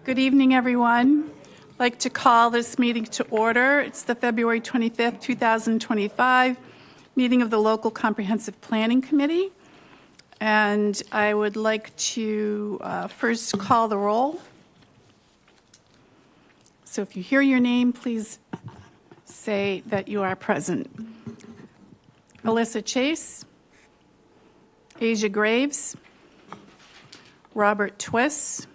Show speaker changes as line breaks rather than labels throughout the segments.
Good evening, everyone. I'd like to call this meeting to order. It's the February 25th, 2025 meeting of the Local Comprehensive Planning Committee. And I would like to first call the roll. So if you hear your name, please say that you are present. Alyssa Chase, Asia Graves, Robert Twiss,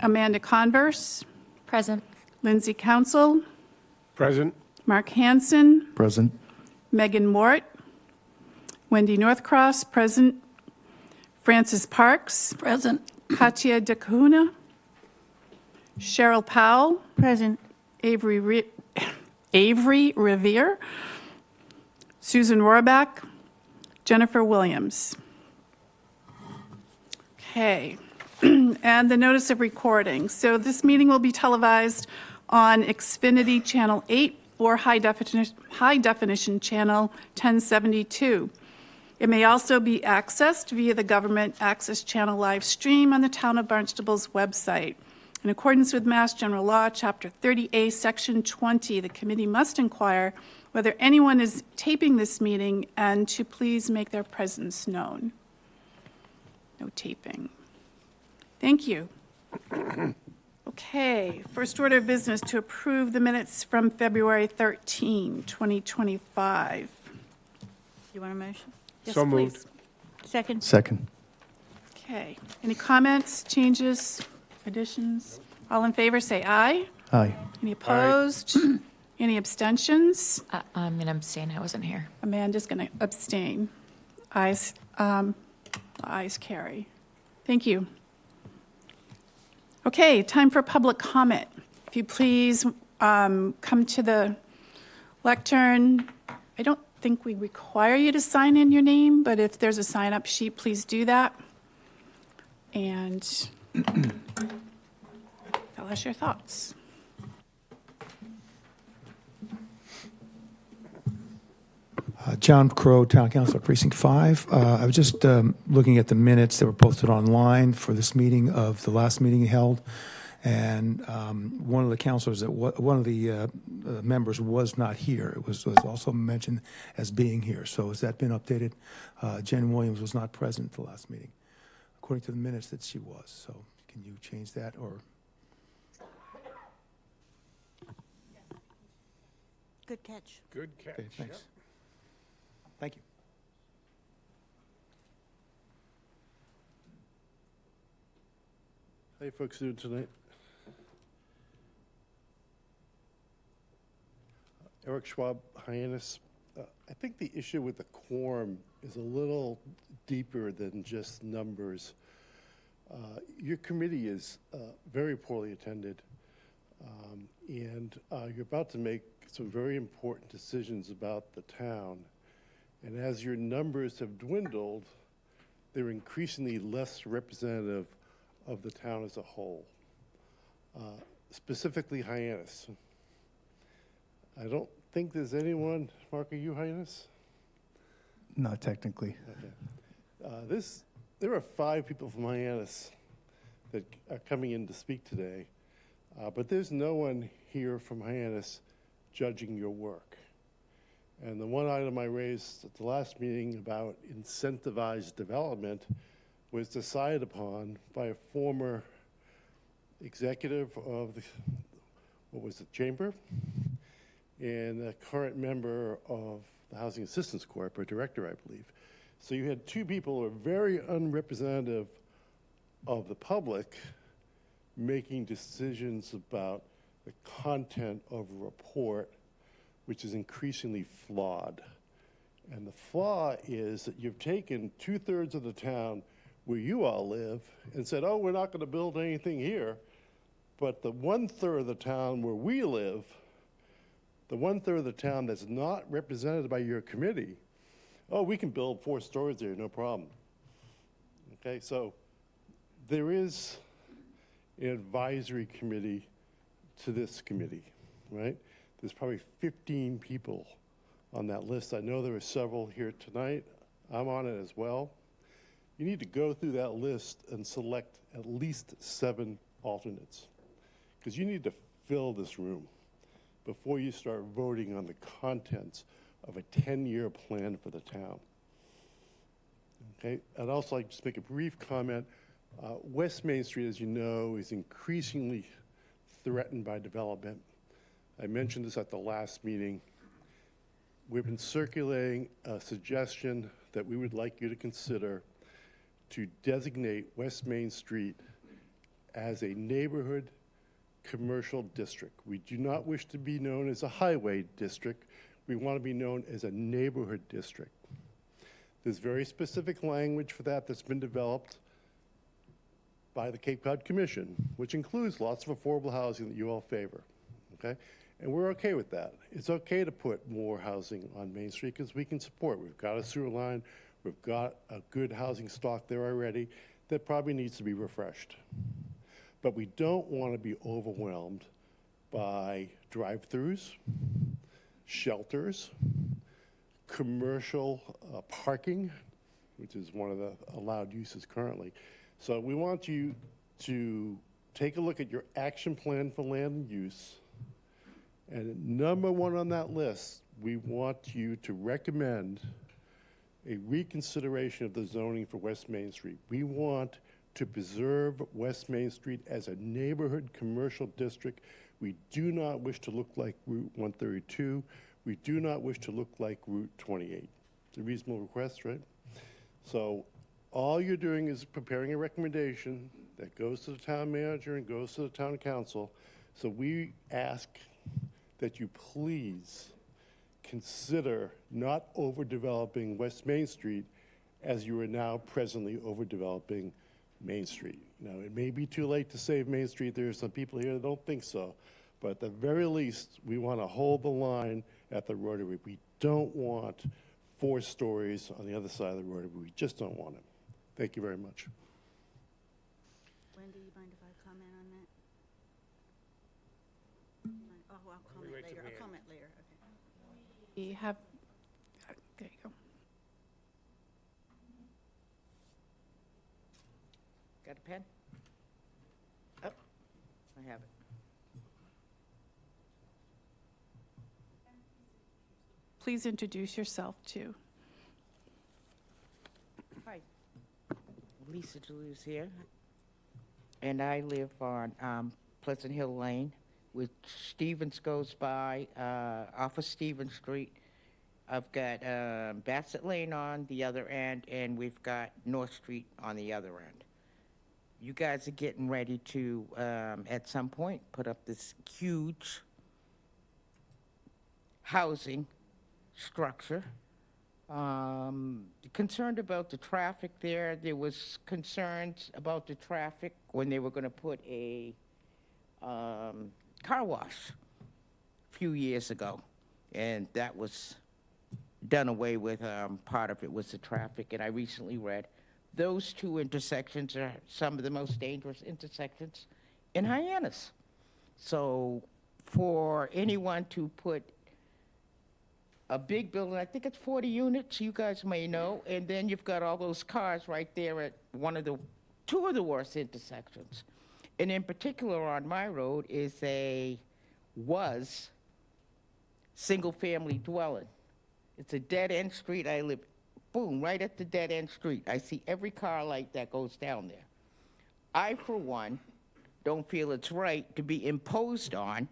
Amanda Converse,
Present.
Lindsay Council,
Present.
Mark Hansen,
Present.
Megan Mort, Wendy Northcross, present, Francis Parks,
Present.
Katia DeCahuna, Cheryl Powell,
Present.
Avery Revere, Susan Rohrbach, Jennifer Williams. Okay, and the notice of recording. So this meeting will be televised on Xfinity Channel 8 or High Definition Channel 1072. It may also be accessed via the Government Access Channel live stream on the Town of Barnstable's website. In accordance with Mass General Law, Chapter 30A, Section 20, the committee must inquire whether anyone is taping this meeting and to please make their presence known. No taping. Thank you. Okay, first order of business to approve the minutes from February 13, 2025.
You want a motion?
Yes,
So moved.
please.
Second.
Second.
Okay, any comments, changes, additions? All in favor, say aye.
Aye.
Any opposed? Any abstentions?
I'm going to abstain. I wasn't here.
Amanda's going to abstain. Ayes carry. Thank you. Okay, time for public comment. If you please come to the lectern. I don't think we require you to sign in your name, but if there's a sign-up sheet, please do that. And tell us your thoughts.
John Crow, Town Council, Precinct 5. I was just looking at the minutes that were posted online for this meeting of the last meeting held, and one of the councilors, one of the members was not here. It was also mentioned as being here. So has that been updated? Jen Williams was not present at the last meeting, according to the minutes that she was. So can you change that or?
Good catch.
Good catch.
Okay, thanks.
Yep.
Thank you.
How you folks doing tonight? Eric Schwab, Hyannis. I think the issue with the quorum is a little deeper than just numbers. Your committee is very poorly attended, and you're about to make some very important decisions about the town. And as your numbers have dwindled, they're increasingly less representative of the town as a whole, specifically Hyannis. I don't think there's anyone, Mark, are you Hyannis?
Not technically.
Okay. There are 5 people from Hyannis that are coming in to speak today, but there's no one here from Hyannis judging your work. And the one item I raised at the last meeting about incentivized development was decided upon by a former executive of the chamber, and a current member of the Housing Assistance Corp, or director, I believe. So you had 2 people who are very unrepresentative of the public making decisions about the content of a report, which is increasingly flawed. And the flaw is that you've taken 2/3 of the town where you all live and said, oh, we're not going to build anything here. But the 1/3 of the town where we live, the 1/3 of the town that's not represented by your committee, oh, we can build 4 stories there, no problem. Okay, so there is an advisory committee to this committee, right? There's probably 15 people on that list. I know there are several here tonight. I'm on it as well. you need to go through that list and select at least 7 alternates. Because you need to fill this room before you start voting on the contents of a 10-year plan for the town. Okay, I'd also like to just make a brief comment. West Main Street, as you know, is increasingly threatened by development. I mentioned this at the last meeting. We've been circulating a suggestion that we would like you to consider to designate West Main Street as a neighborhood commercial district. We do not wish to be known as a highway district. We want to be known as a neighborhood district. There's very specific language for that that's been developed by the Cape Cod Commission, which includes lots of affordable housing that you all favor, okay? And we're okay with that. It's okay to put more housing on Main Street because we can support. We've got a sewer line, we've got a good housing stock there already that probably needs to be refreshed. But we don't want to be overwhelmed by drive-throughs, shelters, commercial parking, which is one of the allowed uses currently. So we want you to take a look at your action plan for land and use. And number 1 on that list, we want you to recommend a reconsideration of the zoning for West Main Street. We want to preserve West Main Street as a neighborhood commercial district. We do not wish to look like Route 132. We do not wish to look like Route 28. It's a reasonable request, right? So all you're doing is preparing a recommendation that goes to the town manager and goes to the town council. So we ask that you please consider not overdeveloping West Main Street as you are now presently overdeveloping Main Street. Now, it may be too late to save Main Street. There are some people here that don't think so. But at the very least, we want to hold the line at the rotary. We don't want 4 stories on the other side of the rotary. We just don't want it. Thank you very much.
Wendy, you mind if I comment on that? Oh, I'll comment later. I'll comment later, okay.
We have, there you go.
Got a pen? Oh, I have it.
Please introduce yourself, too.
Hi. Lisa Deleuze here. And I live on Pleasant Hill Lane, which Stevens goes by, off of Stevens Street. I've got Bassett Lane on the other end, and we've got North Street on the other end. You guys are getting ready to, at some point, put up this huge housing structure. Concerned about the traffic there. There was concerns about the traffic when they were going to put a car wash a few years ago, and that was done away with. Part of it was the traffic, and I recently read those 2 intersections are some of the most dangerous intersections in Hyannis. So for anyone to put a big building, I think it's 40 units, you guys may know, and then you've got all those cars right there at 2 of the worst intersections. And in particular on my road was single-family dwelling. It's a dead-end street. I live, boom, right at the dead-end street. I see every car light that goes down there. I, for one, don't feel it's right to be imposed on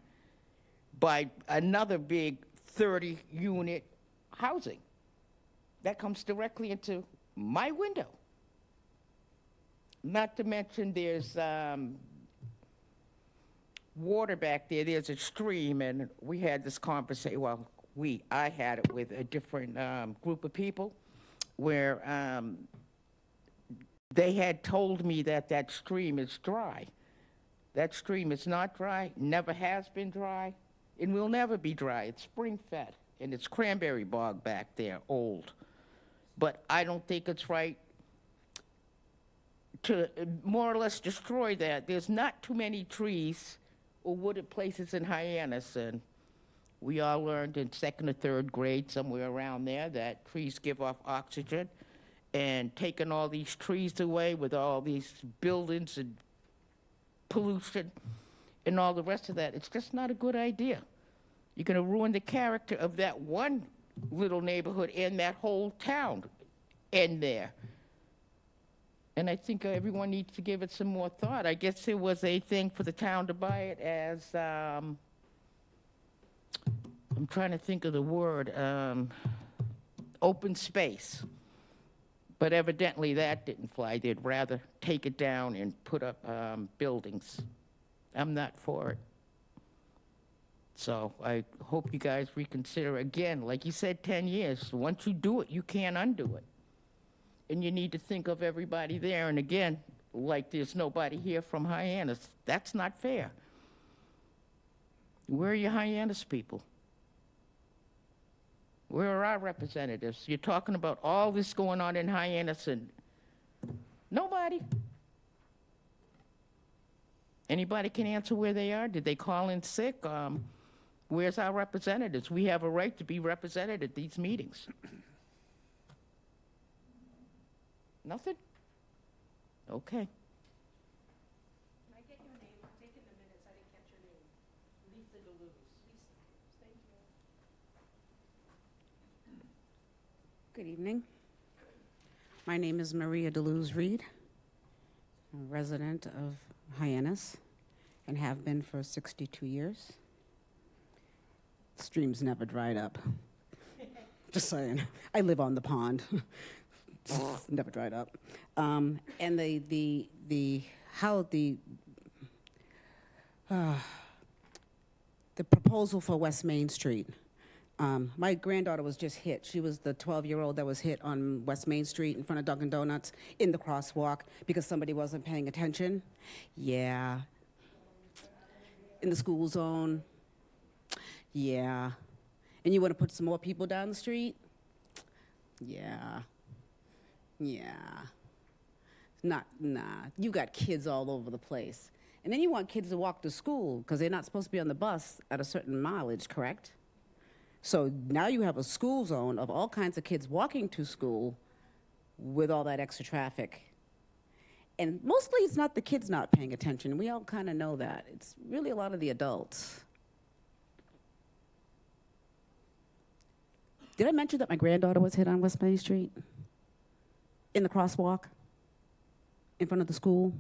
by another big 30-unit housing that comes directly into my window. Not to mention there's water back there. There's a stream, and we had this conversation. Well, I had it with a different group of people where they had told me that stream is dry. That stream is not dry, never has been dry, and will never be dry. It's spring-fed, and it's cranberry bog back there, old. But I don't think it's right to more or less destroy that. There's not too many trees or wooded places in Hyannis, and we all learned in 2nd or 3rd grade, somewhere around there, that trees give off oxygen, and taking all these trees away with all these buildings and pollution and all the rest of that. It's just not a good idea. You're going to ruin the character of that one little neighborhood and that whole town in there. And I think everyone needs to give it some more thought. I guess there was a thing for the town to buy it as, I'm trying to think of the word, open space. But evidently that didn't fly. They'd rather take it down and put up buildings. I'm not for it. So I hope you guys reconsider again. Like you said, 10 years. Once you do it, you can't undo it. And you need to think of everybody there. And again, like there's nobody here from Hyannis. That's not fair. Where are your Hyannis people? Where are our representatives? You're talking about all this going on in Hyannis and nobody. Anybody can answer where they are? Did they call in sick? Where's our representatives? We have a right to be represented at these meetings. Nothing? Okay.
Can I get your name? I'm taking the minutes. I didn't catch your name. Lisa DeLuz. Lisa, thank you.
Good evening. My name is Maria DeLuz Reed. I'm a resident of Hyannis and have been for 62 years. Streams never dried up. Just saying. I live on the pond. Never dried up. And the proposal for West Main Street. My granddaughter was just hit. She was the 12-year-old that was hit on West Main Street in front of Dunkin' Donuts in the crosswalk because somebody wasn't paying attention. Yeah. In the school zone. Yeah. And you want to put some more people down the street? Yeah. Yeah. Nah. You got kids all over the place. And then you want kids to walk to school because they're not supposed to be on the bus at a certain mileage, correct? So now you have a school zone of all kinds of kids walking to school with all that extra traffic. And mostly it's not the kids not paying attention. We all kind of know that. It's really a lot of the adults. Did I mention that my granddaughter was hit on West Main Street? In the crosswalk? In front of the school?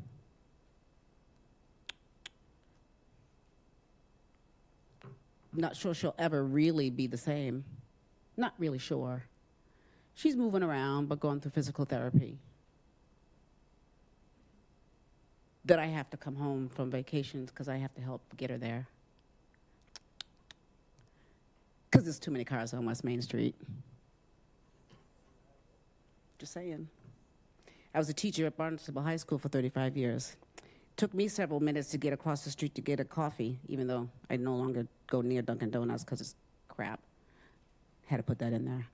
Not sure she'll ever really be the same. Not really sure. She's moving around, but going through physical therapy. That I have to come home from vacations because I have to help get her there. Because there's too many cars on West Main Street. Just saying. I was a teacher at Barnstable High School for 35 years. Took me several minutes to get across the street to get a coffee, even though I no longer go near Dunkin' Donuts because it's crap. Had to put that in there.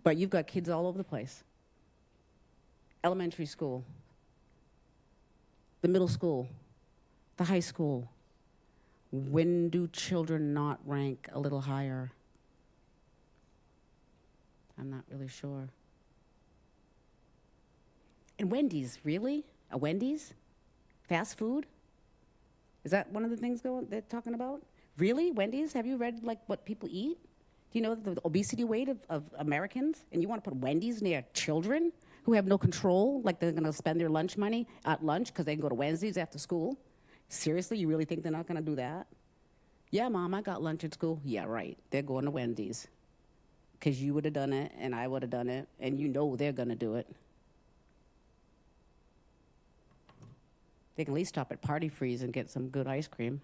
But you've got kids all over the place. Elementary school, the middle school, the high school. When do children not rank a little higher? I'm not really sure. And Wendy's, really? A Wendy's? Fast food? Is that one of the things they're talking about? Really? Wendy's? Have you read like what people eat? Do you know the obesity rate of Americans? And you want to put Wendy's near children who have no control, like they're going to spend their lunch money at lunch because they can go to Wednesdays after school? Seriously, you really think they're not going to do that? Yeah, Mom, I got lunch at school. Yeah, right. They're going to Wendy's because you would have done it and I would have done it, and you know they're going to do it. They can at least stop at Party Freeze and get some good ice cream.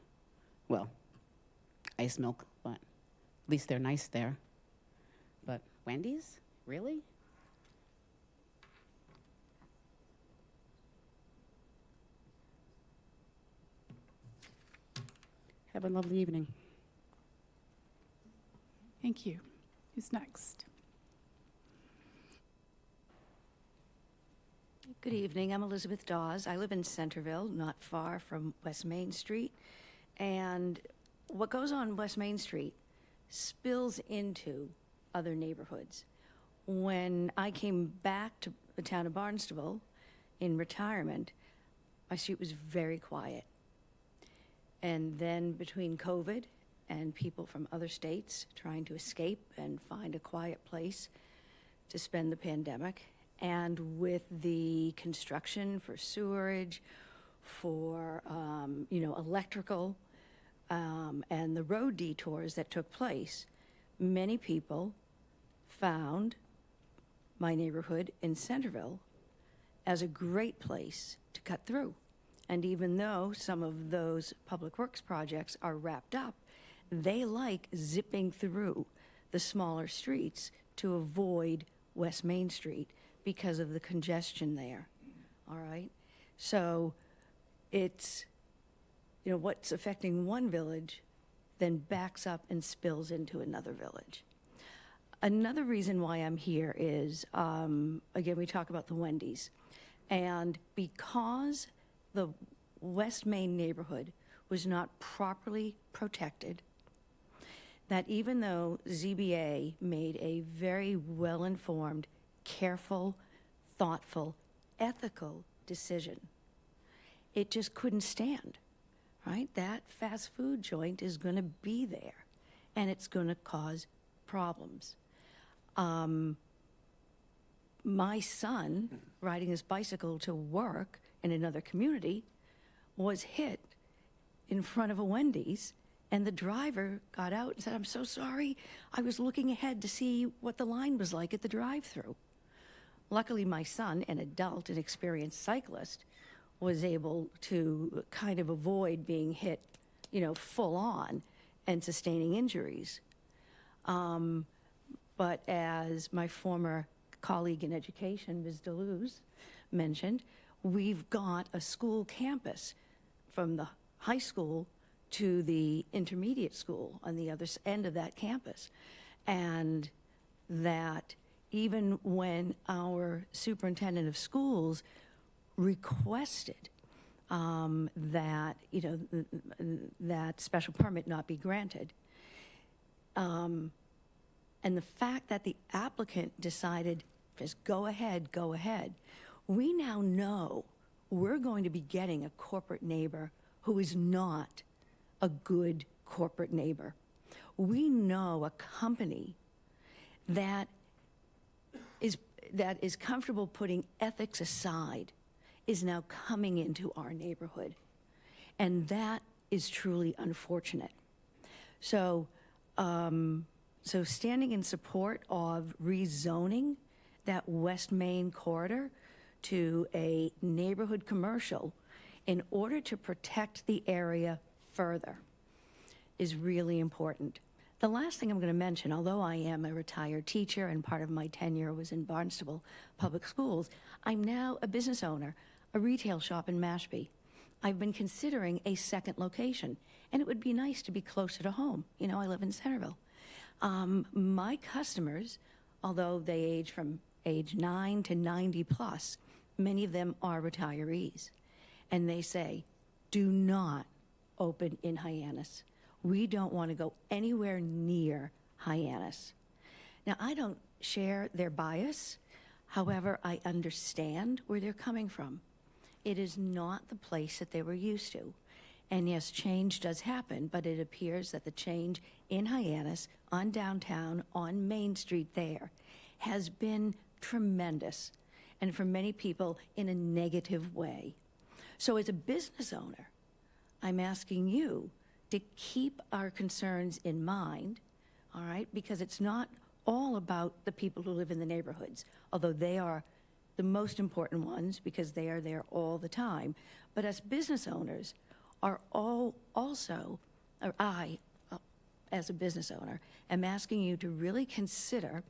Well, ice milk, but at least they're nice there. But Wendy's? Really? Have a lovely evening.
Thank you. Who's next?
Good evening. I'm Elizabeth Dawes. I live in Centerville, not far from West Main Street. And what goes on West Main Street spills into other neighborhoods.
when I came back to the town of Barnstable in retirement, my street was very quiet. And then between COVID and people from other states trying to escape and find a quiet place to spend the pandemic, and with the construction for sewerage, for electrical, and the road detours that took place, many people found my neighborhood in Centerville as a great place to cut through. And even though some of those public works projects are wrapped up, they like zipping through the smaller streets to avoid West Main Street because of the congestion there, all right? So it's, what's affecting one village then backs up and spills into another village. Another reason why I'm here is, again, we talk about the Wendy's. And because the West Main neighborhood was not properly protected, that even though ZBA made a very well-informed, careful, thoughtful, ethical decision, it just couldn't stand, right? That fast food joint is going to be there, and it's going to cause problems. My son, riding his bicycle to work in another community, was hit in front of a Wendy's, and the driver got out and said, "I'm so sorry. I was looking ahead to see what the line was like at the drive-thru." Luckily, my son, an adult and experienced cyclist, was able to kind of avoid being hit, full on and sustaining injuries. But as my former colleague in education, Ms. Deleuze, mentioned, we've got a school campus from the high school to the intermediate school on the other end of that campus. And that even when our superintendent of schools requested that, that special permit not be granted, and the fact that the applicant decided, just go ahead, we now know we're going to be getting a corporate neighbor who is not a good corporate neighbor. We know a company that is comfortable putting ethics aside is now coming into our neighborhood. And that is truly unfortunate. So, so standing in support of rezoning that West Main corridor to a neighborhood commercial in order to protect the area further is really important. The last thing I'm going to mention, although I am a retired teacher and part of my tenure was in Barnstable Public Schools, I'm now a business owner, a retail shop in Mashpee. I've been considering a second location, and it would be nice to be closer to home. I live in Centerville. My customers, although they age from age 9 to 90 plus, many of them are retirees. And they say, do not open in Hyannis. We don't want to go anywhere near Hyannis. Now, I don't share their bias. However, I understand where they're coming from. It is not the place that they were used to. And yes, change does happen, but it appears that the change in Hyannis, on downtown, on Main Street there, has been tremendous, and for many people in a negative way. So as a business owner, I'm asking you to keep our concerns in mind, all right? Because it's not all about the people who live in the neighborhoods, although they are the most important ones because they are there all the time. But as business owners are I, as a business owner, am asking you to really consider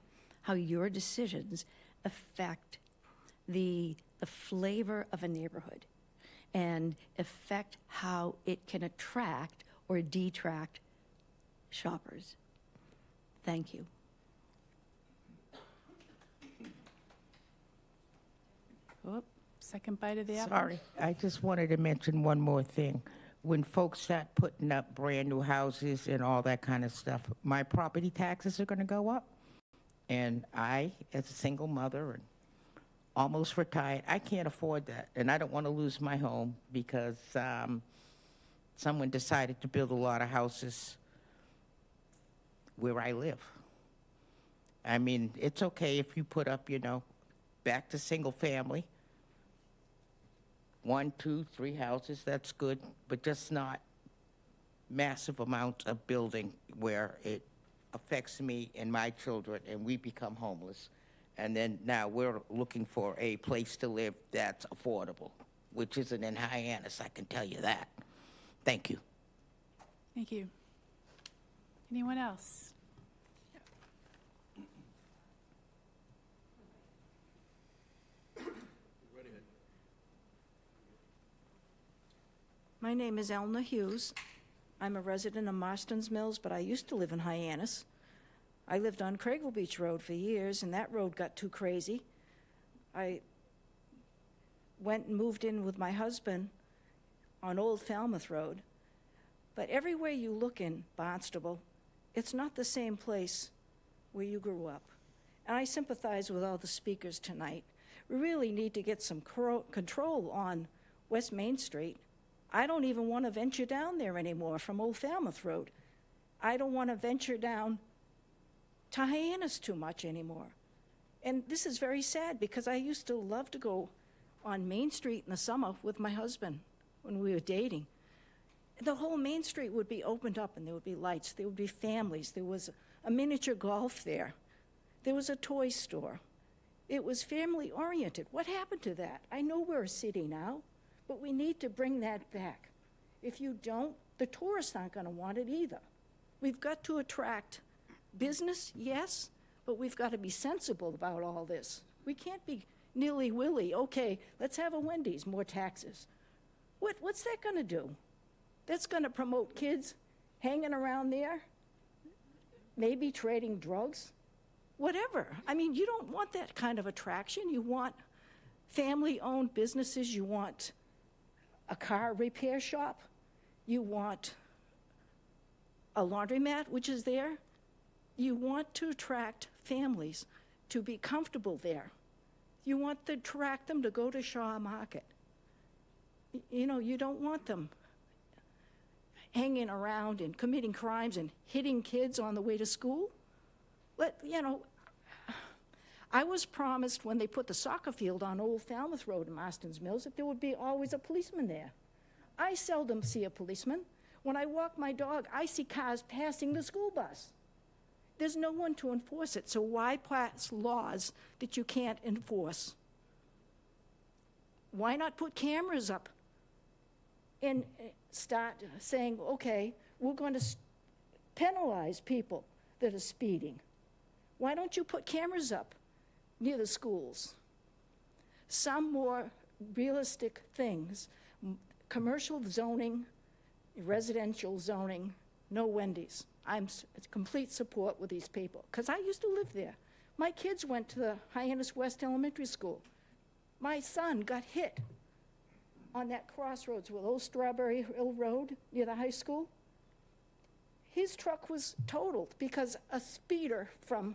how your decisions affect the flavor of a neighborhood and affect how it can attract or detract shoppers. Thank you.
Oop, second bite of the apple.
Sorry, I just wanted to mention one more thing. When folks start putting up brand-new houses and all that kind of stuff, my property taxes are going to go up. And I, as a single mother and almost retired, I can't afford that. And I don't want to lose my home because someone decided to build a lot of houses where I live. I mean, it's okay if you put up, back to single family, 1, 2, 3 houses, that's good, but just not massive amounts of building where it affects me and my children and we become homeless. And then now we're looking for a place to live that's affordable, which isn't in Hyannis, I can tell you that. Thank you.
Thank you. Anyone else?
My name is Elna Hughes. I'm a resident of Marston's Mills, but I used to live in Hyannis. I lived on Craigle Beach Road for years, and that road got too crazy. I went and moved in with my husband on Old Falmouth Road. But everywhere you look in Barnstable, it's not the same place where you grew up. And I sympathize with all the speakers tonight. We really need to get some control on West Main Street. I don't even want to venture down there anymore from Old Falmouth Road. I don't want to venture down to Hyannis too much anymore. And this is very sad because I used to love to go on Main Street in the summer with my husband when we were dating. The whole Main Street would be opened up and there would be lights, there would be families, there was a miniature golf there, there was a toy store. It was family oriented. What happened to that? I know we're a city now, but we need to bring that back. If you don't, the tourists aren't going to want it either. We've got to attract business, yes, but we've got to be sensible about all this. We can't be nilly-willy, okay, let's have a Wendy's, more taxes. What's that going to do? That's going to promote kids hanging around there, maybe trading drugs, whatever. I mean, you don't want that kind of attraction. You want family-owned businesses. You want a car repair shop. You want a laundromat, which is there. You want to attract families to be comfortable there. You want to attract them to go to Shaw Market. You don't want them hanging around and committing crimes and hitting kids on the way to school. I was promised when they put the soccer field on Old Falmouth Road in Marston's Mills that there would be always a policeman there. I seldom see a policeman. When I walk my dog, I see cars passing the school bus. There's no one to enforce it, so why pass laws that you can't enforce? Why not put cameras up and start saying, okay, we're going to penalize people that are speeding? Why don't you put cameras up near the schools? Some more realistic things. Commercial zoning, residential zoning, no Wendy's. I'm complete support with these people, because I used to live there. My kids went to the Hyannis West Elementary School. My son got hit on that crossroads with Old Strawberry Hill Road near the high school. His truck was totaled because a speeder from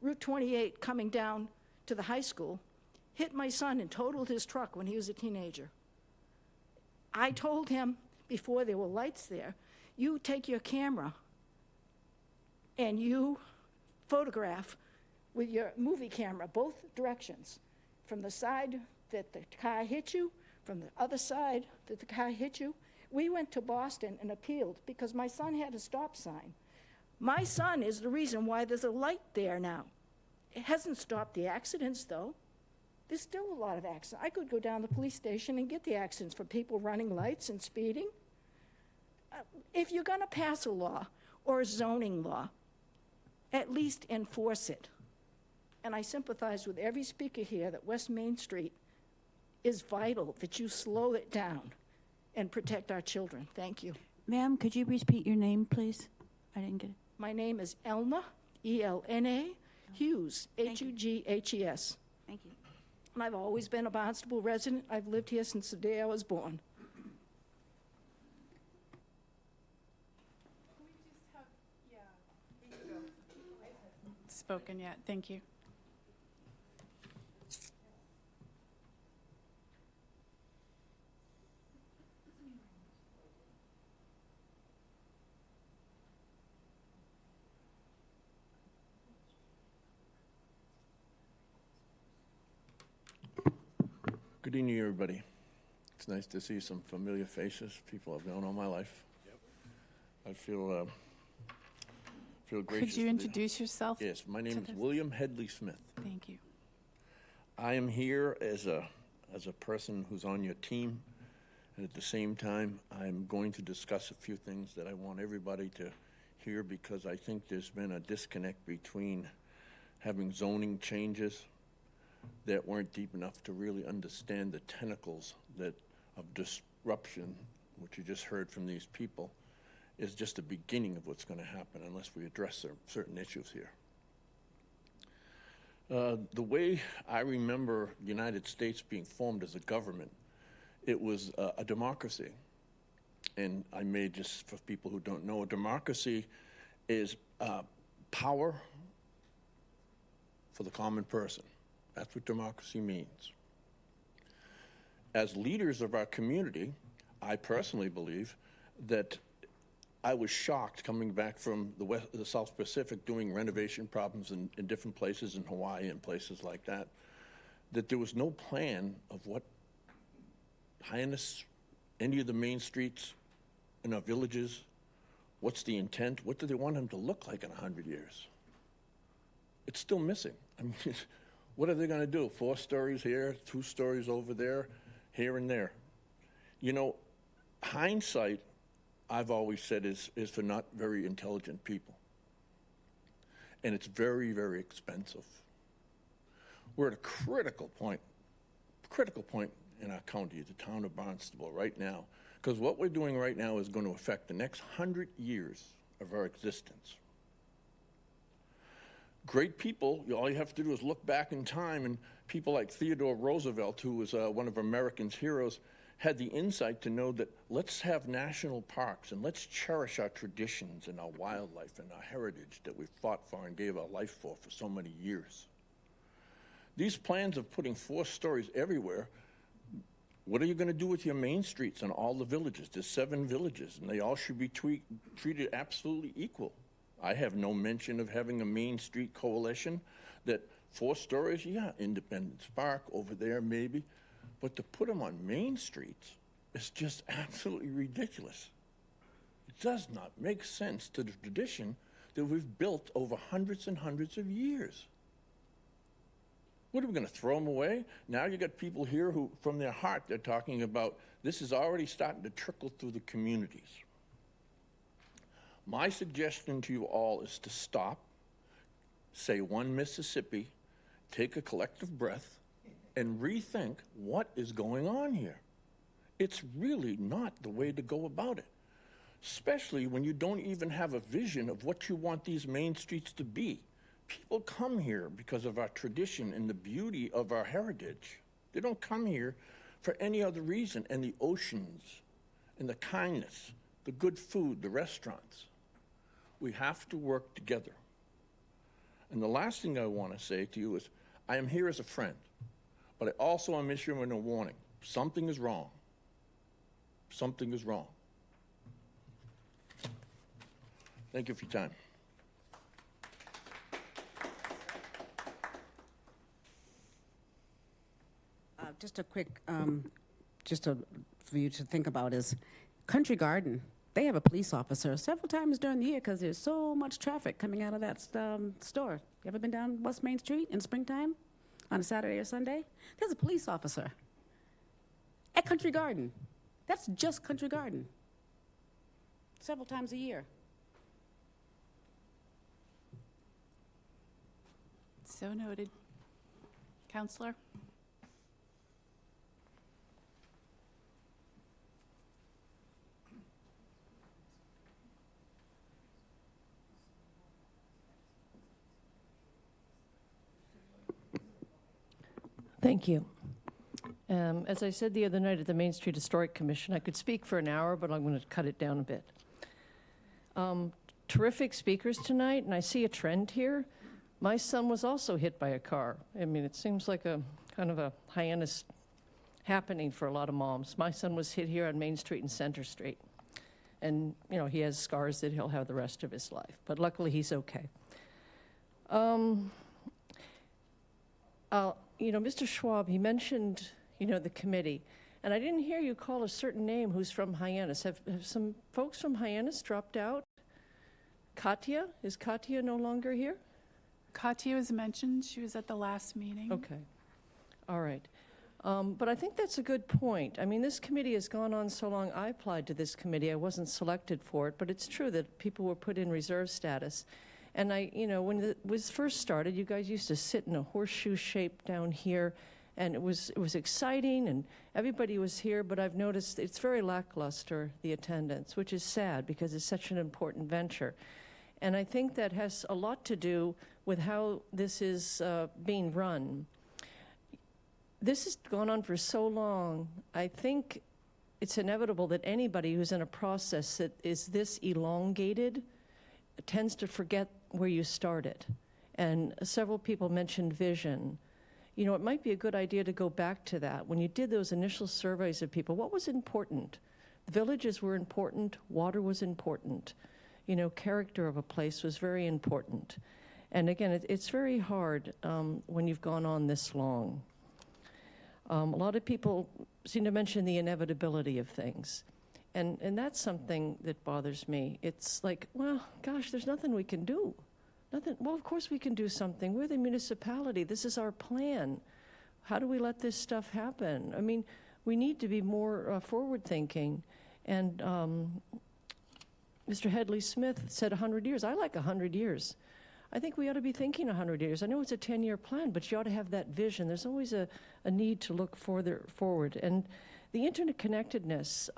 Route 28 coming down to the high school hit my son and totaled his truck when he was a teenager. I told him before there were lights there, you take your camera and you photograph with your movie camera both directions, from the side that the car hit you, from the other side that the car hit you. We went to Boston and appealed because my son had a stop sign. My son is the reason why there's a light there now. It hasn't stopped the accidents, though. There's still a lot of accidents. I could go down to the police station and get the accidents for people running lights and speeding. If you're going to pass a law or a zoning law, at least enforce it. And I sympathize with every speaker here that West Main Street is vital, that you slow it down and protect our children. Thank you.
Ma'am, could you repeat your name, please? I didn't get it.
My name is Elna, E-L-N-A, Hughes, H-U-G-H-E-S.
Thank you.
And I've always been a Barnstable resident. I've lived here since the day I was born.
spoken yet. Thank you.
Good evening, everybody. It's nice to see some familiar faces, people I've known all my life. I feel gracious.
Could you introduce yourself?
Yes, my name is
the-
William Headley Smith.
Thank you.
I am here as a person who's on your team, and at the same time, I'm going to discuss a few things that I want everybody to hear, because I think there's been a disconnect between having zoning changes that weren't deep enough to really understand the tentacles of disruption, which you just heard from these people, is just the beginning of what's going to happen unless we address certain issues here. The way I remember the United States being formed as a government, it was a democracy. And I may, just for people who don't know, a democracy is power for the common person. That's what democracy means. As leaders of our community, I personally believe that I was shocked coming back from the South Pacific doing renovation problems in different places in Hawaii and places like that, that there was no plan of what Hyannis, any of the main streets in our villages, what's the intent, what do they want them to look like in 100 years? It's still missing. I mean, what are they going to do? 4 stories here, 2 stories over there, here and there. You know, hindsight, I've always said, is for not very intelligent people. And it's very, very expensive. We're at a critical point in our county, the town of Barnstable, right now. Because what we're doing right now is going to affect the next 100 years of our existence. Great people, all you have to do is look back in time, and people like Theodore Roosevelt, who was one of America's heroes, had the insight to know that let's have national parks and let's cherish our traditions and our wildlife and our heritage that we fought for and gave our life for so many years. These plans of putting 4 stories everywhere, what are you going to do with your main streets and all the villages? There's 7 villages, and they all should be treated absolutely equal. I have no mention of having a Main Street coalition that 4 stories, yeah, Independence Park over there maybe, but to put them on main streets is just absolutely ridiculous. It does not make sense to the tradition that we've built over hundreds and hundreds of years. What are we going to throw them away? Now you got people here who, from their heart, they're talking about this is already starting to trickle through the communities. My suggestion to you all is to stop, say one Mississippi, take a collective breath, and rethink what is going on here. It's really not the way to go about it, especially when you don't even have a vision of what you want these main streets to be. People come here because of our tradition and the beauty of our heritage. They don't come here for any other reason, and the oceans and the kindness, the good food, the restaurants. We have to work together. And the last thing I want to say to you is, I am here as a friend, but I also am issuing a warning. Something is wrong. Something is wrong. Thank you for your time.
Just a quick, for you to think about is Country Garden. They have a police officer several times during the year because there's so much traffic coming out of that store. You ever been down West Main Street in springtime on a Saturday or Sunday? There's a police officer at Country Garden. That's just Country Garden. Several times a year.
So noted. Counselor?
Thank you. As I said the other night at the Main Street Historic Commission, I could speak for an hour, but I'm going to cut it down a bit. Terrific speakers tonight, and I see a trend here. My son was also hit by a car. I mean, it seems like a kind of a Hyannis happening for a lot of moms. My son was hit here on Main Street and Center Street. And, you know, he has scars that he'll have the rest of his life. But luckily, he's okay. You know, Mr. Schwab, he mentioned, you know, the committee. And I didn't hear you call a certain name who's from Hyannis. Have some folks from Hyannis dropped out? Katya? Is Katya no longer here?
Katya was mentioned. She was at the last meeting.
Okay. All right. But I think that's a good point. I mean, this committee has gone on so long. I applied to this committee. I wasn't selected for it, but it's true that people were put in reserve status. And you know, when it was first started, you guys used to sit in a horseshoe shape down here, and it was exciting, and everybody was here, but I've noticed it's very lackluster, the attendance, which is sad because it's such an important venture. And I think that has a lot to do with how this is being run. This has gone on for so long. I think it's inevitable that anybody who's in a process that is this elongated tends to forget where you started. And several people mentioned vision. You know, it might be a good idea to go back to that. When you did those initial surveys of people, what was important? The villages were important, water was important. You know, character of a place was very important. And again, it's very hard when you've gone on this long. A lot of people seem to mention the inevitability of things. And that's something that bothers me. It's like, well, gosh, there's nothing we can do. Nothing. Well, of course we can do something. We're the municipality. This is our plan. How do we let this stuff happen? I mean, we need to be more forward-thinking. And Mr. Headley Smith said 100 years. I like 100 years. I think we ought to be thinking 100 years. I know it's a 10-year plan, but you ought to have that vision. There's always a need to look further forward. And the interconnectedness,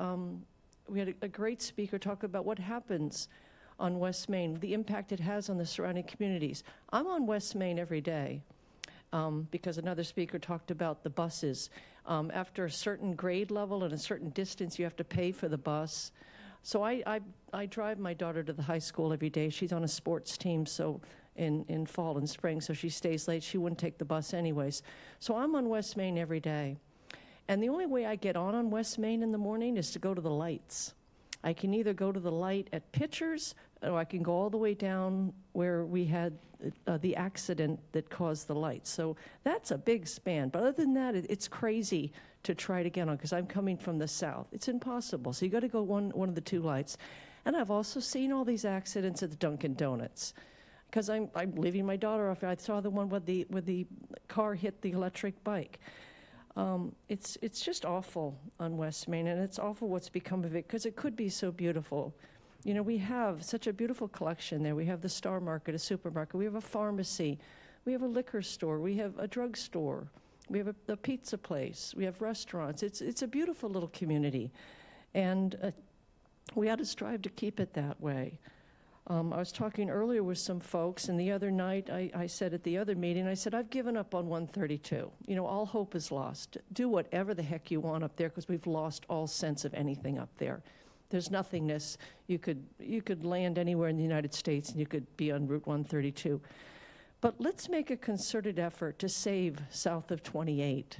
we had a great speaker talk about what happens on West Main, the impact it has on the surrounding communities. I'm on West Main every day because another speaker talked about the buses. After a certain grade level and a certain distance, you have to pay for the bus. So I drive my daughter to the high school every day. She's on a sports team, so in fall and spring, so she stays late. She wouldn't take the bus anyways. So I'm on West Main every day. And the only way I get on West Main in the morning is to go to the lights. I can either go to the light at Pitchers, or I can go all the way down where we had the accident that caused the lights. So that's a big span. But other than that, it's crazy to try to get on, because I'm coming from the south. It's impossible. So you got to go one of the two lights. And I've also seen all these accidents at the Dunkin' Donuts, because I'm leaving my daughter off. I saw the one where the car hit the electric bike. It's just awful on West Main, and it's awful what's become of it, because it could be so beautiful. You know, we have such a beautiful collection there. We have the Star Market, a supermarket. We have a pharmacy. We have a liquor store. We have a drugstore. We have a pizza place. We have restaurants. It's a beautiful little community, and we ought to strive to keep it that way. I was talking earlier with some folks, and the other night I said at the other meeting, I said, I've given up on 132. You know, all hope is lost. Do whatever the heck you want up there, because we've lost all sense of anything up there. There's nothingness. You could land anywhere in the United States, and you could be on Route 132. But let's make a concerted effort to save south of 28.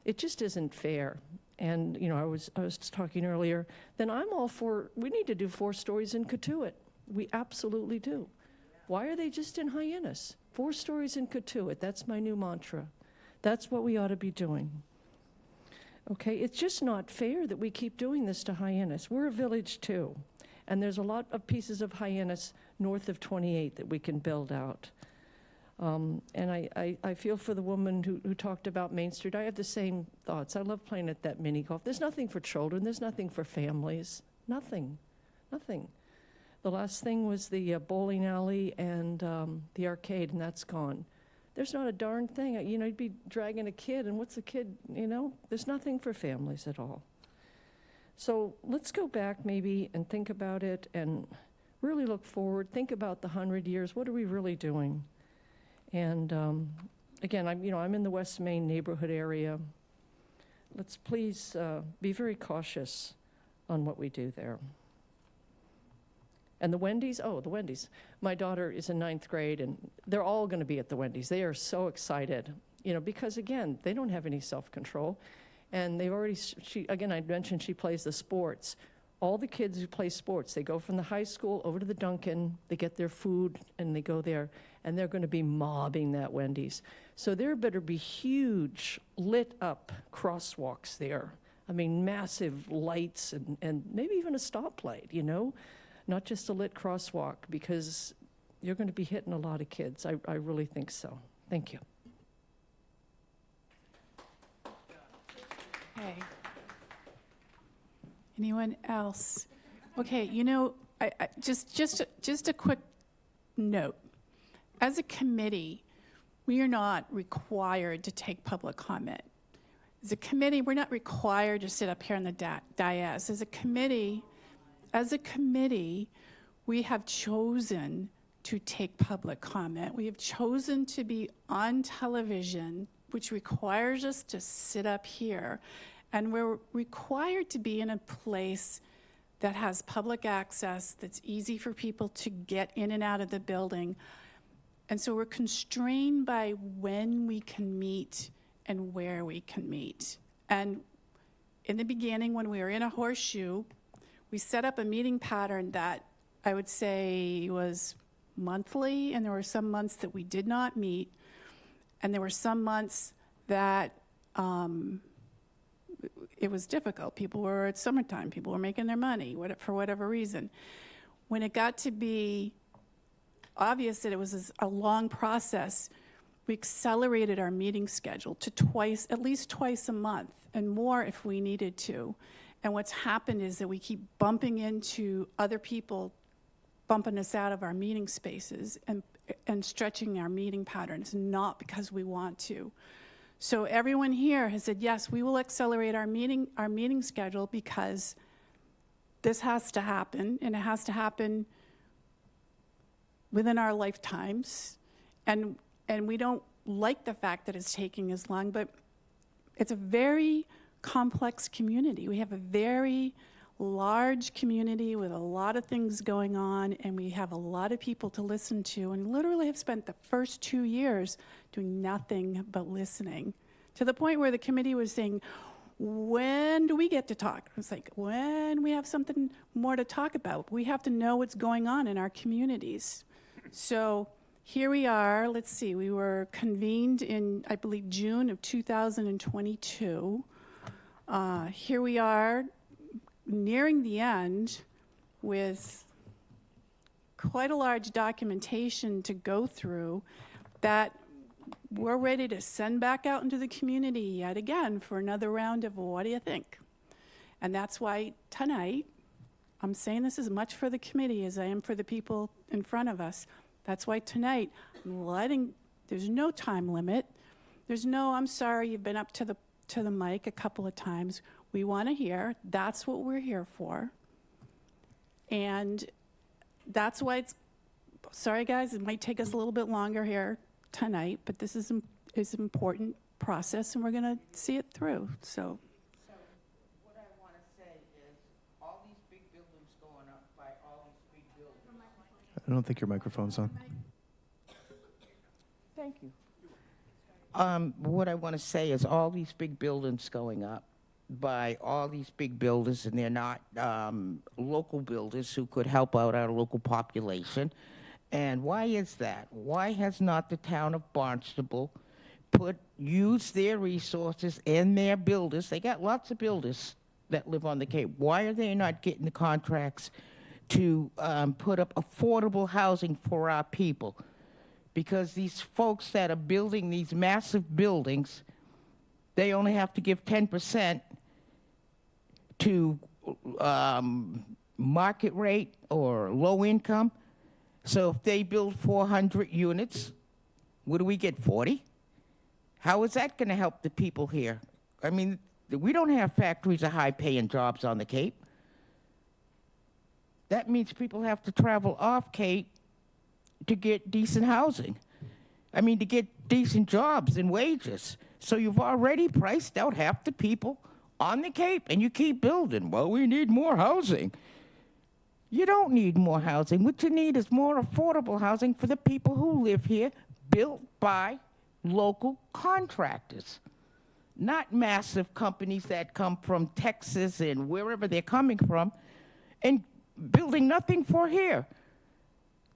It just isn't fair. And, you know, I was talking earlier, then I'm all for, we need to do 4 stories in Cotuit. We absolutely do. Why are they just in Hyannis? 4 stories in Cotuit. That's my new mantra. That's what we ought to be doing. Okay, it's just not fair that we keep doing this to Hyannis. We're a village too. And there's a lot of pieces of Hyannis north of 28 that we can build out. And I feel for the woman who talked about Main Street. I have the same thoughts. I love playing at that mini golf. There's nothing for children. There's nothing for families. Nothing. Nothing. The last thing was the bowling alley and the arcade, and that's gone. There's not a darn thing. You know, you'd be dragging a kid, and what's a kid, you know? There's nothing for families at all. So let's go back maybe and think about it and really look forward. Think about the 100 years. What are we really doing? And again, I'm in the West Main neighborhood area. Let's please be very cautious on what we do there. And the Wendy's, oh, the Wendy's. My daughter is in 9th grade, and they're all going to be at the Wendy's. They are so excited, because, again, they don't have any self-control. And they've already, again, I mentioned she plays the sports. All the kids who play sports, they go from the high school over to the Dunkin', they get their food, and they go there, and they're going to be mobbing that Wendy's. So there better be huge lit-up crosswalks there. I mean, massive lights and maybe even a stoplight, not just a lit crosswalk, because you're going to be hitting a lot of kids. I really think so. Thank you.
Okay. Anyone else? Okay, just a quick note. As a committee, we are not required to take public comment. As a committee, we're not required to sit up here on the dais. As a committee, we have chosen to take public comment. We have chosen to be on television, which requires us to sit up here. And we're required to be in a place that has public access, that's easy for people to get in and out of the building. And so we're constrained by when we can meet and where we can meet. And in the beginning, when we were in a horseshoe, we set up a meeting pattern that I would say was monthly, and there were some months that we did not meet, and there were some months that it was difficult. People were at summertime, people were making their money for whatever reason. When it got to be obvious that it was a long process, we accelerated our meeting schedule to at least twice a month, and more if we needed to. And what's happened is that we keep bumping into other people, bumping us out of our meeting spaces and stretching our meeting patterns, not because we want to. So everyone here has said, yes, we will accelerate our meeting schedule because this has to happen, and it has to happen within our lifetimes. And we don't like the fact that it's taking as long, but it's a very complex community. We have a very large community with a lot of things going on, and we have a lot of people to listen to, and literally have spent the first 2 years doing nothing but listening, to the point where the committee was saying, when do we get to talk? It's like, when we have something more to talk about. We have to know what's going on in our communities. So here we are. Let's see, we were convened in, I believe, June of 2022. Here we are, nearing the end, with quite a large documentation to go through that we're ready to send back out into the community yet again for another round of what do you think? And that's why tonight, I'm saying this as much for the committee as I am for the people in front of us. That's why tonight, there's no time limit. There's no, I'm sorry, you've been up to the mic a couple of times. We want to hear. That's what we're here for. And that's why sorry guys, it might take us a little bit longer here tonight, but this is an important process, and we're going to see it through. So
What I want to say is, all these big buildings going up by all these big buildings.
I don't think your microphone's on.
Thank you. What I want to say is, all these big buildings going up by all these big builders, and they're not local builders who could help out our local population. And why is that? Why has not the town of Barnstable used their resources and their builders? They got lots of builders that live on the Cape. Why are they not getting the contracts to put up affordable housing for our people? Because these folks that are building these massive buildings, they only have to give 10% to market rate or low income. So if they build 400 units, what do we get, 40? How is that going to help the people here? I mean, we don't have factories of high-paying jobs on the Cape. That means people have to travel off Cape to get decent housing. I mean, to get decent jobs and wages. So you've already priced out half the people on the Cape, and you keep building. Well, we need more housing. You don't need more housing. What you need is more affordable housing for the people who live here, built by local contractors, not massive companies that come from Texas and wherever they're coming from and building nothing for here.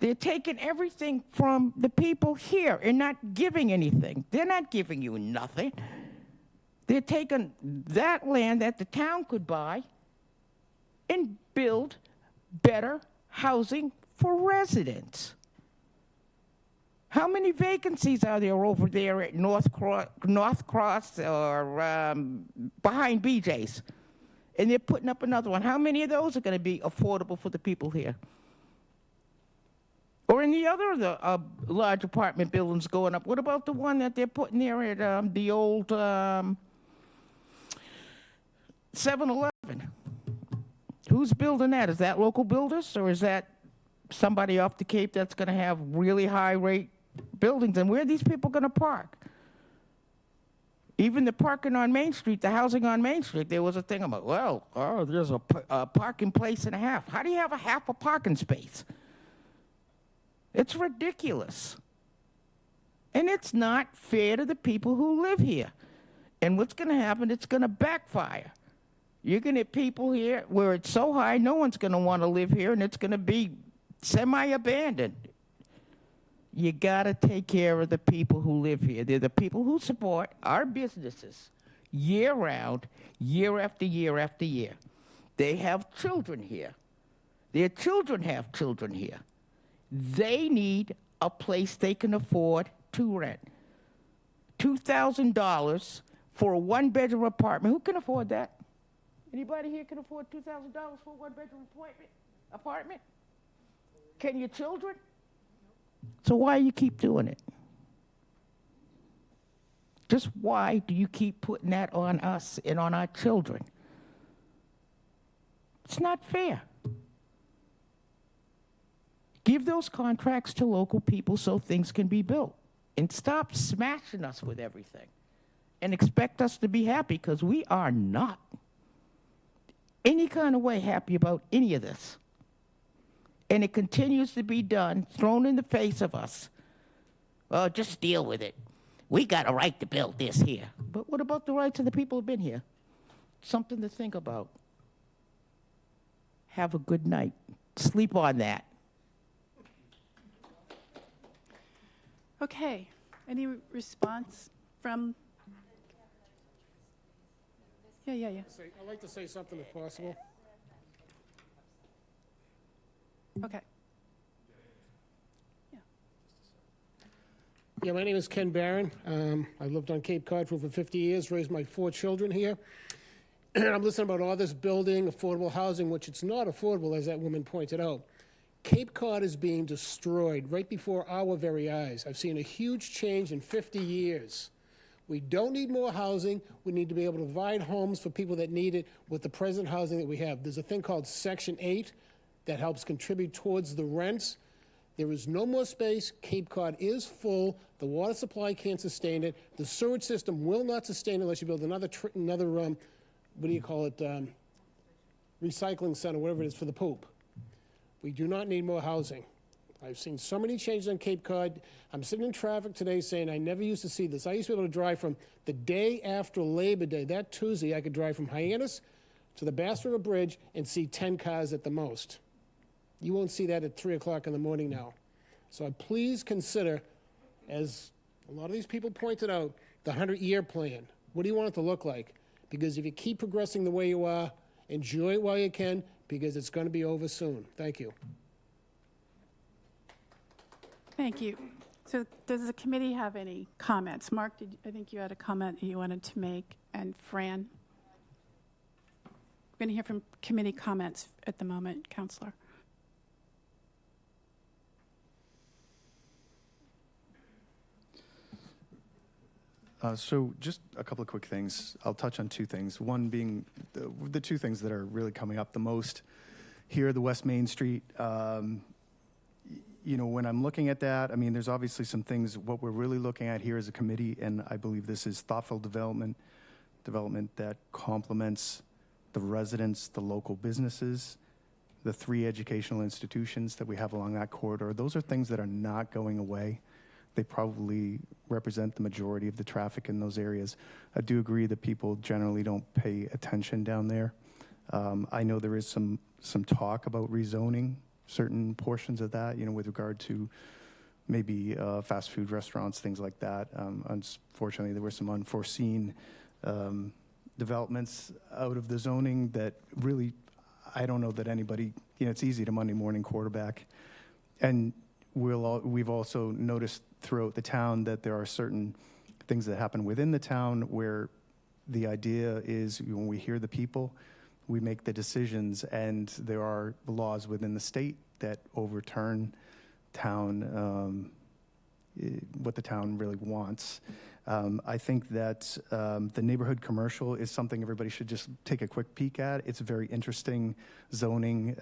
They're taking everything from the people here and not giving anything. They're not giving you nothing. They're taking that land that the town could buy and build better housing for residents. How many vacancies are there over there at North Cross or behind BJ's? And they're putting up another one. How many of those are going to be affordable for the people here? Or in the other large apartment buildings going up. What about the one that they're putting there at the old 7-Eleven? Who's building that? Is that local builders, or is that somebody off the Cape that's going to have really high rate buildings? And where are these people going to park? Even the parking on Main Street, the housing on Main Street, there was a thing about, well, there's a parking place and a half. How do you have a half a parking space? It's ridiculous. And it's not fair to the people who live here. And what's going to happen, it's going to backfire. You're going to get people here where it's so high, no one's going to want to live here, and it's going to be semi-abandoned. You got to take care of the people who live here. They're the people who support our businesses year-round, year after year after year. They have children here. Their children have children here. They need a place they can afford to rent. $2,000 for a one-bedroom apartment. Who can afford that? Anybody here can afford $2,000 for a one-bedroom apartment? Can your children? So why do you keep doing it? Just why do you keep putting that on us and on our children? It's not fair. Give those contracts to local people so things can be built. And stop smashing us with everything. And expect us to be happy, because we are not any kind of way happy about any of this. And it continues to be done, thrown in the face of us. Well, just deal with it. We got a right to build this here. But what about the rights of the people who've been here? Something to think about. Have a good night. Sleep on that.
Okay, any response from? Yeah.
I'd like to say something if possible.
Okay.
Yeah, my name is Ken Barron. I lived on Cape Cod for over 50 years, raised my 4 children here. And I'm listening about all this building, affordable housing, which it's not affordable, as that woman pointed out. Cape Cod is being destroyed right before our very eyes. I've seen a huge change in 50 years. We don't need more housing. We need to be able to provide homes for people that need it with the present housing that we have. There's a thing called Section 8 that helps contribute towards the rents. There is no more space. Cape Cod is full. The water supply can't sustain it. The sewage system will not sustain it unless you build another what do you call it, recycling center, whatever it is, for the poop. We do not need more housing. I've seen so many changes on Cape Cod. I'm sitting in traffic today saying I never used to see this. I used to be able to drive from the day after Labor Day, that Tuesday, I could drive from Hyannis to the Bass River Bridge and see 10 cars at the most. You won't see that at 3 o'clock in the morning now. So please consider, as a lot of these people pointed out, the 100-year plan. What do you want it to look like? Because if you keep progressing the way you are, enjoy it while you can, because it's going to be over soon. Thank you.
Thank you. So does the committee have any comments? Mark, I think you had a comment that you wanted to make, and Fran? We're going to hear from committee comments at the moment, Councillor.
So just a couple of quick things. I'll touch on 2 things. One being the 2 things that are really coming up the most here, the West Main Street. You know, when I'm looking at that, I mean, there's obviously some things. What we're really looking at here as a committee, and I believe this is thoughtful development that complements the residents, the local businesses, the 3 educational institutions that we have along that corridor. Those are things that are not going away. They probably represent the majority of the traffic in those areas. I do agree that people generally don't pay attention down there. I know there is some talk about rezoning certain portions of that, with regard to maybe fast food restaurants, things like that. Unfortunately, there were some unforeseen developments out of the zoning that really, I don't know that anybody, it's easy to Monday morning quarterback. And we've also noticed throughout the town that there are certain things that happen within the town where the idea is when we hear the people, we make the decisions, and there are laws within the state that overturn what the town really wants. I think that the neighborhood commercial is something everybody should just take a quick peek at. It's a very interesting zoning,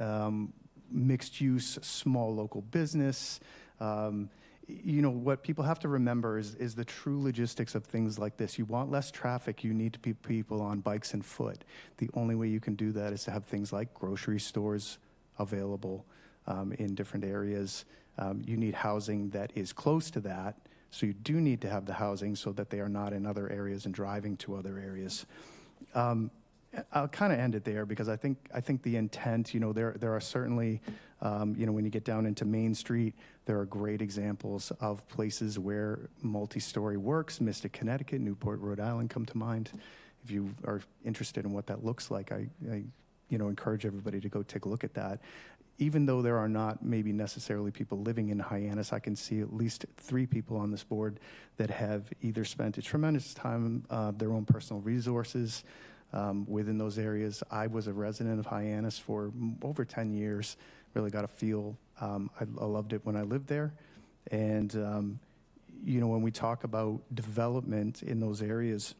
mixed use, small local business. What people have to remember is the true logistics of things like this. You want less traffic, you need to keep people on bikes and foot. The only way you can do that is to have things like grocery stores available in different areas. You need housing that is close to that, so you do need to have the housing so that they are not in other areas and driving to other areas. I'll kind of end it there because I think the intent, there are certainly, when you get down into Main Street, there are great examples of places where multi-story works. Mystic, Connecticut, Newport, Rhode Island come to mind. If you are interested in what that looks like, I encourage everybody to go take a look at that. Even though there are not maybe necessarily people living in Hyannis, I can see at least 3 people on this board that have either spent a tremendous time, their own personal resources, within those areas. I was a resident of Hyannis for over 10 years, really got a feel. I loved it when I lived there. And, when we talk about development in those areas,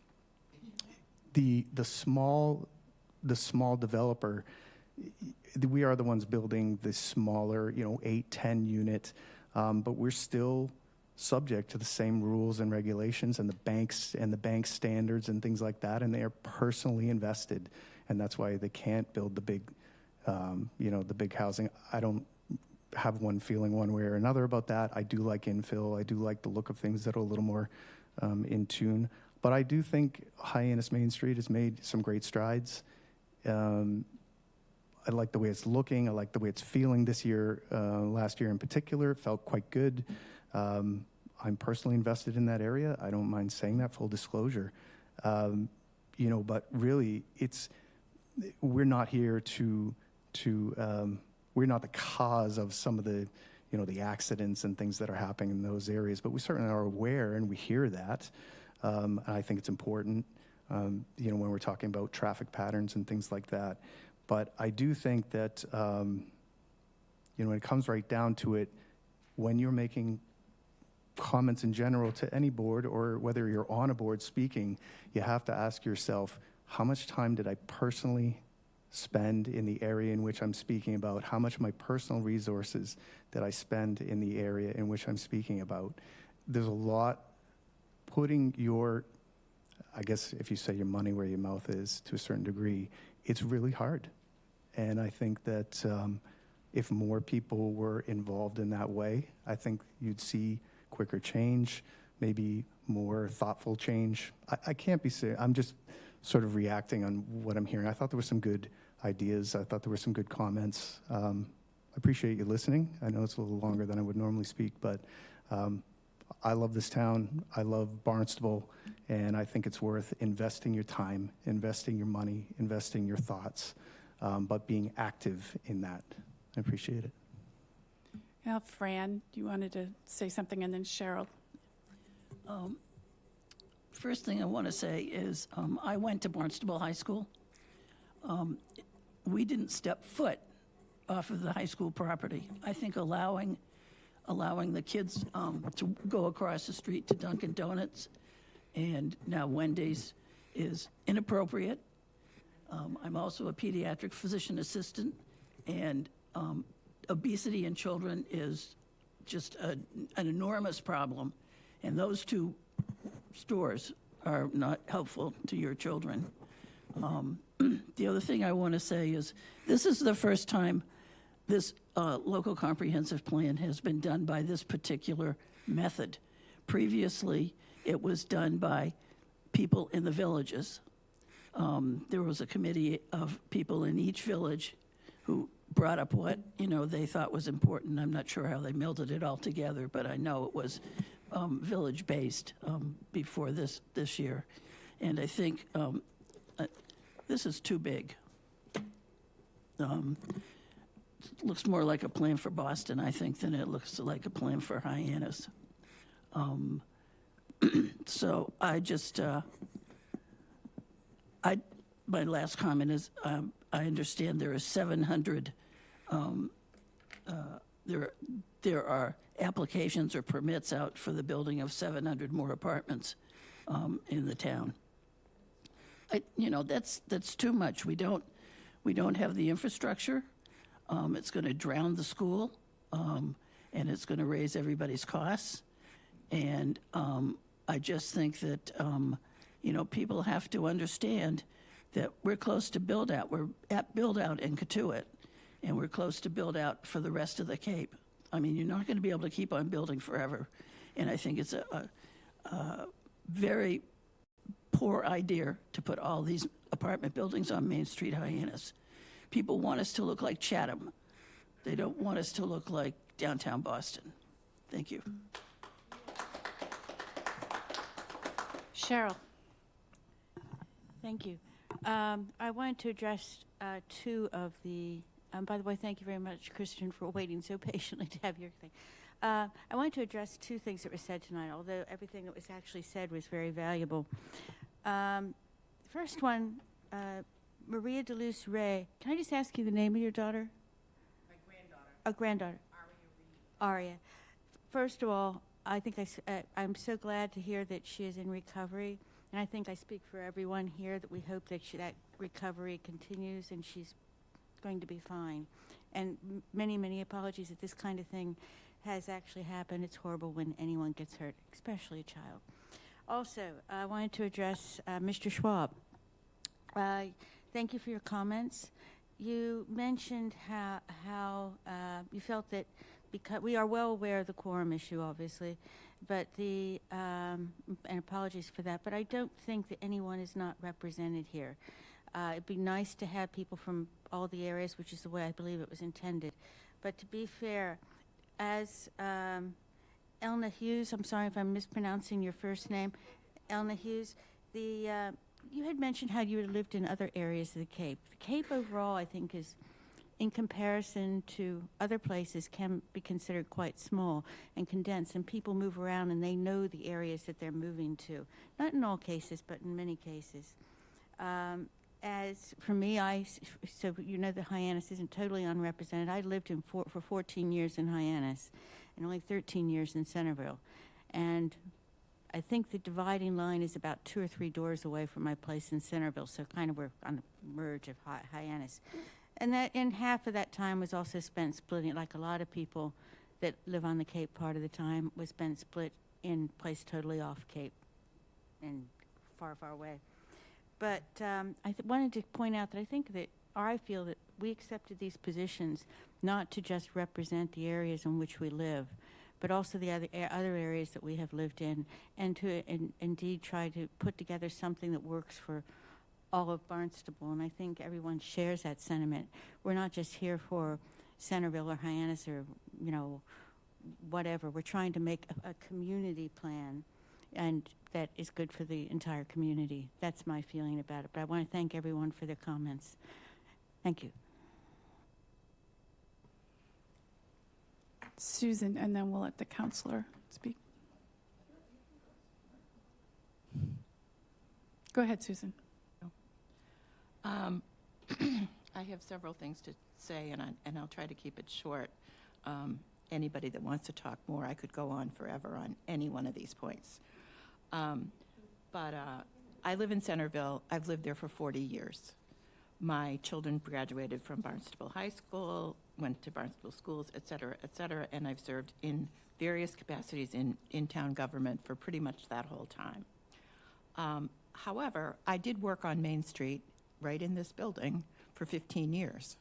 the small developer, we are the ones building the smaller, 8, 10 unit, but we're still subject to the same rules and regulations and the bank standards and things like that, and they are personally invested, and that's why they can't build the big housing. I don't have one feeling one way or another about that. I do like infill. I do like the look of things that are a little more in tune, but I do think Hyannis Main Street has made some great strides. I like the way it's looking. I like the way it's feeling this year. Last year in particular, it felt quite good. I'm personally invested in that area. I don't mind saying that, full disclosure. But really, we're not here we're not the cause of some of the, the accidents and things that are happening in those areas, but we certainly are aware and we hear that. And I think it's important, when we're talking about traffic patterns and things like that. But I do think that, when it comes right down to it, when you're making comments in general to any board or whether you're on a board speaking, you have to ask yourself, how much time did I personally spend in the area in which I'm speaking about? How much of my personal resources did I spend in the area in which I'm speaking about? There's a lot putting I guess if you say your money where your mouth is to a certain degree, it's really hard. And I think that if more people were involved in that way, I think you'd see quicker change, maybe more thoughtful change. I can't be saying, I'm just sort of reacting on what I'm hearing. I thought there were some good ideas. I thought there were some good comments. I appreciate you listening. I know it's a little longer than I would normally speak, but I love this town. I love Barnstable, and I think it's worth investing your time, investing your money, investing your thoughts, but being active in that. I appreciate it.
Now, Fran, you wanted to say something, and then Cheryl.
First thing I want to say is I went to Barnstable High School. We didn't step foot off of the high school property. I think allowing the kids to go across the street to Dunkin' Donuts and now Wendy's is inappropriate. I'm also a pediatric physician assistant, and obesity in children is just an enormous problem, and those 2 stores are not helpful to your children. The other thing I want to say is this is the first time this local comprehensive plan has been done by this particular method. Previously, it was done by people in the villages. There was a committee of people in each village who brought up what, they thought was important. I'm not sure how they melded it all together, but I know it was village-based before this year. And I think this is too big. Looks more like a plan for Boston, I think, than it looks like a plan for Hyannis. So I just, my last comment is, I understand there are 700, there are applications or permits out for the building of 700 more apartments in the town. That's too much. We don't have the infrastructure. It's going to drown the school, and it's going to raise everybody's costs. And I just think that, people have to understand that we're close to build out. We're at build out in Katuitt, and we're close to build out for the rest of the Cape. I mean, you're not going to be able to keep on building forever. And I think it's a very poor idea to put all these apartment buildings on Main Street, Hyannis. People want us to look like Chatham. They don't want us to look like downtown Boston. Thank you.
Cheryl.
Thank you. I wanted to address two of the, by the way, thank you very much, Christian, for waiting so patiently to have your thing. I wanted to address two things that were said tonight, although everything that was actually said was very valuable. First one, Maria DeLuce Ray. Can I just ask you the name of your daughter?
My granddaughter.
A granddaughter. Aria. First of all, I think I'm so glad to hear that she is in recovery, and I think I speak for everyone here that we hope that that recovery continues and she's going to be fine. And many, many apologies that this kind of thing has actually happened. It's horrible when anyone gets hurt, especially a child. Also, I wanted to address Mr. Schwab. Thank you for your comments. You mentioned how you felt that because we are well aware of the quorum issue, obviously, but and apologies for that, but I don't think that anyone is not represented here. It'd be nice to have people from all the areas, which is the way I believe it was intended. But to be fair, as Elna Hughes, I'm sorry if I'm mispronouncing your first name, Elna Hughes, you had mentioned how you had lived in other areas of the Cape. The Cape overall, I think, is, in comparison to other places, can be considered quite small and condensed, and people move around and they know the areas that they're moving to. Not in all cases, but in many cases. As for me, so you know that Hyannis isn't totally unrepresented. I lived for 14 years in Hyannis and only 13 years in Centerville. And I think the dividing line is about 2 or 3 doors away from my place in Centerville, so kind of we're on the merge of Hyannis. And half of that time was also spent splitting, like a lot of people that live on the Cape part of the time, was spent split in place totally off Cape and far, far away. But I wanted to point out that I feel that we accepted these positions not to just represent the areas in which we live, but also the other areas that we have lived in, and to indeed try to put together something that works for all of Barnstable. And I think everyone shares that sentiment. We're not just here for Centerville or Hyannis or, whatever. We're trying to make a community plan, and that is good for the entire community. That's my feeling about it. But I want to thank everyone for their comments. Thank you.
Susan, and then we'll let the counselor speak. Go ahead, Susan.
I have several things to say, and I'll try to keep it short. Anybody that wants to talk more, I could go on forever on any one of these points. But I live in Centerville. I've lived there for 40 years. My children graduated from Barnstable High School, went to Barnstable schools, et cetera, and I've served in various capacities in town government for pretty much that whole time. However, I did work on Main Street, right in this building, for 15 years.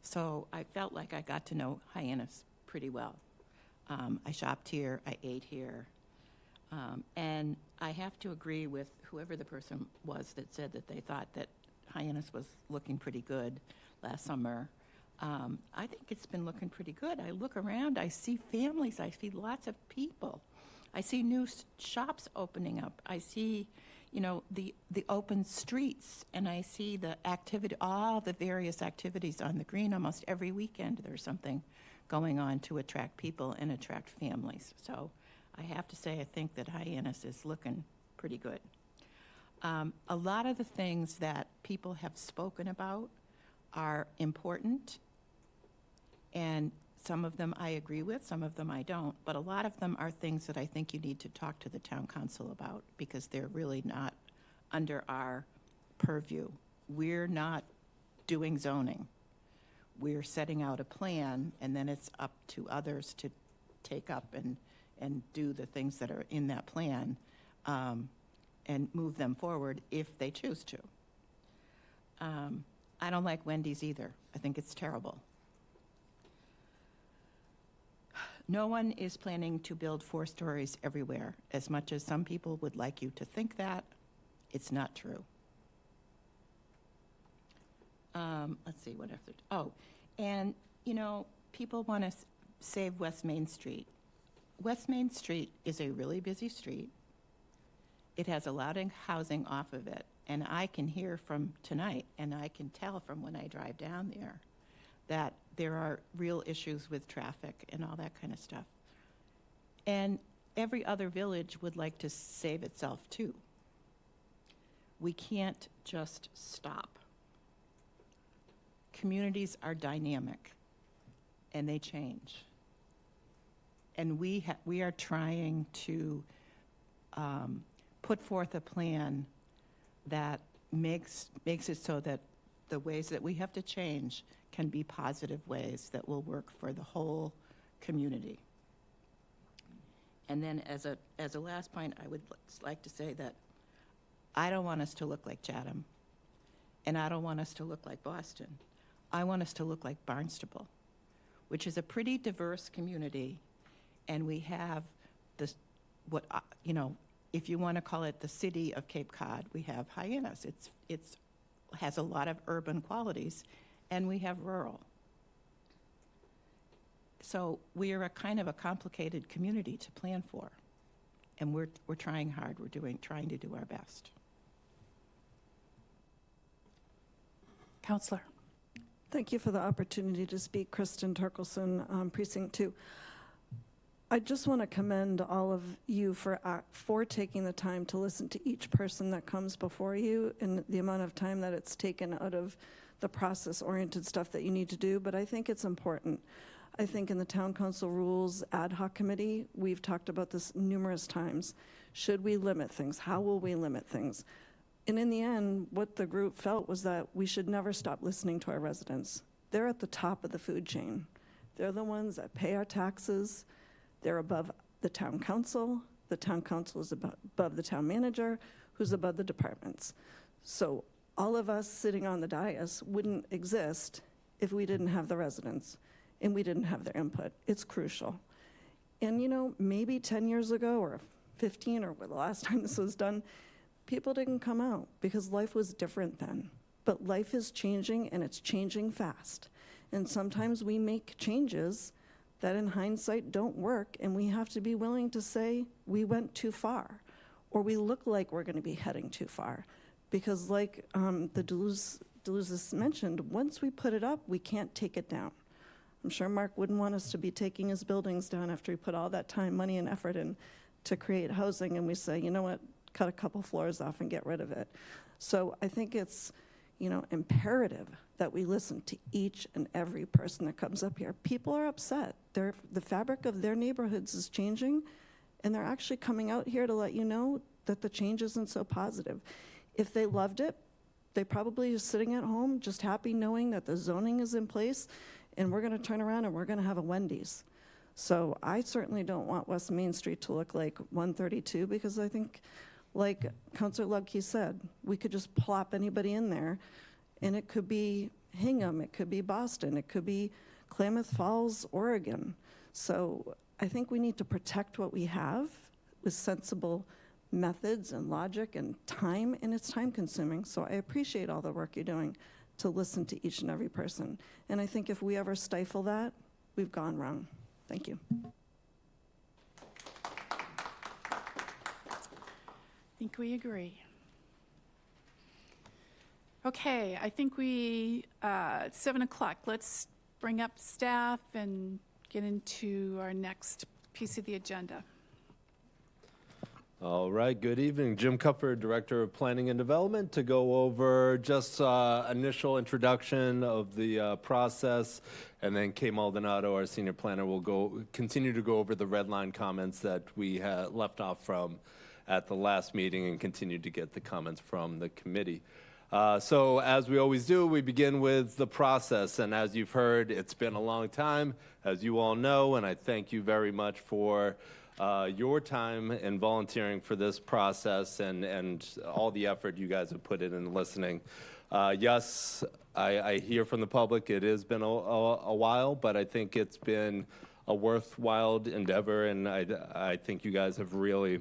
So I felt like I got to know Hyannis pretty well. I shopped here, I ate here, and I have to agree with whoever the person was that said that they thought that Hyannis was looking pretty good last summer. I think it's been looking pretty good. I look around, I see families, I see lots of people. I see new shops opening up. I see, the open streets, and I see the activity, all the various activities on the green. Almost every weekend there's something going on to attract people and attract families. So I have to say, I think that Hyannis is looking pretty good. A lot of the things that people have spoken about are important, and some of them I agree with, some of them I don't, but a lot of them are things that I think you need to talk to the town council about, because they're really not under our purview. We're not doing zoning. We're setting out a plan, and then it's up to others to take up and do the things that are in that plan, and move them forward if they choose to. I don't like Wendy's either. I think it's terrible. No one is planning to build 4 stories everywhere. As much as some people would like you to think that, it's not true. Let's see, what after? Oh, and, people want to save West Main Street. West Main Street is a really busy street. It has a lot of housing off of it. And I can hear from tonight, and I can tell from when I drive down there, that there are real issues with traffic and all that kind of stuff. And every other village would like to save itself too. We can't just stop. Communities are dynamic, and they change. And we are trying to put forth a plan that makes it so that the ways that we have to change can be positive ways that will work for the whole community. And then as a last point, I would like to say that I don't want us to look like Chatham, and I don't want us to look like Boston. I want us to look like Barnstable, which is a pretty diverse community, and we have this, if you want to call it the city of Cape Cod, we have Hyannis. It's has a lot of urban qualities, and we have rural. So we are a kind of a complicated community to plan for, and we're trying hard. We're trying to do our best.
Counselor.
Thank you for the opportunity to speak. Kristen Turkelson, Precinct 2. I just want to commend all of you for taking the time to listen to each person that comes before you, and the amount of time that it's taken out of the process-oriented stuff that you need to do, but I think it's important. I think in the Town Council Rules Ad Hoc Committee, we've talked about this numerous times. Should we limit things? How will we limit things? And in the end, what the group felt was that we should never stop listening to our residents. They're at the top of the food chain. They're the ones that pay our taxes. They're above the town council. The town council is above the town manager, who's above the departments. So all of us sitting on the dais wouldn't exist if we didn't have the residents and we didn't have their input. It's crucial. And maybe 10 years ago or 15 or the last time this was done, people didn't come out because life was different then. But life is changing, and it's changing fast. And sometimes we make changes that in hindsight don't work, and we have to be willing to say we went too far, or we look like we're going to be heading too far. Because like the Deluzes mentioned, once we put it up, we can't take it down. I'm sure Mark wouldn't want us to be taking his buildings down after he put all that time, money, and effort in to create housing, and we say, you know what, cut a couple floors off and get rid of it. So I think it's imperative that we listen to each and every person that comes up here. People are upset. The fabric of their neighborhoods is changing, and they're actually coming out here to let you know that the change isn't so positive. If they loved it, they probably are sitting at home just happy knowing that the zoning is in place, and we're going to turn around and we're going to have a Wendy's. So I certainly don't want West Main Street to look like 132, because I think, like Councilor Lubke said, we could just plop anybody in there And it could be Hingham, it could be Boston, it could be Klamath Falls, Oregon. So I think we need to protect what we have with sensible methods and logic and time, and it's time consuming. So I appreciate all the work you're doing to listen to each and every person. And I think if we ever stifle that, we've gone wrong. Thank you.
I think we agree. Okay, I think it's 7 o'clock. Let's bring up staff and get into our next piece of the agenda.
All right, good evening. Jim Cupford, Director of Planning and Development, to go over just initial introduction of the process, and then Kay Maldonado, our Senior Planner, will continue to go over the red line comments that we had left off from at the last meeting and continue to get the comments from the committee. So as we always do, we begin with the process, and as you've heard, it's been a long time, as you all know, and I thank you very much for your time and volunteering for this process and all the effort you guys have put in listening. Yes, I hear from the public it has been a while, but I think it's been a worthwhile endeavor, and I think you guys have really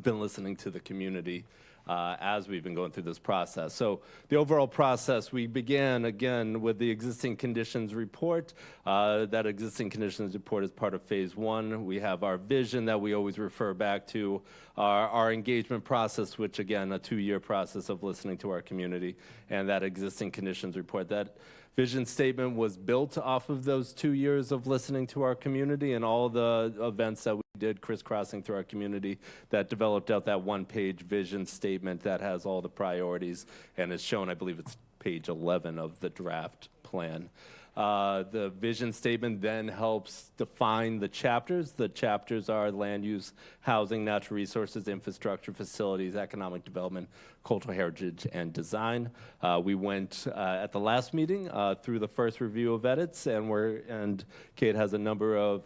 been listening to the community as we've been going through this process. So the overall process, we began again with the existing conditions report. That existing conditions report is part of phase 1. We have our vision that we always refer back to, our engagement process, which again, a 2-year process of listening to our community, and that existing conditions report. That vision statement was built off of those 2 years of listening to our community and all the events that we did crisscrossing through our community that developed out that one-page vision statement that has all the priorities and is shown, I believe it's page 11 of the draft plan. The vision statement then helps define the chapters. The chapters are land use, housing, natural resources, infrastructure, facilities, economic development, cultural heritage, and design. We went at the last meeting through the first review of edits, and Kate has a number of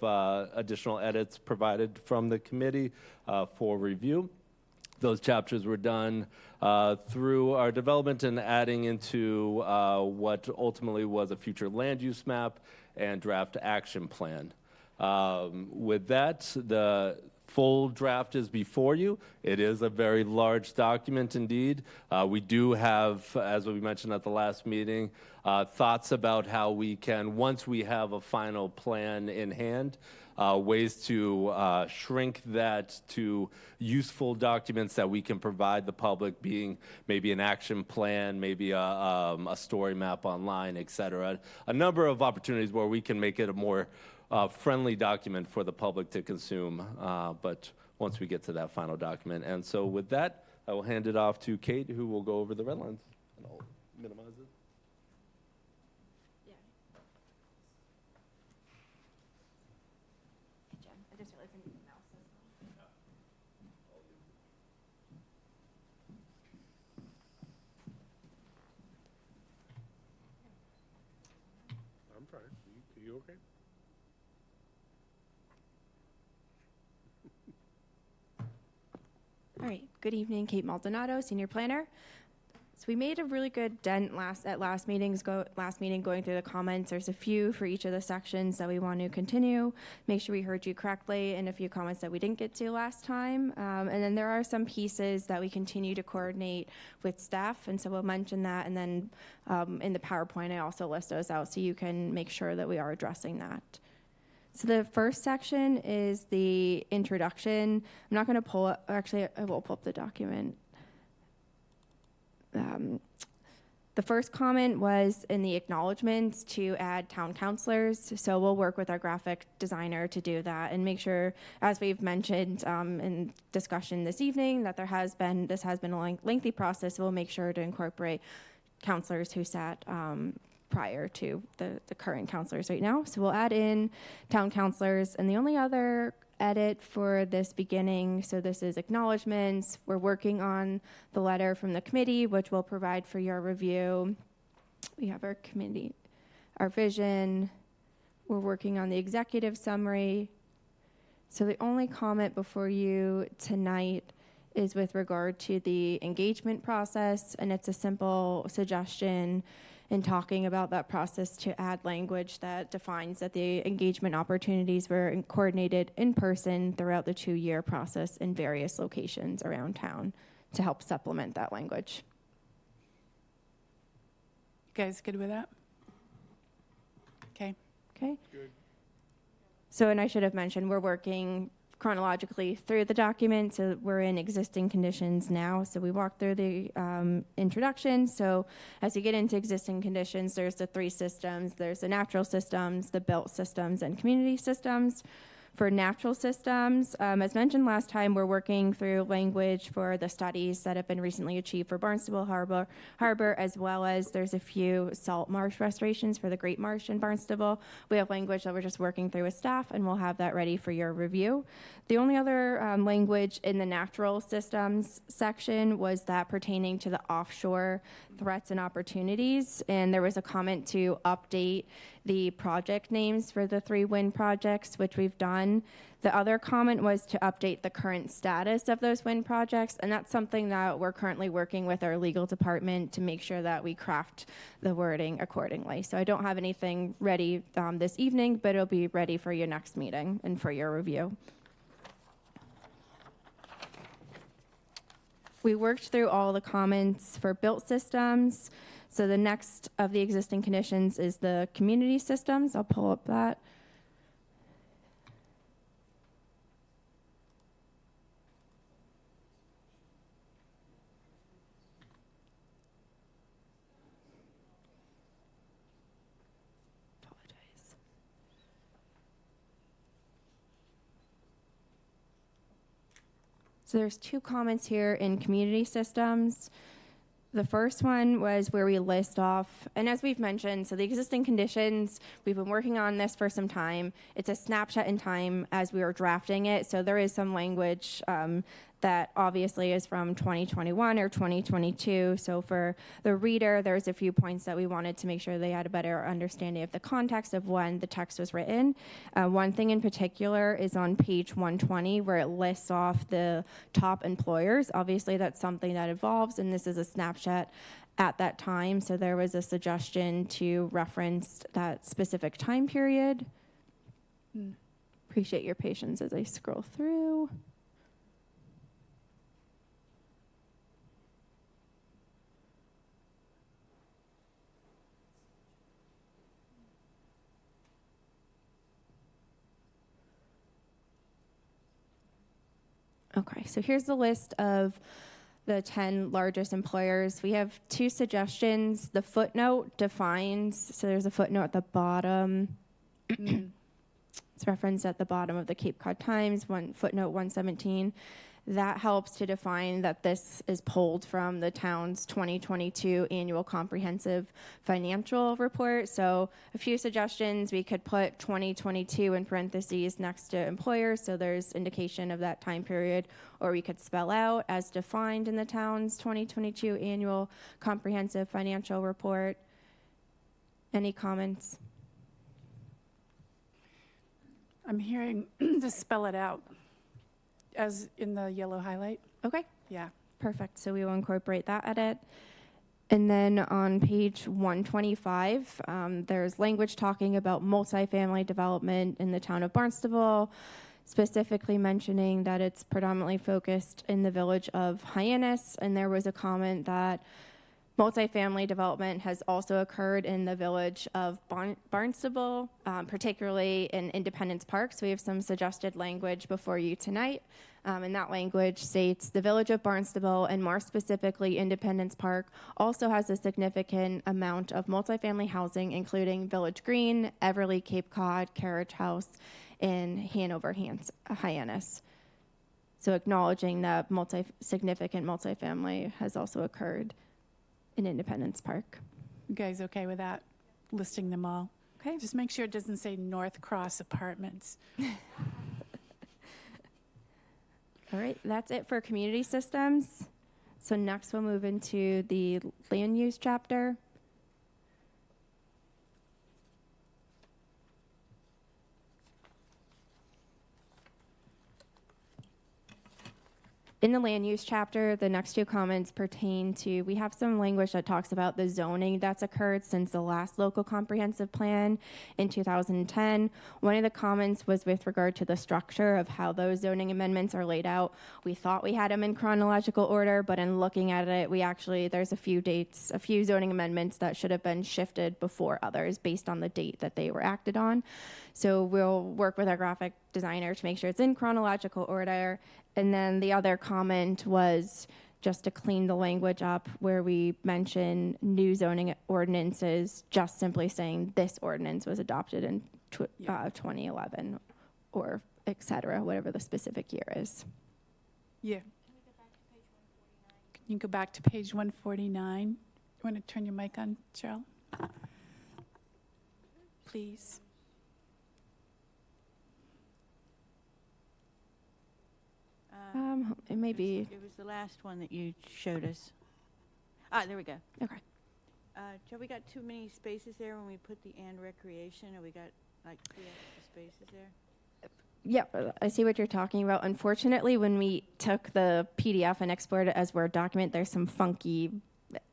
additional edits provided from the committee for review. Those chapters were done through our development and adding into what ultimately was a future land use map and draft action plan. With that, the full draft is before you. It is a very large document indeed. We do have, as we mentioned at the last meeting, thoughts about how we can, once we have a final plan in hand, ways to shrink that to useful documents that we can provide the public, being maybe an action plan, maybe a story map online, et cetera. A number of opportunities where we can make it a more friendly document for the public to consume, but once we get to that final document. And so with that, I will hand it off to Kate, who will go over the red lines. And I'll minimize it.
I'm fine. Are you okay?
All right, good evening, Kate Maldonado, Senior Planner. So we made a really good dent at last meeting going through the comments. There's a few for each of the sections that we want to continue, make sure we heard you correctly, and a few comments that we didn't get to last time. And then there are some pieces that we continue to coordinate with staff, and so we'll mention that. And then in the PowerPoint, I also list those out so you can make sure that we are addressing that. So the first section is the introduction. I'm not going to pull it, actually, I will pull up the document. The first comment was in the acknowledgements to add town councilors. So we'll work with our graphic designer to do that and make sure, as we've mentioned in discussion this evening, that this has been a lengthy process. So we'll make sure to incorporate councilors who sat prior to the current councilors right now. So we'll add in town councilors. And the only other edit for this beginning, so this is acknowledgements. We're working on the letter from the committee, which we'll provide for your review. We have our committee, our vision. We're working on the executive summary. So the only comment before you tonight is with regard to the engagement process, and it's a simple suggestion in talking about that process to add language that defines that the engagement opportunities were coordinated in person throughout the 2-year process in various locations around town to help supplement that language.
You guys good with that? Okay.
Okay. So, and I should have mentioned, we're working chronologically through the document. So we're in existing conditions now. So we walked through the introduction. So as you get into existing conditions, there's the 3 systems. There's the natural systems, the built systems, and community systems. For natural systems, as mentioned last time, we're working through language for the studies that have been recently achieved for Barnstable Harbor, as well as there's a few salt marsh restorations for the Great Marsh in Barnstable. We have language that we're just working through with staff, and we'll have that ready for your review. The only other language in the natural systems section was that pertaining to the offshore threats and opportunities, and there was a comment to update the project names for the 3 wind projects, which we've done. The other comment was to update the current status of those wind projects, and that's something that we're currently working with our legal department to make sure that we craft the wording accordingly. So I don't have anything ready this evening, but it'll be ready for your next meeting and for your review. We worked through all the comments for built systems. So the next of the existing conditions is the community systems. I'll pull up that. Apologize. So there's 2 comments here in community systems. The first one was where we list off, and as we've mentioned, so the existing conditions, we've been working on this for some time. It's a snapshot in time as we were drafting it, so there is some language that obviously is from 2021 or 2022. So for the reader, there's a few points that we wanted to make sure they had a better understanding of the context of when the text was written. One thing in particular is on page 120, where it lists off the top employers. Obviously, that's something that evolves, and this is a snapshot at that time. So there was a suggestion to reference that specific time period. Appreciate your patience as I scroll through. Okay, so here's the list of the 10 largest employers. We have 2 suggestions. The footnote defines, so there's a footnote at the bottom. It's referenced at the bottom of the Cape Cod Times, footnote 117. That helps to define that this is pulled from the town's 2022 annual comprehensive financial report. So a few suggestions, we could put 2022 in parentheses next to employers, so there's indication of that time period, or we could spell out as defined in the town's 2022 annual comprehensive financial report. Any comments?
I'm hearing to spell it out as in the yellow highlight.
Okay.
Yeah.
Perfect. So we will incorporate that edit. And then on page 125, there's language talking about multifamily development in the town of Barnstable, specifically mentioning that it's predominantly focused in the village of Hyannis. And there was a comment that multifamily development has also occurred in the village of Barnstable, particularly in Independence Park. So we have some suggested language before you tonight. And that language states, the village of Barnstable, and more specifically Independence Park, also has a significant amount of multifamily housing, including Village Green, Everly, Cape Cod, Carriage House, and Hanover, Hyannis. So acknowledging that significant multifamily has also occurred in Independence Park.
You guys okay with that? Listing them all?
Okay.
Just make sure it doesn't say North Cross Apartments.
All right, that's it for community systems. So next we'll move into the land use chapter. In the land use chapter, the next two comments pertain to, we have some language that talks about the zoning that's occurred since the last local comprehensive plan in 2010. One of the comments was with regard to the structure of how those zoning amendments are laid out. We thought we had them in chronological order, but in looking at it, there's a few zoning amendments that should have been shifted before others based on the date that they were acted on. So we'll work with our graphic designer to make sure it's in chronological order. And then the other comment was just to clean the language up where we mention new zoning ordinances, just simply saying this ordinance was adopted in 2011 or et cetera, whatever the specific year is.
Yeah. Can you go back to page 149? You want to turn your mic on, Cheryl? Please.
It may be.
It was the last one that you showed us. Ah, there we go.
Okay.
Joe, we got too many spaces there when we put the and recreation, or we got like 3 extra spaces there?
Yep, I see what you're talking about. Unfortunately, when we took the PDF and exported it as Word document, there's some funky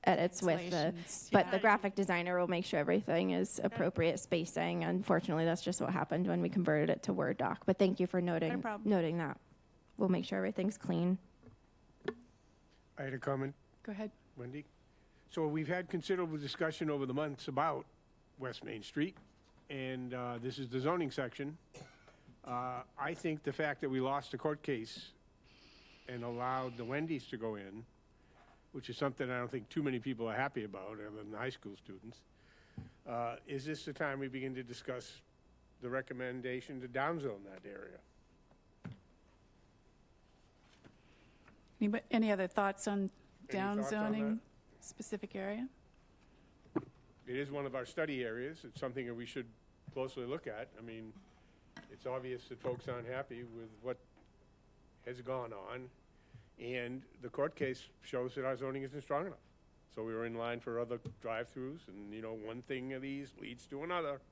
edits with the,
Translations,
but
yeah.
the graphic designer will make sure everything is appropriate spacing. Unfortunately, that's just what happened when we converted it to Word doc. But thank you for noting that. We'll make sure everything's clean.
I had a comment,
Go ahead.
Wendy. So we've had considerable discussion over the months about West Main Street, and this is the zoning section. I think the fact that we lost the court case and allowed the Wendy's to go in, which is something I don't think too many people are happy about, other than the high school students, is this the time we begin to discuss the recommendation to downzone that area?
Any other thoughts on
Any thoughts on
downzoning
that?
specific area?
It is one of our study areas. It's something that we should closely look at. I mean, it's obvious that folks aren't happy with what has gone on, and the court case shows that our zoning isn't strong enough. So we were in line for other drive-throughs, and, you know, one thing of these leads to another.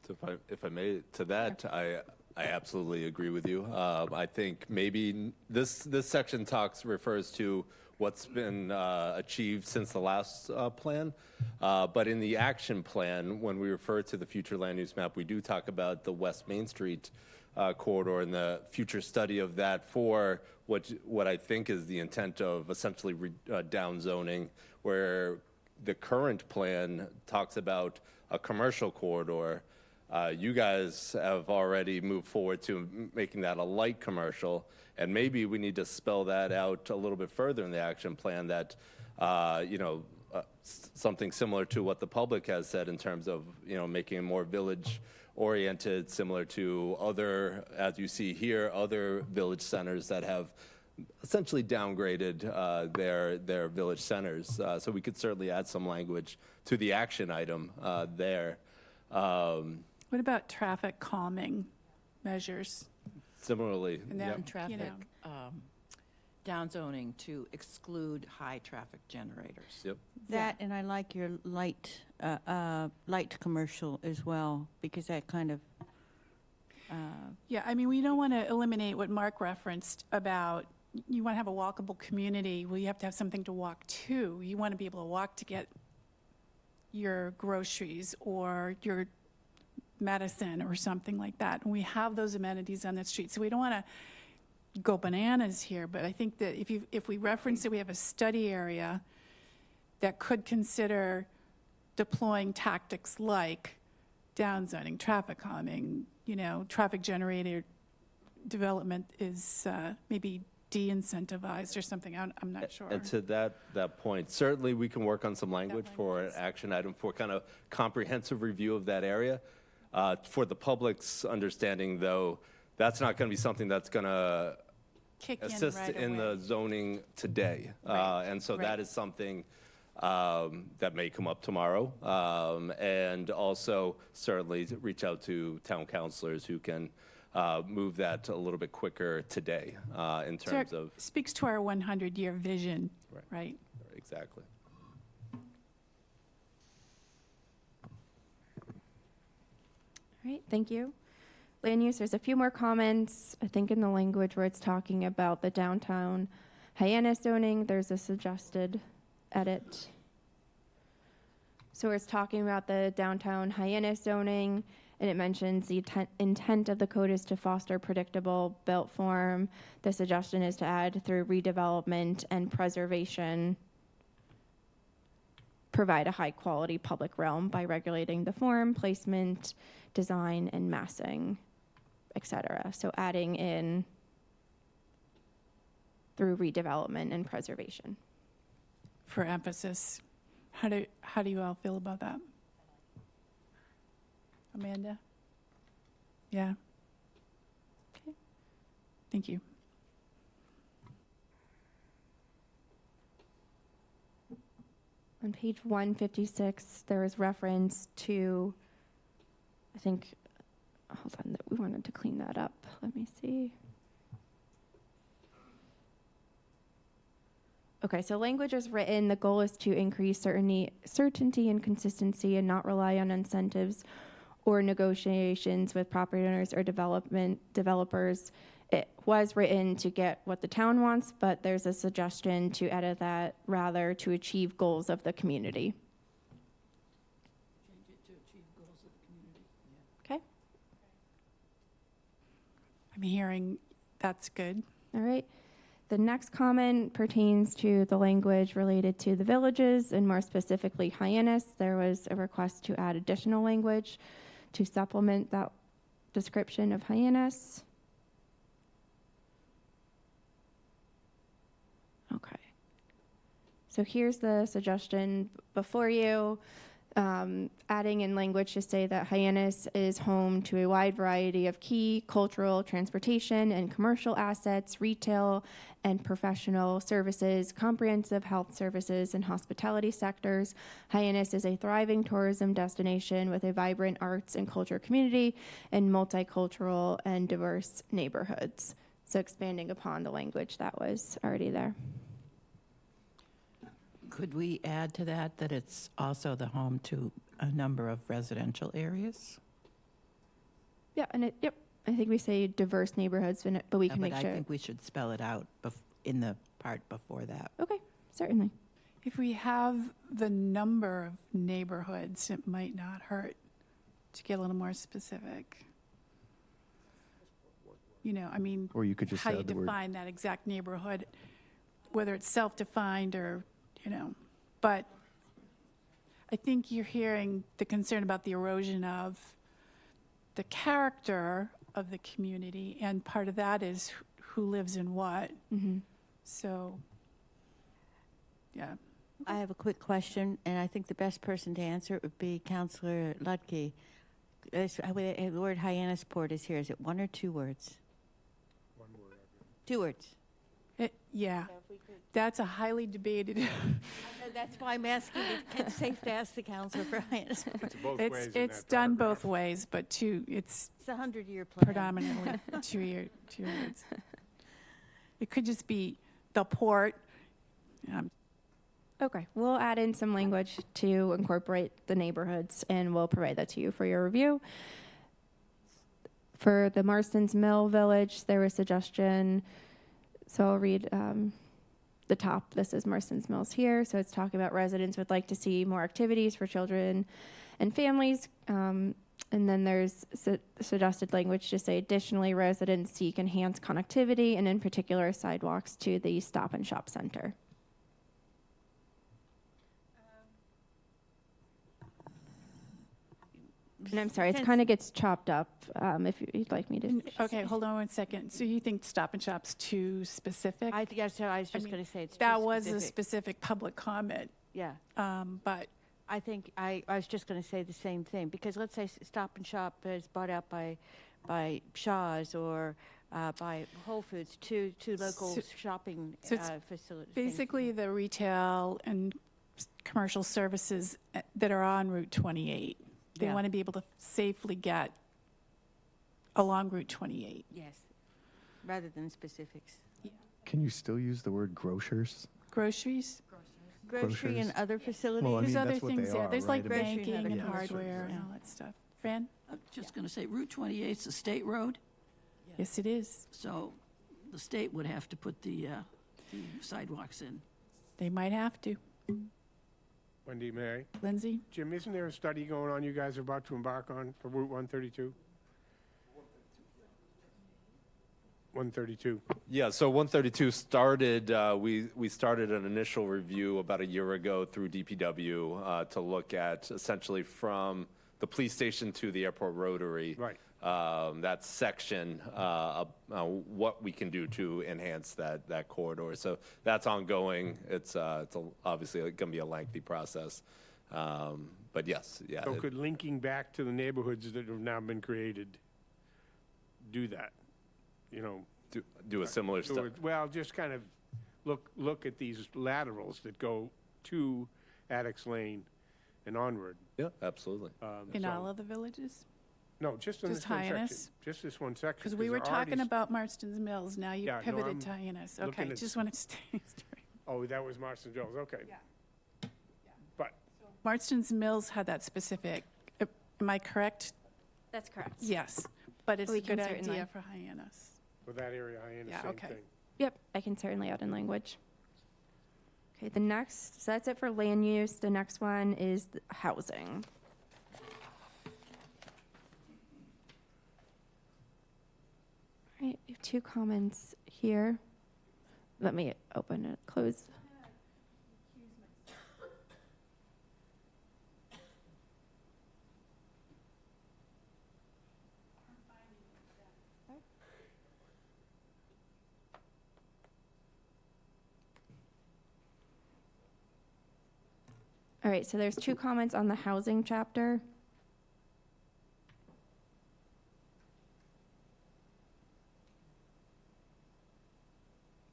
So if I may, to that, I absolutely agree with you. I think maybe this section refers to what's been achieved since the last plan. But in the action plan, when we refer to the future land use map, we do talk about the West Main Street corridor and the future study of that for what I think is the intent of essentially downzoning, where the current plan talks about a commercial corridor. You guys have already moved forward to making that a light commercial, and maybe we need to spell that out a little bit further in the action plan that, something similar to what the public has said in terms of, making it more village-oriented, similar to other, as you see here, other village centers that have essentially downgraded their village centers. So we could certainly add some language to the action item there.
What about traffic calming measures?
Similarly,
And then,
And traffic, downzoning to exclude high-traffic generators.
Yep.
That, and I like your light commercial as well, because that kind of,
Yeah, I mean, we don't want to eliminate what Mark referenced about you want to have a walkable community. Well, you have to have something to walk to. You want to be able to walk to get your groceries or your medicine or something like that. And we have those amenities on the street. So we don't want to go bananas here, but I think that if we reference that we have a study area that could consider deploying tactics like downzoning, traffic calming, traffic generator development is maybe de-incentivized or something. I'm not sure.
And to that point, certainly we can work on some language for an action item for kind of comprehensive review of that area. For the public's understanding, though, that's not going to be something that's going to
Kick in
assist
right
in the
away.
zoning today.
Right,
And so
right.
that is something that may come up tomorrow. And also certainly to reach out to town councilors who can move that a little bit quicker today in
So
terms
it
of,
speaks to our 100-year vision, right?
exactly.
All right, thank you. Land use, there's a few more comments, I think in the language where it's talking about the downtown Hyannis zoning, there's a suggested edit. So it's talking about the downtown Hyannis zoning, and it mentions the intent of the code is to foster predictable built form. The suggestion is to add through redevelopment and preservation, provide a high quality public realm by regulating the form, placement, design, and massing, etc. So adding in through redevelopment and preservation.
For emphasis, how do you all feel about that? Amanda? Yeah? Okay. Thank you.
On page 156, there was reference to, I think, hold on, we wanted to clean that up. Let me see. Okay, so language is written. The goal is to increase certainty and consistency and not rely on incentives or negotiations with property owners or developers. It was written to get what the town wants, but there's a suggestion to edit that rather to achieve goals of the community.
Change it to achieve goals of the community.
Okay?
I'm hearing that's good.
All right. The next comment pertains to the language related to the villages, and more specifically Hyannis. There was a request to add additional language to supplement that description of Hyannis. Okay. So here's the suggestion before you. Adding in language to say that Hyannis is home to a wide variety of key cultural, transportation, and commercial assets, retail and professional services, comprehensive health services, and hospitality sectors. Hyannis is a thriving tourism destination with a vibrant arts and culture community and multicultural and diverse neighborhoods. So expanding upon the language that was already there.
Could we add to that that it's also the home to a number of residential areas?
Yeah, and yep, I think we say diverse neighborhoods, but we can make
I
sure.
think we should spell it out in the part before that.
Okay, certainly.
If we have the number of neighborhoods, it might not hurt to get a little more specific. You know, I mean,
Or you could just
how you
add the word.
define that exact neighborhood, whether it's self-defined or, you know, but I think you're hearing the concern about the erosion of the character of the community, and part of that is who lives in what.
Mm-hmm.
So, yeah.
I have a quick question, and I think the best person to answer it would be Councillor Lutke. The word Hyannisport is here. Is it one or two words?
One word.
2 words.
Yeah, that's a highly debated.
That's why I'm asking if it's safe to ask the councillor for Hyannisport.
It's done both ways, but it's
It's a 100-year plan.
predominantly 2 words. It could just be the port.
Okay, we'll add in some language to incorporate the neighborhoods, and we'll provide that to you for your review. For the Marston's Mill Village, there was suggestion, so I'll read the top. This is Marston's Mills here, so it's talking about residents would like to see more activities for children and families. And then there's suggested language to say, additionally, residents seek enhanced connectivity and in particular sidewalks to the Stop and Shop Center. And I'm sorry, it kind of gets chopped up, if you'd like me to.
Okay, hold on 1 second. So you think Stop and Shop's too specific?
I was just going to say it's too
That was a
specific.
specific public comment,
Yeah.
but
I think I was just going to say the same thing, because let's say Stop and Shop is bought out by Shaw's or by Whole Foods, two local shopping
so it's
facilities.
basically the retail and commercial services that are on Route 28. They
Yeah.
want to be able to safely get along Route 28.
Yes, rather than specifics.
Can you still use the word grocers?
Groceries?
Grocery and
Groceries.
other facilities.
Well, I
There's
mean,
other
that's what
things
they
there.
are,
There's
right?
like
I mean,
banking and
Yeah.
hardware and
Yeah.
all that stuff. Fran?
I'm just going to say Route 28 is a state road,
Yes, it is.
so the state would have to put the sidewalks in.
They might have to.
Wendy, Mary.
Lindsay?
Jim, isn't there a study going on you guys are about to embark on for Route 132? 132.
Yeah, so 132 started, we started an initial review about a year ago through DPW to look at essentially from the police station to the airport rotary.
Right.
That section, what we can do to enhance that corridor. So that's ongoing. It's obviously going to be a lengthy process. But yes, yeah.
So could linking back to the neighborhoods that have now been created do that? You know,
do a similar stuff.
well, just kind of look at these laterals that go to Addicts Lane and onward.
Yeah, absolutely.
In
so-
all of the villages?
No, just in
Just
this one section.
Hyannis?
Just this one section.
Because we were
they're already
talking about Marston's Mills, now you've
Yeah, no,
pivoted
I'm
to Hyannis.
looking
Okay,
at-
just wanted to stay straight.
Oh, that was Marston Jones, okay. Yeah. But,
Marston's Mills had that specific, am I correct?
That's correct.
Yes, but it's
We
a good
can certainly-
idea for Hyannis.
for that area, I
Yeah,
understand
okay.
thing.
Yep, I can certainly add in language. Okay, the next, so that's it for land use. The next one is housing. All right, we have two comments here. Let me open it, close. All right, so there's two comments on the housing chapter.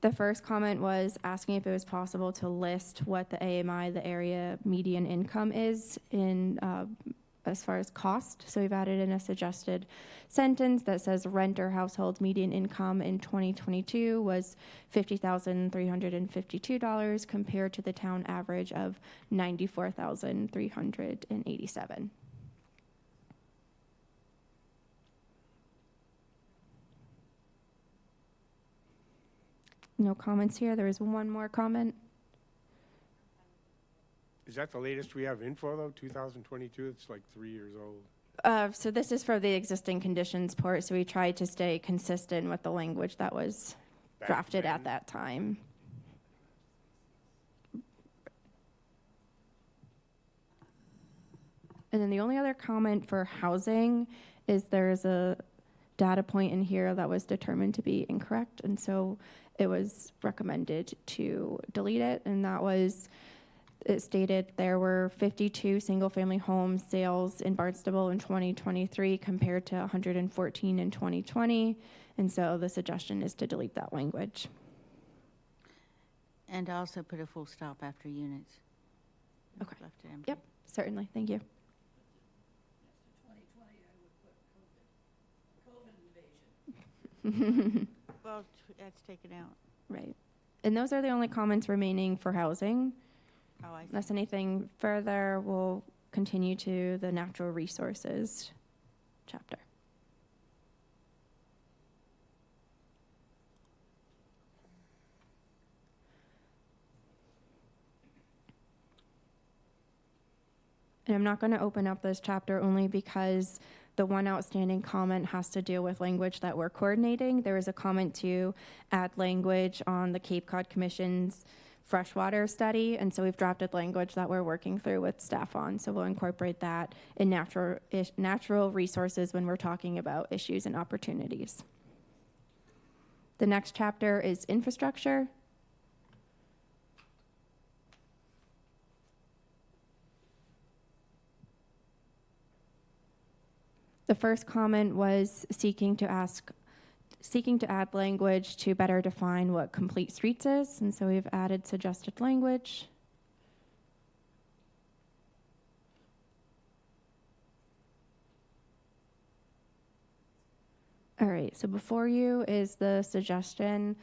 The first comment was asking if it was possible to list what the AMI, the area median income is in as far as cost. So we've added in a suggested sentence that says renter household median income in 2022 was $50,352 compared to the town average of $94,387. No comments here. There is one more comment.
Is that the latest we have info, though, 2022? It's like 3 years old.
So this is for the existing conditions part, so we tried to stay consistent with the language that was
Back
drafted at
then.
that time. And then the only other comment for housing is there's a data point in here that was determined to be incorrect, and so it was recommended to delete it, and that was, it stated there were 52 single-family home sales in Barnstable in 2023 compared to 114 in 2020, and so the suggestion is to delete that language.
And also put a full stop after units.
Okay.
Left it empty.
Yep, certainly, thank you.
2020, I would put COVID invasion.
Well, that's taken out.
Right. And those are the only comments remaining for housing.
Oh, I see.
Unless anything further, we'll continue to the natural resources chapter. And I'm not going to open up this chapter only because the one outstanding comment has to deal with language that we're coordinating. There is a comment to add language on the Cape Cod Commission's freshwater study, and so we've drafted language that we're working through with staff on. So we'll incorporate that in natural resources when we're talking about issues and opportunities. The next chapter is infrastructure. The first comment was seeking to add language to better define what complete streets is, and so we've added suggested language. All right, so before you is the suggestion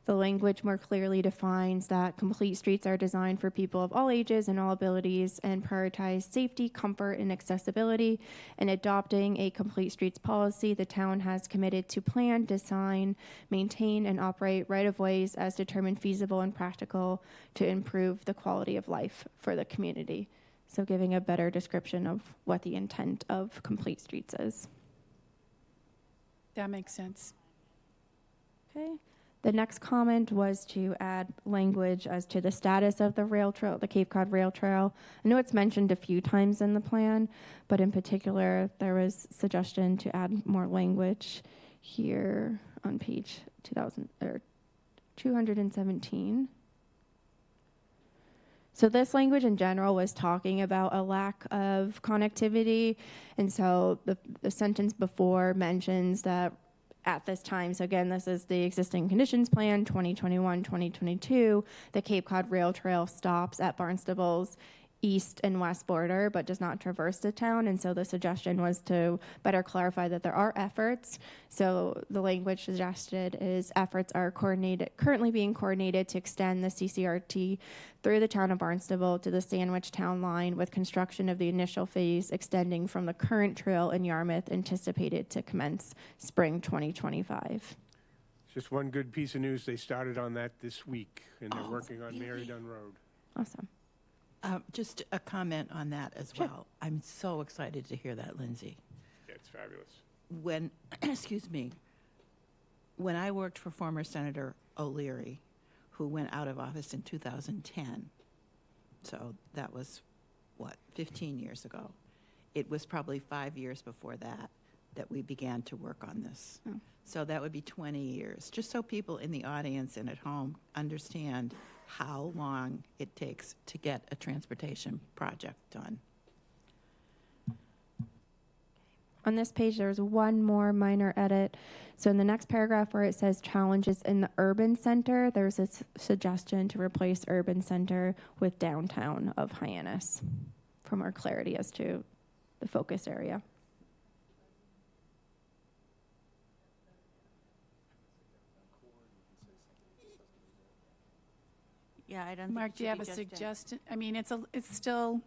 The language more clearly defines that complete streets are designed for people of all ages and all abilities and prioritize safety, comfort, and accessibility. In adopting a complete streets policy, the town has committed to plan, design, maintain, and operate right-of-ways as determined feasible and practical to improve the quality of life for the community. So giving a better description of what the intent of complete streets is.
That makes sense.
Okay. The next comment was to add language as to the status of the rail trail, the Cape Cod Rail Trail. I know it's mentioned a few times in the plan, but in particular, there was suggestion to add more language here on page 217. So this language in general was talking about a lack of connectivity, and so the sentence before mentions that at this time, so again, this is the existing conditions plan, 2021-2022, the Cape Cod Rail Trail stops at Barnstable's east and west border, but does not traverse the town. And so the suggestion was to better clarify that there are efforts. So the language suggested is efforts are currently being coordinated to extend the CCRT through the town of Barnstable to the Sandwich Town line, with construction of the initial phase extending from the current trail in Yarmouth anticipated to commence spring 2025.
Just one good piece of news. They started on that this week, and they're working on Mary Dunn Road.
Awesome.
Just a comment on that as well. I'm so excited to hear that, Lindsay.
Yeah, it's fabulous.
When, excuse me, when I worked for former Senator O'Leary, who went out of office in 2010, so that was, 15 years ago. It was probably 5 years before that we began to work on this.
Oh.
So that would be 20 years, just so people in the audience and at home understand how long it takes to get a transportation project done.
On this page, there's one more minor edit. So in the next paragraph where it says challenges in the urban center, there's a suggestion to replace urban center with downtown of Hyannis for more clarity as to the focus area.
Yeah, I don't
Mark,
think
do you have a
it should be just
suggestion? I mean, it's still,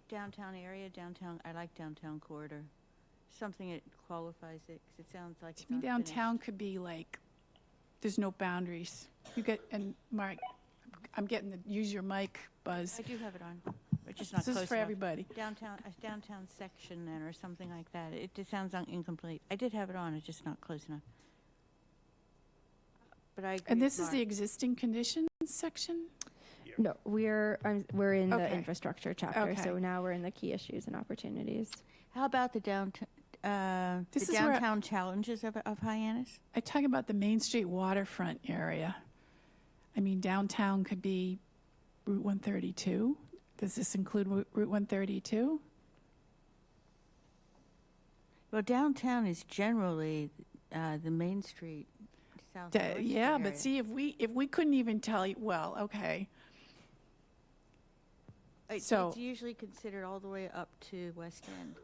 downtown area, downtown, I like downtown corridor. Something that qualifies it, because it sounds like
to
it's
me,
unfinished.
downtown could be like, there's no boundaries. And Mark, I'm getting the use your mic buzz.
I do have it on, but just not
This
close
is for
enough.
everybody.
Downtown, a downtown section then, or something like that. It just sounds incomplete. I did have it on, it's just not close enough. But I agree
And
with
this is the
Mark.
existing conditions section?
No, we're in the
Okay.
infrastructure chapter,
Okay.
so now we're in the key issues and opportunities.
How about the downtown,
This
the
is where-
downtown challenges of Hyannis?
I talk about the Main Street waterfront area. I mean, downtown could be Route 132. Does this include Route 132?
Well, downtown is generally the Main Street, South. North Street
Yeah,
area.
but see, if we couldn't even tell you, well, okay. So-
It's usually considered all the way up to West End,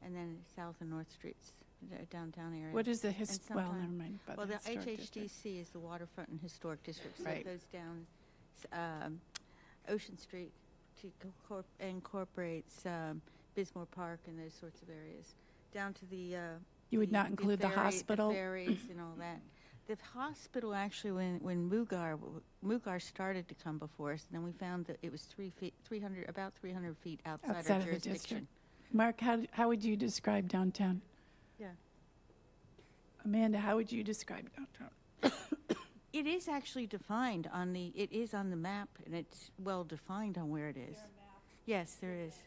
and then South and North Streets, the downtown area.
What is the
And
well, never
sometime-
mind. About
Well, the
historic district.
HHDC is the Waterfront and Historic District, so
Right.
it goes down Ocean Street to incorporates Bismore Park and those sorts of areas, down to the
You would not include the hospital?
the ferries and all that. The hospital actually, when Mugar started to come before us, and then we found that it was about 300 feet outside
Outside
our
of the
jurisdiction.
district. Mark, how would you describe downtown?
Yeah.
Amanda, how would you describe downtown?
It is actually defined it is on the map, and it's well defined on where it is. Yes, there is.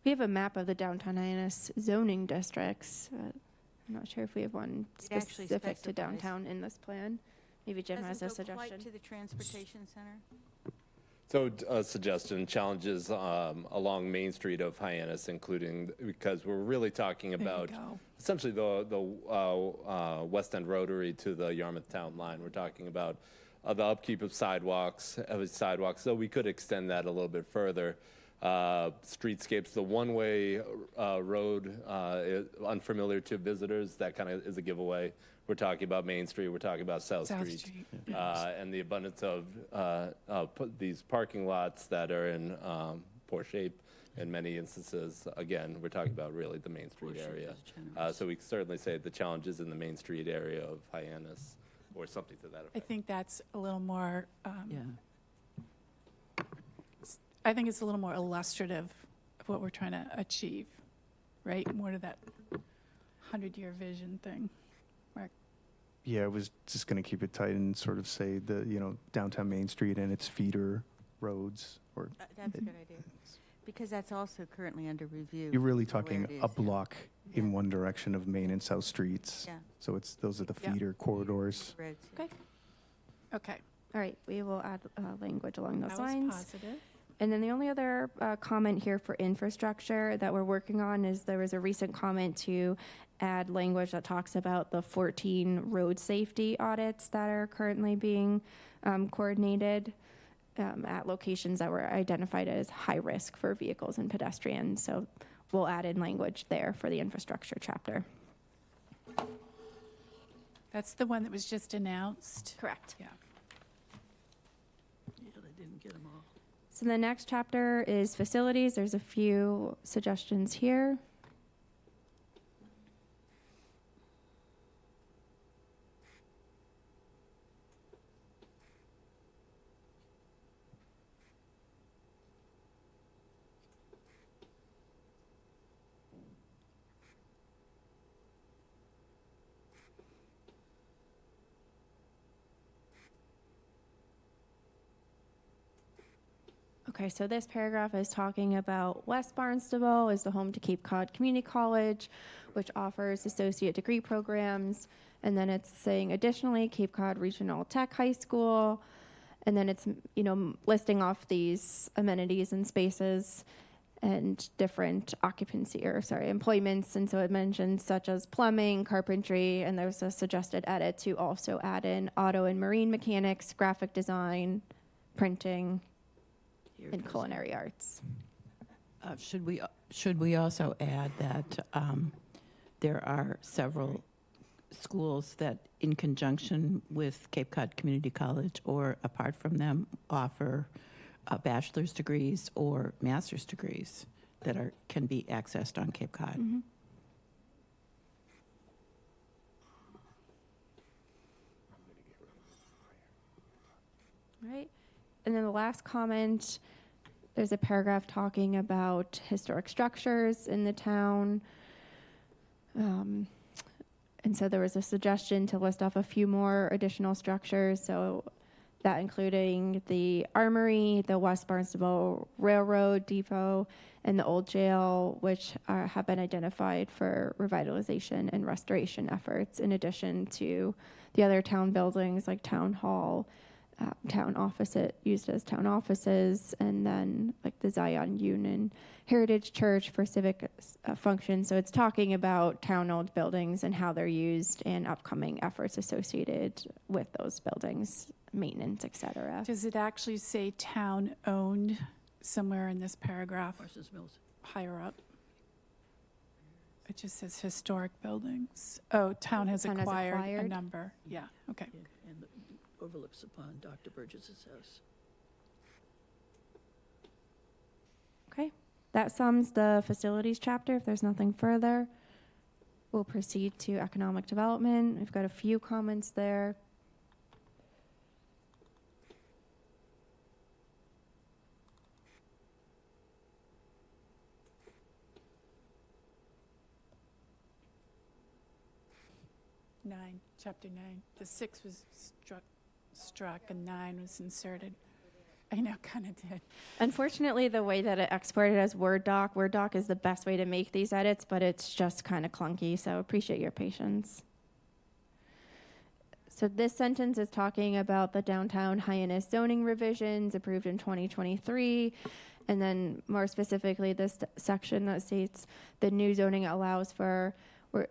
We have a map of the downtown Hyannis zoning districts. I'm not sure if we have one
It actually
specific to
specifies.
downtown in this plan. Maybe Jim has a
Doesn't go
suggestion.
quite to the transportation center.
So a suggestion, challenges along Main Street of Hyannis, including, because we're really talking
There you
about
go.
essentially the West End Rotary to the Yarmouth Town line. We're talking about the upkeep of sidewalks, so we could extend that a little bit further. streetscapes. The one-way road is unfamiliar to visitors. That kind of is a giveaway. We're talking about Main Street. We're talking about South Street. And the abundance of these parking lots that are in poor shape in many instances. Again, we're talking about really the Main Street area. So we certainly say the challenges in the Main Street area of Hyannis or something to that effect.
I think that's a little more, I think it's a little more illustrative of what we're trying to achieve, right? More to that 100-year vision thing. Mark?
Yeah, I was just going to keep it tight and sort of say downtown Main Street and its feeder roads. Or
That's a good idea. Because that's also currently under review.
you're really
for where
talking
it is,
a block in one direction of Main and South Streets.
Yeah.
So those are the feeder corridors.
Roads,
Okay.
Okay.
All right, we will add language along those
That was
lines.
positive.
And then the only other comment here for infrastructure that we're working on is there was a recent comment to add language that talks about the 14 road safety audits that are currently being coordinated at locations that were identified as high risk for vehicles and pedestrians. So we'll add in language there for the infrastructure chapter.
That's the one that was just announced?
Correct.
Yeah.
Yeah, they didn't get them all.
So the next chapter is facilities. There's a few suggestions here. Okay, so this paragraph is talking about West Barnstable is the home to Cape Cod Community College, which offers associate degree programs. And then it's saying additionally, Cape Cod Regional Tech High School. And then it's, listing off these amenities and spaces and different employments. And so it mentions such as plumbing, carpentry, and there's a suggested edit to also add in auto and marine mechanics, graphic design, printing, and culinary arts.
Should we also add that there are several schools that, in conjunction with Cape Cod Community College or apart from them, offer bachelor's degrees or master's degrees that can be accessed on Cape Cod?
Mm-hmm. All right. And then the last comment, there's a paragraph talking about historic structures in the town. And so there was a suggestion to list off a few more additional structures. So that including the Armory, the West Barnstable Railroad Depot, and the old jail, which have been identified for revitalization and restoration efforts, in addition to the other town buildings like Town Hall, town office used as town offices, and then like the Zion Union Heritage Church for civic functions. So it's talking about town-owned buildings and how they're used and upcoming efforts associated with those buildings, maintenance, et cetera.
Does it actually say town-owned somewhere in this paragraph?
Parsons Mills.
Higher up. It just says historic buildings. Oh, town has
Town has
acquired a
acquired.
number. Yeah, okay.
And it overlooks upon Dr. Burgess's house.
Okay, that sums the facilities chapter. If there's nothing further, we'll proceed to economic development. We've got a few comments there.
Chapter 9. The 6 was struck and 9 was inserted. I know, kind of did.
Unfortunately, the way that it exported as Word doc is the best way to make these edits, but it's just kind of clunky, so appreciate your patience. So this sentence is talking about the downtown Hyannis zoning revisions approved in 2023, and then more specifically, this section that states the new zoning allows for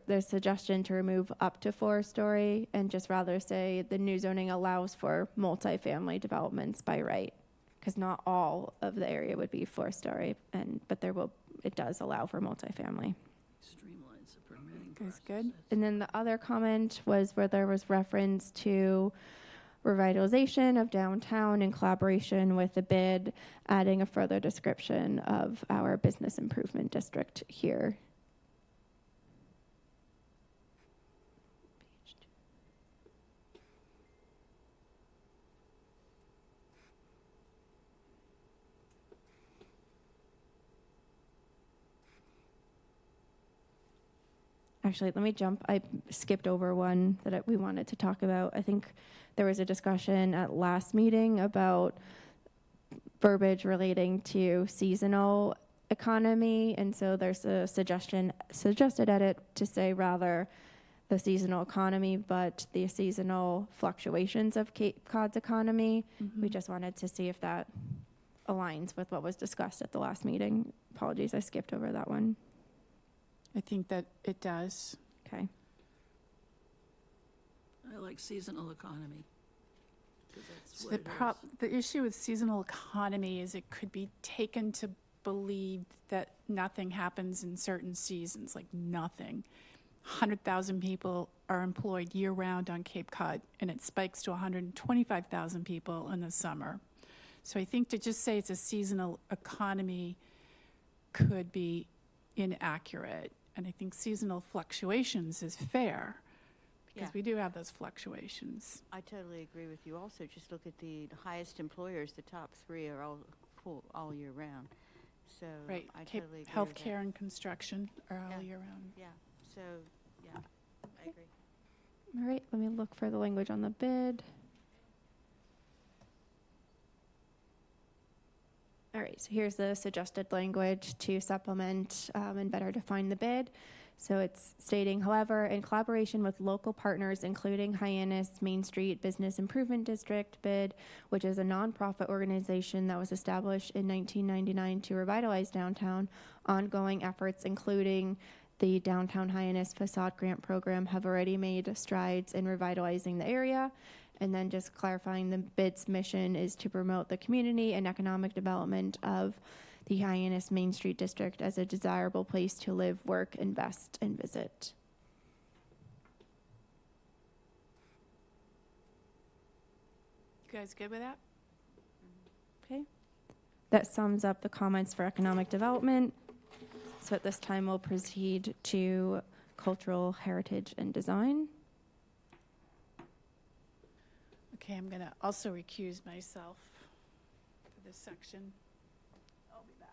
there's suggestion to remove up to 4-story and just rather say the new zoning allows for multifamily developments by right, because not all of the area would be 4-story, but it does allow for multifamily.
Streamlines the permitting
That's
process.
good.
And then the other comment was where there was reference to revitalization of downtown in collaboration with the bid, adding a further description of our business improvement district here. Actually, let me jump. I skipped over one that we wanted to talk about. I think there was a discussion at last meeting about verbiage relating to seasonal economy. And so there's a suggested edit to say rather the seasonal economy, but the seasonal fluctuations of Cape Cod's economy. We just wanted to see if that aligns with what was discussed at the last meeting. Apologies, I skipped over that one.
I think that it does.
Okay.
I like seasonal economy. 'Cause that's
So
what it is.
the issue with seasonal economy is it could be taken to believe that nothing happens in certain seasons, like nothing. 100,000 people are employed year-round on Cape Cod, and it spikes to 125,000 people in the summer. So I think to just say it's a seasonal economy could be inaccurate. And I think seasonal fluctuations is fair, because
Yeah.
we do have those fluctuations.
I totally agree with you. Also, just look at the highest employers. The top 3 are all full all year round. So
Right,
I
Cape
totally agree with
healthcare and construction are all
Yeah.
year round.
that. Yeah. So yeah, I agree.
All right, let me look for the language on the bid. All right, so here's the suggested language to supplement and better define the bid. So it's stating, however, in collaboration with local partners, including Hyannis Main Street Business Improvement District bid, which is a nonprofit organization that was established in 1999 to revitalize downtown, ongoing efforts, including the Downtown Hyannis Facade Grant Program, have already made strides in revitalizing the area. And then just clarifying the bid's mission is to promote the community and economic development of the Hyannis Main Street District as a desirable place to live, work, invest, and visit.
You guys good with that?
Okay. That sums up the comments for economic development. So at this time, we'll proceed to cultural heritage and design.
Okay, I'm going to also recuse myself for this section. I'll be back.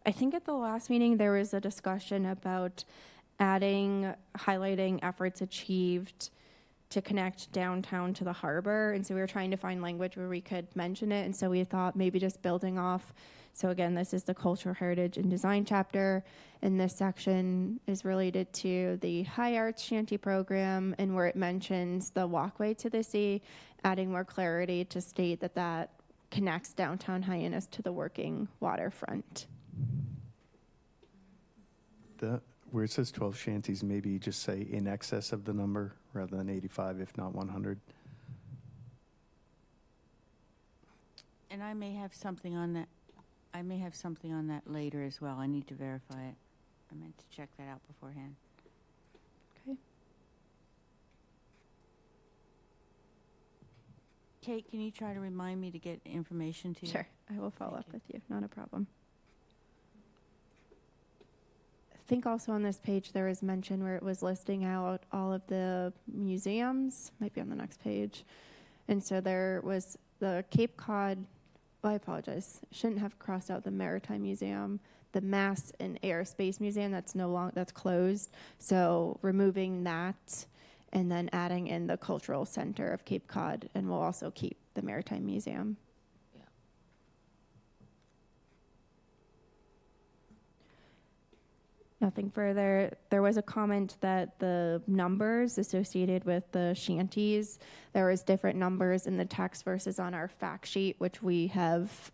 I think at the last meeting, there was a discussion about highlighting efforts achieved to connect downtown to the harbor. And so we were trying to find language where we could mention it. And so we thought maybe just building off. So again, this is the cultural heritage and design chapter. And this section is related to the High Arts Shanty program, and where it mentions the walkway to the sea, adding more clarity to state that that connects downtown Hyannis to the working waterfront.
Where it says 12 shanties, maybe just say in excess of the number rather than 85, if not 100.
And I may have something on that. I may have something on that later as well. I need to verify it. I meant to check that out beforehand.
Okay.
Kate, can you try to remind me to get information to you?
Sure, I will follow
Thank
up with you, not a problem. I think also on this page there was mention where it was listing out all of the museums, might be on the next page. And so there was the Cape Cod, I apologize, shouldn't have crossed out the Maritime Museum, the Mass and Aerospace Museum, that's closed. So removing that and then adding in the Cultural Center of Cape Cod, and we'll also keep the Maritime Museum. Nothing further. There was a comment that the numbers associated with the shanties, there was different numbers in the text versus on our fact sheet, which we have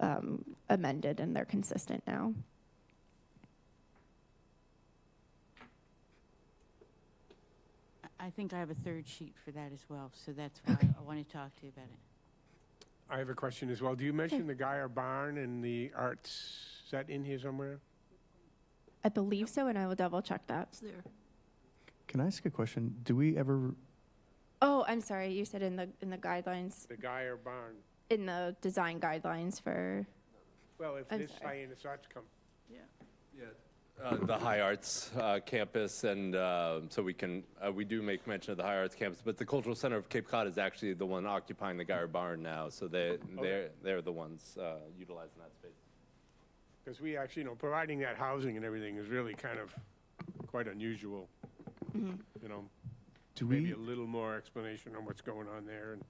amended, and they're consistent now.
I think I have a third sheet for that as well, so that's why I want to talk to you about it.
I have a question as well. Do you mention the Geyer Barn and the arts? Is that in here somewhere?
I believe so, and I will double check that.
It's there.
Can I ask a question? Do we ever,
Oh, I'm sorry. You said in the guidelines,
The Geyer Barn.
in the design guidelines for.
Well, if
I'm
this
sorry.
Hyannis Arts come,
The High Arts campus, and so we do make mention of the High Arts campus, but the Cultural Center of Cape Cod is actually the one occupying the Geyer Barn now, so they're the ones utilizing that space.
because we actually, providing that housing and everything is really kind of quite unusual. You know,
do
maybe
we,
a little more explanation on what's going on there and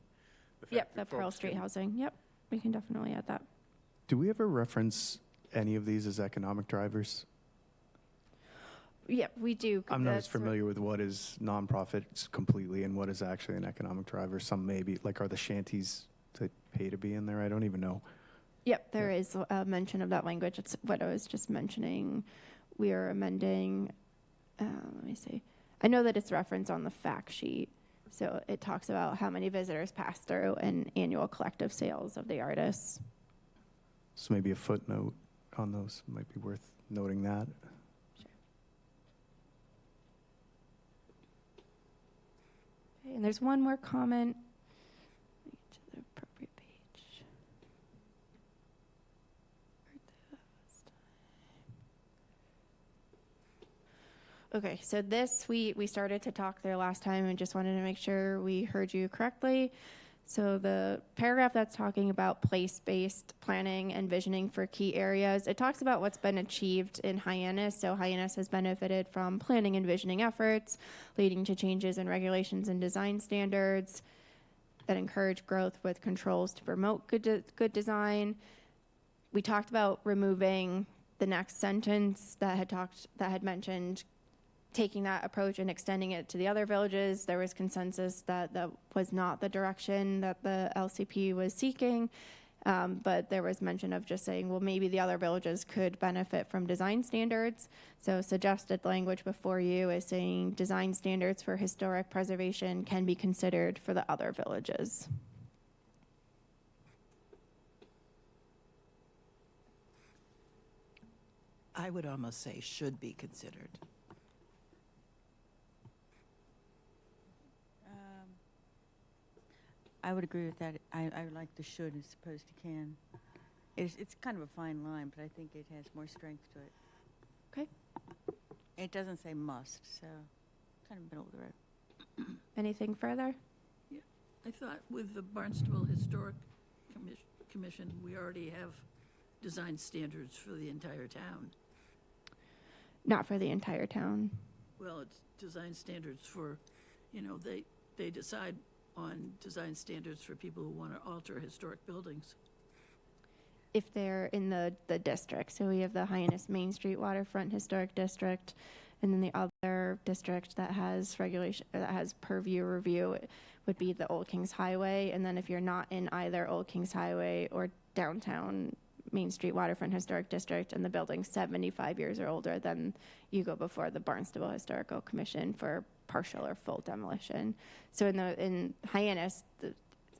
the fact
Yep,
that
the Pearl
folks
Street
can-
housing. Yep, we can definitely add that.
do we ever reference any of these as economic drivers?
Yep, we do.
I'm not as
That's-
familiar with what is nonprofits completely and what is actually an economic driver. Some maybe, like, are the shanties to pay to be in there? I don't even know.
Yep, there is a mention of that language. It's what I was just mentioning. We are amending, let me see. I know that it's referenced on the fact sheet. So it talks about how many visitors pass through and annual collective sales of the artists.
So maybe a footnote on those might be worth noting that.
Okay, and there's one more comment. To the appropriate page. Okay, so this, we started to talk there last time and just wanted to make sure we heard you correctly. So the paragraph that's talking about place-based planning and visioning for key areas, it talks about what's been achieved in Hyannis. So Hyannis has benefited from planning and visioning efforts, leading to changes in regulations and design standards that encourage growth with controls to promote good design. We talked about removing the next sentence that had mentioned taking that approach and extending it to the other villages. There was consensus that that was not the direction that the LCP was seeking, but there was mention of just saying, well, maybe the other villages could benefit from design standards. So suggested language before you is saying design standards for historic preservation can be considered for the other villages.
I would almost say should be considered.
I would agree with that. I like the should as opposed to can. It's kind of a fine line, but I think it has more strength to it.
Okay.
It doesn't say must, so kind of middle of the road.
Anything further?
Yeah, I thought with the Barnstable Historic Commission, we already have design standards for the entire town.
Not for the entire town.
Well, it's design standards for, they decide on design standards for people who want to alter historic buildings.
If they're in the district. So we have the Hyannis Main Street Waterfront Historic District, and then the other district that has regulation, that has purview review would be the Old Kings Highway. And then if you're not in either Old Kings Highway or downtown Main Street Waterfront Historic District and the building's 75 years or older, then you go before the Barnstable Historical Commission for partial or full demolition. So in Hyannis, it's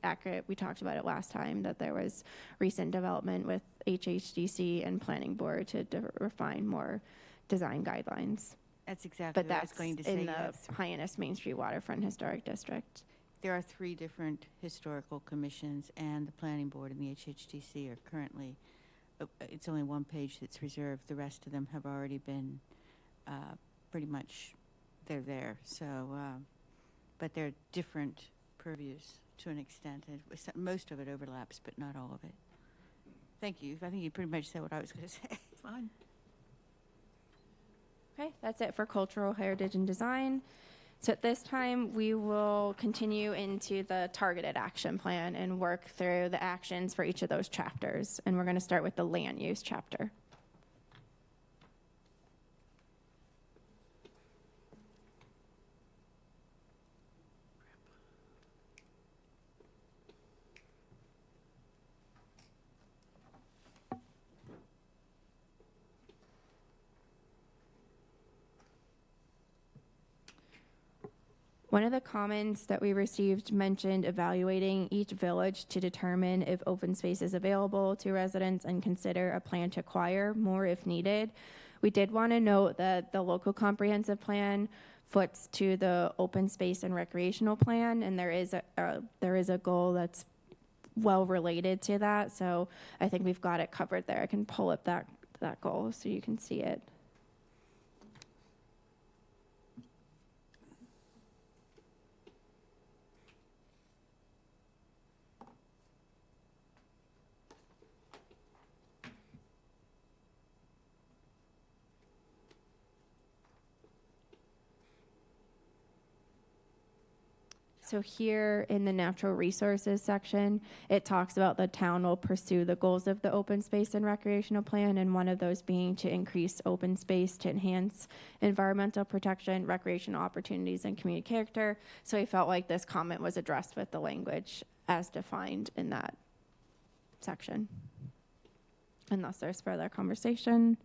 accurate, we talked about it last time, that there was recent development with HHDC and Planning Board to refine more design guidelines.
That's exactly
But
what I was
that's
going to say.
in the
Yes.
Hyannis Main Street Waterfront Historic District.
There are 3 different historical commissions, and the Planning Board and the HHDC are currently, it's only one page that's reserved. The rest of them have already been pretty much, they're there. So, but they're different purviews to an extent. And most of it overlaps, but not all of it. Thank you. I think you pretty much said what I was going to say.
Fine.
Okay, that's it for cultural heritage and design. So at this time, we will continue into the targeted action plan and work through the actions for each of those chapters. And we're going to start with the land use chapter. One of the comments that we received mentioned evaluating each village to determine if open space is available to residents and consider a plan to acquire more if needed. We did want to note that the local comprehensive plan foots to the open space and recreational plan, and there is a goal that's well related to that. So I think we've got it covered there. I can pull up that goal so you can see it. So here in the natural resources section, it talks about the town will pursue the goals of the open space and recreational plan, and one of those being to increase open space to enhance environmental protection, recreational opportunities, and community character. So I felt like this comment was addressed with the language as defined in that section. Unless there's further conversation.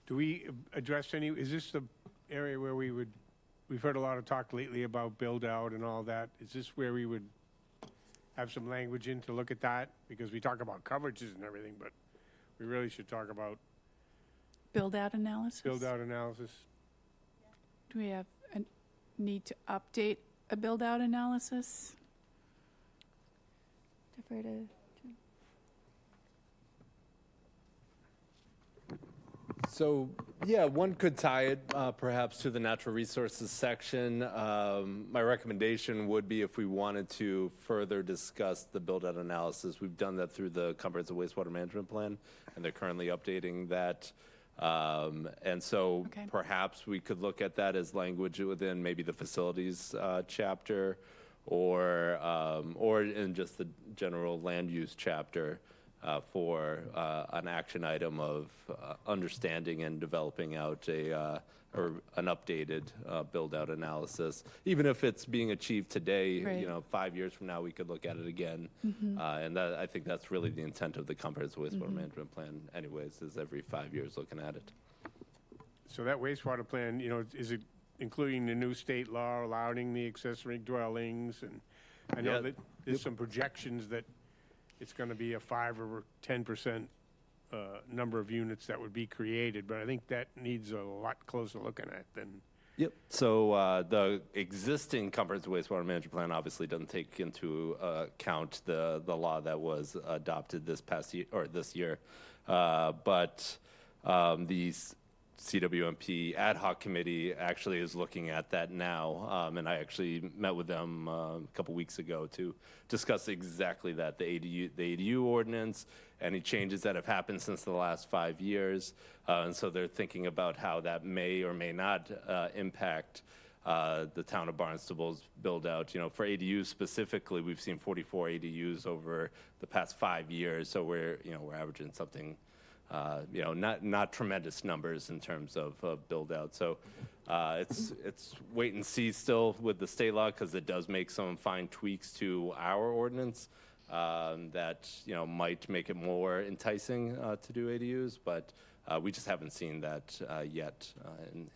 Do we address any, is this the area where we've heard a lot of talk lately about build out and all that. Is this where we would have some language in to look at that? Because we talk about coverages and everything, but we really should talk about
Build-out analysis?
build-out analysis.
Do we have a need to update a build-out analysis?
Defer to
So, yeah, one could tie it perhaps to the natural resources section. My recommendation would be if we wanted to further discuss the build-out analysis. We've done that through the comprehensive wastewater management plan, and they're currently updating that. And so perhaps we could look at that as language within maybe the facilities chapter or in just the general land use chapter. For an action item of understanding and developing out or an updated build-out analysis. Even if it's being achieved today,
Right.
5 years from now, we could look at it again. And I think that's really the intent of the comprehensive wastewater management plan anyways, is every 5 years looking at it.
So that wastewater plan, is it including the new state law allowing the accessory dwellings? And I know that there's some projections that it's going to be a 5 or 10% number of units that would be created, but I think that needs a lot closer looking at than.
Yep. So the existing comprehensive wastewater management plan obviously doesn't take into account the law that was adopted this past year or this year, but the CWMP ad hoc committee actually is looking at that now, and I actually met with them a couple weeks ago to discuss exactly that, the ADU ordinance, any changes that have happened since the last 5 years, and so they're thinking about how that may or may not impact the town of Barnstable's build out. For ADUs specifically, we've seen 44 ADUs over the past 5 years, so we're averaging something. Not tremendous numbers in terms of build out. So it's wait and see still with the state law, because it does make some fine tweaks to our ordinance that might make it more enticing to do ADUs, but we just haven't seen that yet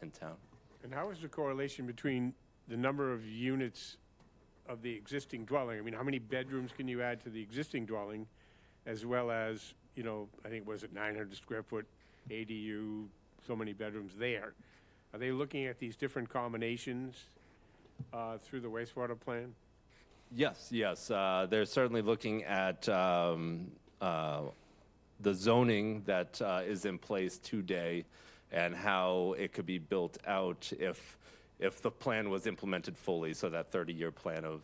in town.
And how is the correlation between the number of units of the existing dwelling? I mean, how many bedrooms can you add to the existing dwelling, as well as I think, was it 900 square foot ADU, so many bedrooms there? Are they looking at these different combinations through the wastewater plan?
Yes. They're certainly looking at the zoning that is in place today and how it could be built out if the plan was implemented fully, so that 30-year plan of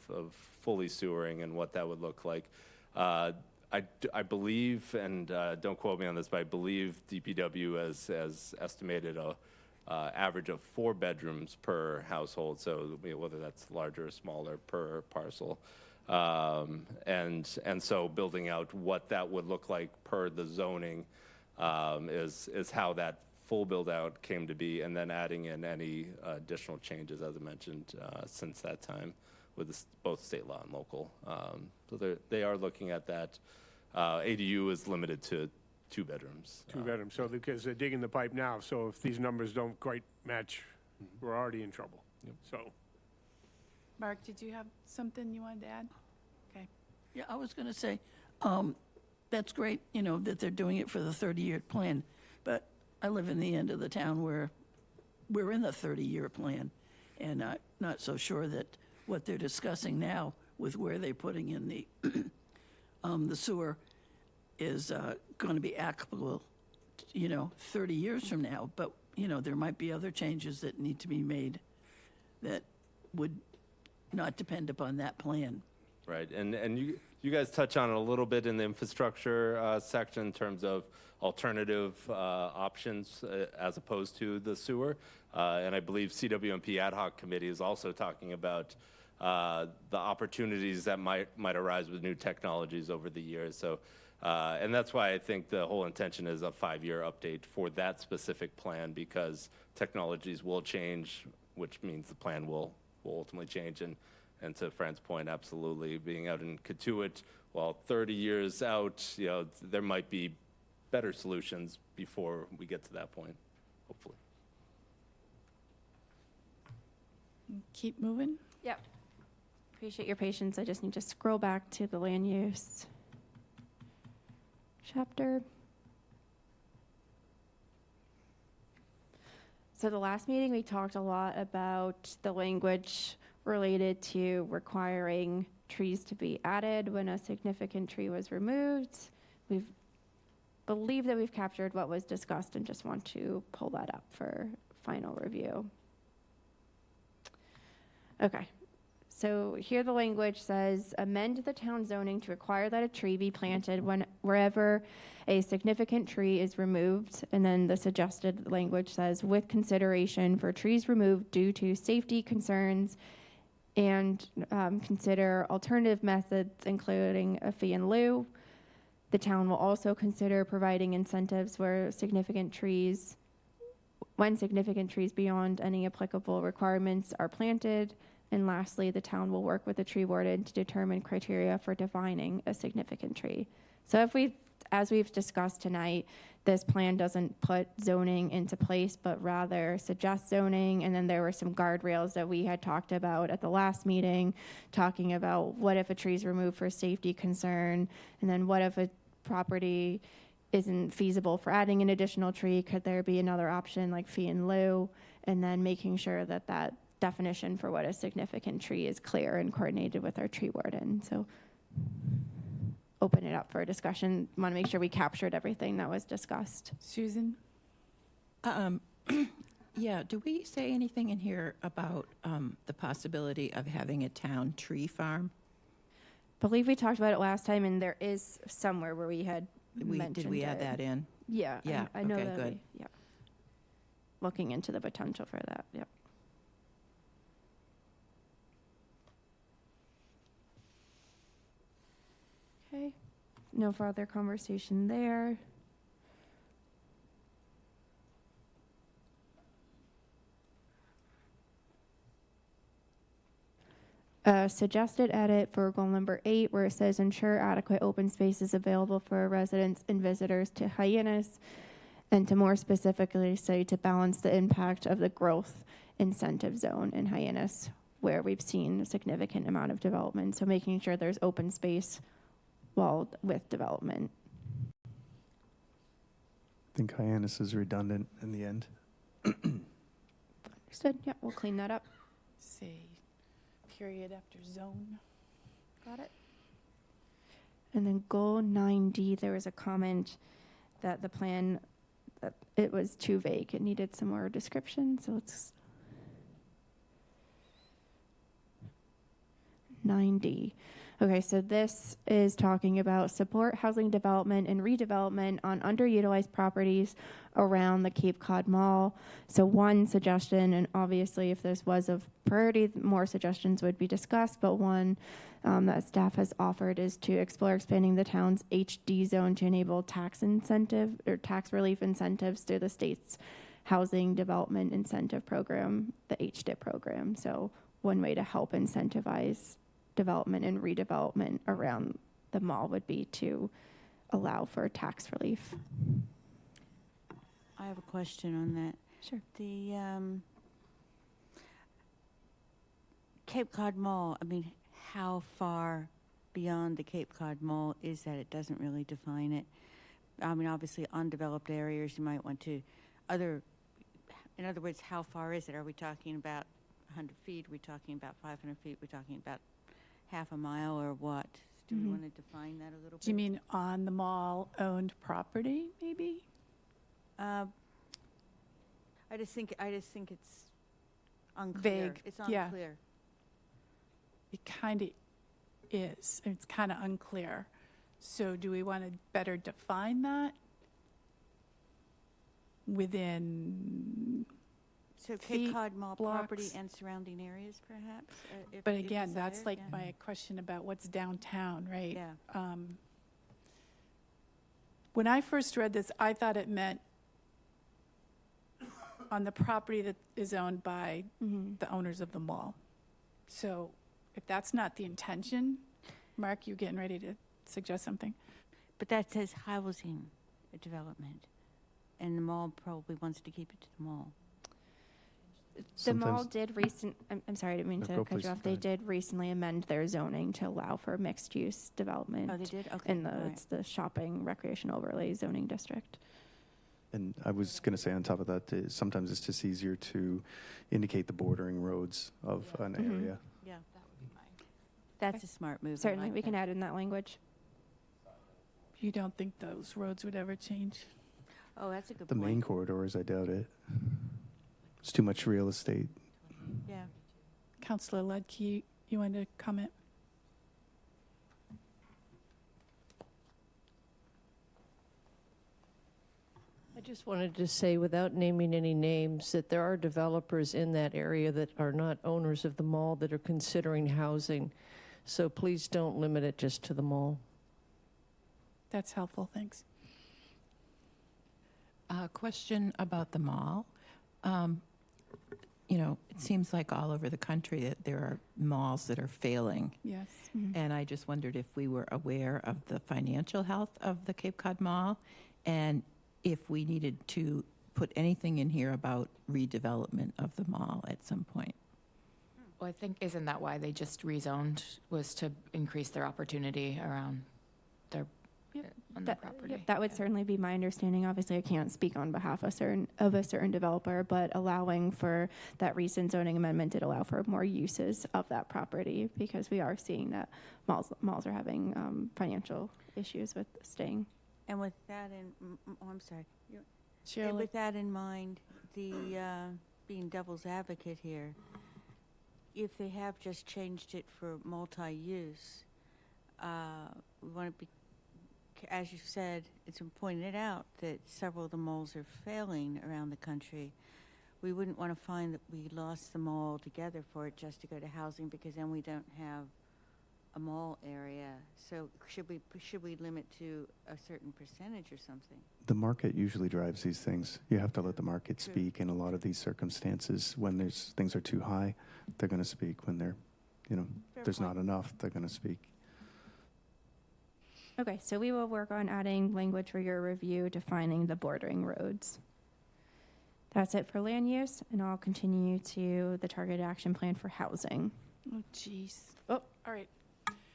fully sewering and what that would look like. I believe, and don't quote me on this, but I believe DPW has estimated a average of 4 bedrooms per household, so whether that's larger or smaller per parcel. And so building out what that would look like per the zoning is how that full build out came to be, and then adding in any additional changes, as I mentioned, since that time with both state law and local. So they are looking at that. ADU is limited to 2 bedrooms.
2 bedrooms, so because they're digging the pipe now, so if these numbers don't quite match we're already in trouble. So,
Mark, did you have something you wanted to add? Okay.
Yeah, I was going to say, that's great, that they're doing it for the 30-year plan, but I live in the end of the town where we're in the 30-year plan, and I'm not so sure that what they're discussing now with where they're putting in the sewer is going to be applicable, 30 years from now. But, there might be other changes that need to be made that would not depend upon that plan.
Right, and you guys touch on it a little bit in the infrastructure section in terms of alternative options as opposed to the sewer. And I believe CWMP Ad Hoc Committee is also talking about the opportunities that might arise with new technologies over the years. So, and that's why I think the whole intention is a 5-year update for that specific plan, because technologies will change, which means the plan will ultimately change. And to Fran's point, absolutely, being out in Katuitt, while 30 years out, there might be better solutions before we get to that point, hopefully.
Keep moving.
Yep. Appreciate your patience. I just need to scroll back to the land use chapter. So the last meeting, we talked a lot about the language related to requiring trees to be added when a significant tree was removed. We believe that we've captured what was discussed and just want to pull that up for final review. Okay, so here the language says, amend the town zoning to require that a tree be planted wherever a significant tree is removed. And then the suggested language says, with consideration for trees removed due to safety concerns, and consider alternative methods, including a fee in lieu. The town will also consider providing incentives when significant trees beyond any applicable requirements are planted. And lastly, the town will work with the tree warden to determine criteria for defining a significant tree. So as we've discussed tonight, this plan doesn't put zoning into place, but rather suggests zoning. And then there were some guardrails that we had talked about at the last meeting, talking about what if a tree is removed for safety concern, and then what if a property isn't feasible for adding an additional tree? Could there be another option like fee in lieu? And then making sure that that definition for what a significant tree is clear and coordinated with our tree warden. So open it up for a discussion. Want to make sure we captured everything that was discussed.
Susan?
Yeah, do we say anything in here about the possibility of having a town tree farm?
Believe we talked about it last time, and there is somewhere where we had mentioned
Did we add
it.
that in?
Yeah,
Yeah,
I know
okay,
that.
good.
Yeah, looking into the potential for that. Yep. Okay, no further conversation there. Suggested edit for goal number 8, where it says ensure adequate open spaces available for residents and visitors to Hyannis, and to more specifically say to balance the impact of the growth incentive zone in Hyannis, where we've seen a significant amount of development. So making sure there's open space while with development.
I think Hyannis is redundant in the end.
Understood. Yeah, we'll clean that up.
Say period after zone.
Got it. And then goal 9D, there was a comment that the plan, that it was too vague. It needed some more description. So let's 9D. Okay, so this is talking about support housing development and redevelopment on underutilized properties around the Cape Cod Mall. So one suggestion, and obviously if this was of priority, more suggestions would be discussed, but one that staff has offered is to explore expanding the town's HD zone to enable tax incentive or tax relief incentives through the state's housing development incentive program, the HDIP program. So one way to help incentivize development and redevelopment around the mall would be to allow for tax relief.
I have a question on that.
Sure.
The Cape Cod Mall, I mean, how far beyond the Cape Cod Mall is that? It doesn't really define it. I mean, obviously, undeveloped areas, you might want to, in other words, how far is it? Are we talking about 100 feet? Are we talking about 500 feet? Are we talking about half a mile or what? Do we want to define that a little bit?
Do you mean on the mall-owned property, maybe?
I just think it's unclear.
Vague,
It's
yeah.
unclear.
It kind of is. It's kind of unclear. So do we want to better define that within,
So Cape
feet,
Cod Mall property
blocks?
and surrounding areas, perhaps?
But again, that's
desired,
like
yeah.
my question about what's downtown, right?
Yeah.
When I first read this, I thought it meant on the property that is owned by the owners of the mall. So if that's not the intention, Mark, you're getting ready to suggest something?
But that says housing development, and the mall probably wants to keep it to the mall.
The mall did I'm sorry, I didn't mean
No,
to
go
cut
please,
you off.
go
They
ahead.
did recently amend their zoning to allow for mixed-use development.
Oh, they did? Okay,
In
all right.
it's the shopping recreation overlay zoning district.
And I was going to say on top of that, sometimes it's just easier to indicate the bordering roads of an area.
Yeah. That's a smart move. I
Certainly,
like
we can
that.
add in that language.
You don't think those roads would ever change?
Oh, that's a good
The
point.
main corridors, I doubt it. It's too much real estate.
Yeah.
Councillor Ledke, you want to comment?
I just wanted to say, without naming any names, that there are developers in that area that are not owners of the mall that are considering housing. So please don't limit it just to the mall.
That's helpful, thanks.
Question about the mall. You know, it seems like all over the country that there are malls that are failing.
Yes.
And I just wondered if we were aware of the financial health of the Cape Cod Mall and if we needed to put anything in here about redevelopment of the mall at some point.
Well, I think, isn't that why they just rezoned, was to increase their opportunity around their, on their property?
That would certainly be my understanding. Obviously, I can't speak on behalf of a certain developer, but allowing for that recent zoning amendment did allow for more uses of that property because we are seeing that malls are having financial issues with staying.
And with that I'm sorry.
Shirley?
And with that in mind, the being devil's advocate here, if they have just changed it for multi-use, we want to be, as you said, it's been pointed out that several of the malls are failing around the country. We wouldn't want to find that we lost them all together for it just to go to housing, because then we don't have a mall area. So should we limit to a certain percentage or something?
The market usually drives these things. You have to let the market
True.
speak in a lot of these circumstances. When things are too high, they're going to speak. When
Fair
there's
point.
not enough, they're going to speak.
Okay, so we will work on adding language for your review defining the bordering roads. That's it for land use, and I'll continue to the targeted action plan for housing.
Oh, jeez. Oh, all right.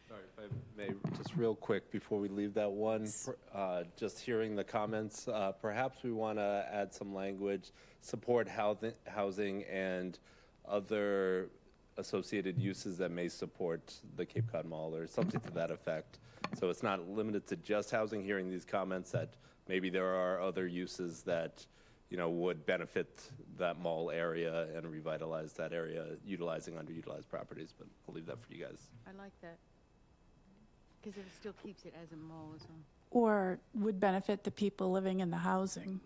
Sorry, if I may, just real quick before we leave that one, just hearing the comments, perhaps we want to add some language, support housing and other associated uses that may support the Cape Cod Mall or something to that effect. So it's not limited to just housing, hearing these comments that maybe there are other uses that, would benefit that mall area and revitalize that area utilizing underutilized properties, but I'll leave that for you guys.
I like that. Because it still keeps it as a mall as well.
Or would benefit the people living in the housing.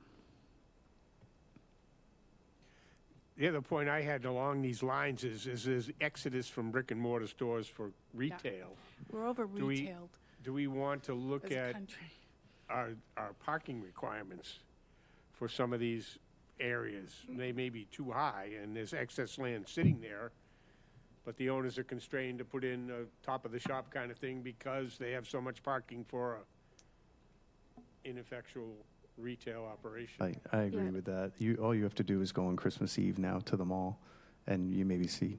The other point I had along these lines is exodus from brick and mortar stores for retail.
We're over
Do we-
retailed
Do we want to look
as a
at
country.
our parking requirements for some of these areas? They may be too high, and there's excess land sitting there, but the owners are constrained to put in a top-of-the-shop kind of thing because they have so much parking for a ineffectual retail operation.
I agree with that. All you have to do is go on Christmas Eve now to the mall, and you maybe see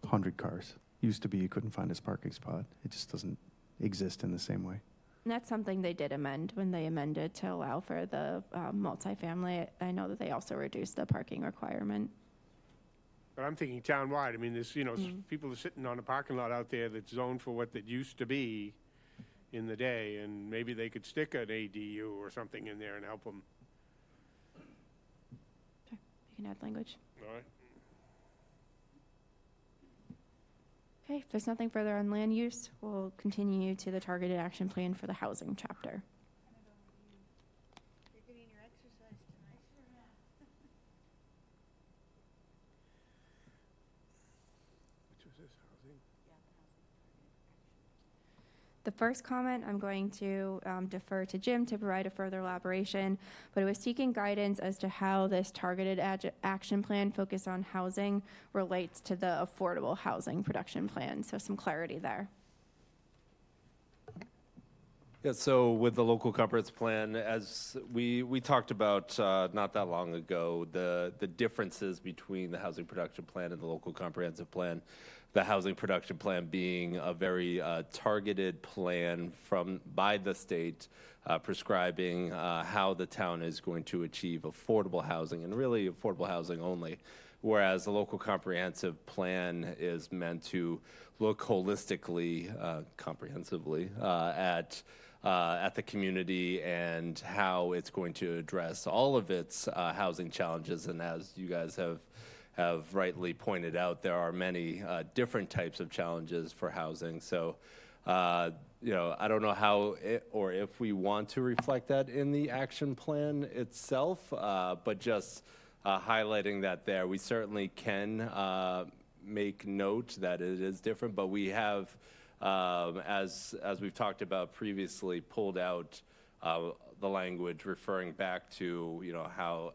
100 cars. Used to be you couldn't find a parking spot. It just doesn't exist in the same way.
And that's something they did amend when they amended to allow for the multifamily. I know that they also reduced the parking requirement.
But I'm thinking townwide. I mean, there's, people are sitting on a parking lot out there that's zoned for what it used to be in the day, and maybe they could stick an ADU or something in there and help them.
Sure, you can add language.
All right.
Okay, if there's nothing further on land use, we'll continue to the targeted action plan for the housing chapter.
Which was this, housing?
The first comment, I'm going to defer to Jim to provide a further elaboration, but it was seeking guidance as to how this targeted action plan focused on housing relates to the affordable housing production plan. So some clarity there.
Yeah, so with the local comprehensive plan, as we talked about not that long ago, the differences between the housing production plan and the local comprehensive plan. The housing production plan being a very targeted plan by the state prescribing how the town is going to achieve affordable housing, and really affordable housing only. Whereas the local comprehensive plan is meant to look holistically, comprehensively at the community and how it's going to address all of its housing challenges. And as you guys have rightly pointed out, there are many different types of challenges for housing. So, I don't know how or if we want to reflect that in the action plan itself, but just highlighting that there, we certainly can make note that it is different, but we have, as we've talked about previously, pulled out the language referring back to, how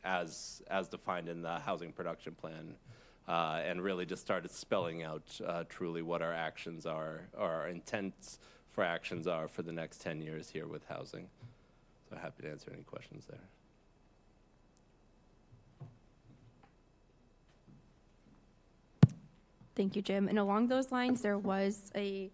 as defined in the housing production plan, and really just started spelling out truly what our actions are, or our intents for actions are for the next 10 years here with housing. So happy to answer any questions there.
Thank you, Jim. And along those lines, there was a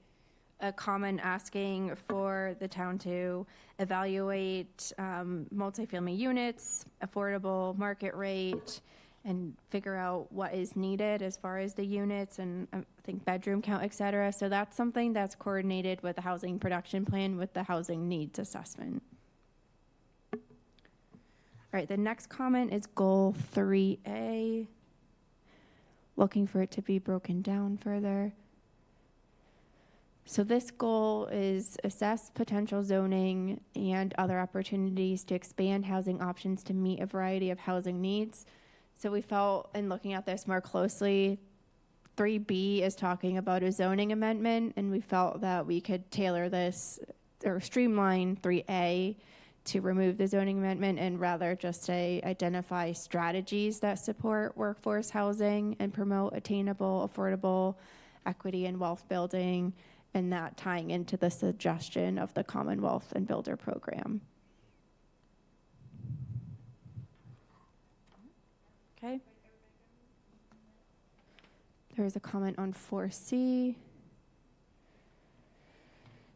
comment asking for the town to evaluate multifamily units, affordable market rate, and figure out what is needed as far as the units and I think bedroom count, et cetera. So that's something that's coordinated with the housing production plan with the housing needs assessment. All right, the next comment is goal 3A. Looking for it to be broken down further. So this goal is assess potential zoning and other opportunities to expand housing options to meet a variety of housing needs. So we felt in looking at this more closely, 3B is talking about a zoning amendment, and we felt that we could tailor this or streamline 3A to remove the zoning amendment and rather just say identify strategies that support workforce housing and promote attainable, affordable equity and wealth building, and that tying into the suggestion of the Commonwealth and Builder program. Okay. There's a comment on 4C.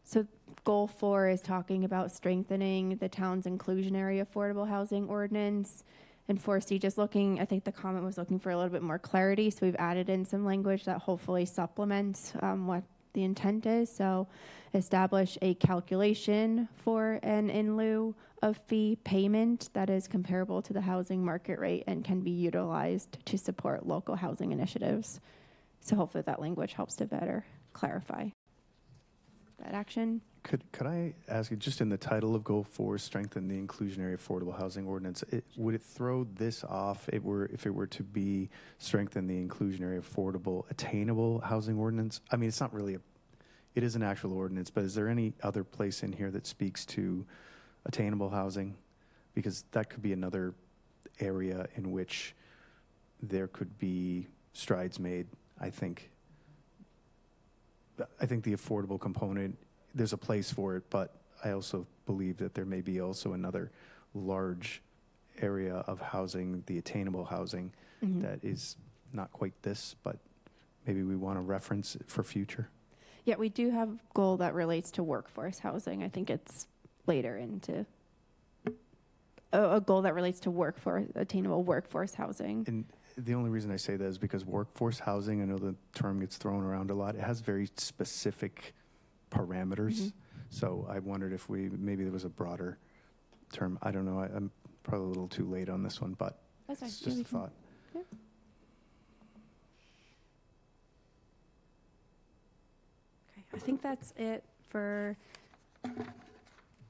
So goal 4 is talking about strengthening the town's inclusionary affordable housing ordinance. And 4C, just looking, I think the comment was looking for a little bit more clarity. So we've added in some language that hopefully supplements what the intent is. So establish a calculation for an in lieu of fee payment that is comparable to the housing market rate and can be utilized to support local housing initiatives. So hopefully that language helps to better clarify that action.
Could I ask you, just in the title of Goal 4, strengthen the inclusionary affordable housing ordinance, would it throw this off if it were to be strengthen the inclusionary affordable attainable housing ordinance? I mean, it's not really it is an actual ordinance, but is there any other place in here that speaks to attainable housing? Because that could be another area in which there could be strides made, I think. I think the affordable component, there's a place for it, but I also believe that there may be also another large area of housing, the attainable housing, that is not quite this, but maybe we want to reference it for future.
Yeah, we do have a goal that relates to workforce housing. I think it's later into a goal that relates to attainable workforce housing.
And the only reason I say that is because workforce housing, I know the term gets thrown around a lot, it has very specific parameters. So I wondered if maybe there was a broader term. I don't know. I'm probably a little too late on this one, but
That's
it's
fine.
just
Yeah,
a thought.
Yeah. Okay, I think that's it for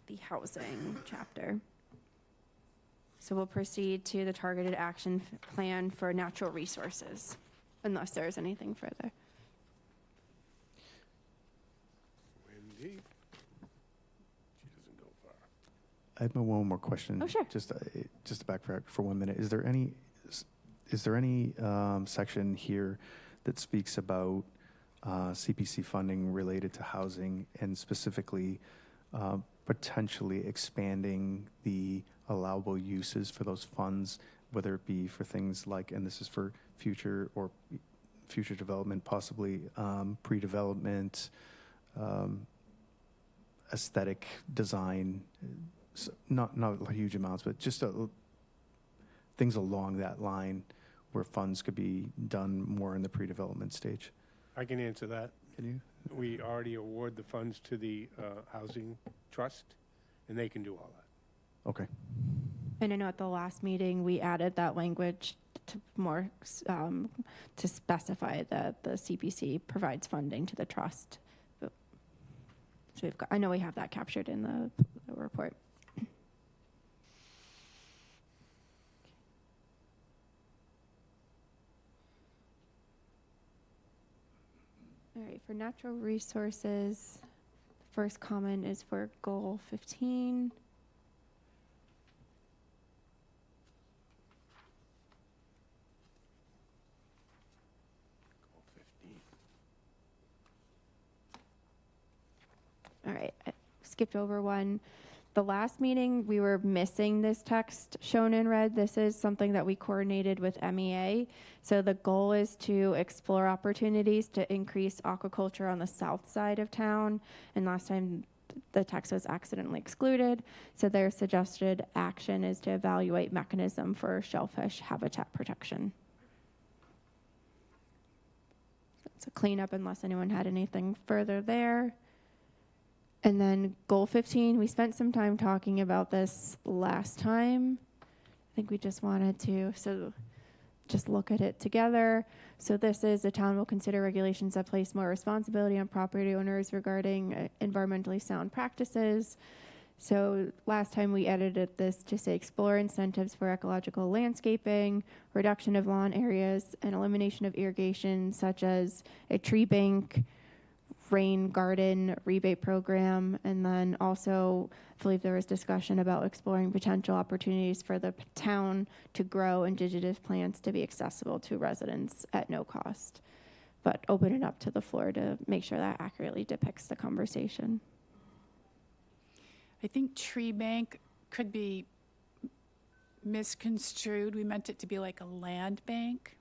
the housing chapter. So we'll proceed to the targeted action plan for natural resources, unless there's anything further.
Wendy? She doesn't go far.
I have one more question.
Oh, sure.
Just to backtrack for 1 minute. Is there any section here that speaks about CPC funding related to housing, and specifically potentially expanding the allowable uses for those funds, whether it be for things like, and this is for future development, possibly pre-development, aesthetic design, not huge amounts, but just things along that line where funds could be done more in the pre-development stage.
I can answer that.
Can you?
We already award the funds to the Housing Trust, and they can do all that.
Okay.
And I know at the last meeting, we added that language to more, to specify that the CPC provides funding to the trust. So I know we have that captured in the report. All right, for natural resources, the first comment is for goal 15. All right, I skipped over one. The last meeting, we were missing this text shown in red. This is something that we coordinated with MEA. So the goal is to explore opportunities to increase aquaculture on the south side of town. And last time the text was accidentally excluded. So their suggested action is to evaluate mechanism for shellfish habitat protection. So it's a cleanup unless anyone had anything further there. And then goal 15, we spent some time talking about this last time. I think we just wanted to, just look at it together. So this is, the town will consider regulations that place more responsibility on property owners regarding environmentally sound practices. So last time we edited this to say explore incentives for ecological landscaping, reduction of lawn areas, and elimination of irrigation, such as a tree bank, rain garden rebate program, and then also I believe there was discussion about exploring potential opportunities for the town to grow indigenous plants to be accessible to residents at no cost, but open it up to the floor to make sure that accurately depicts the conversation.
I think tree bank could be misconstrued. We meant it to be like a land bank.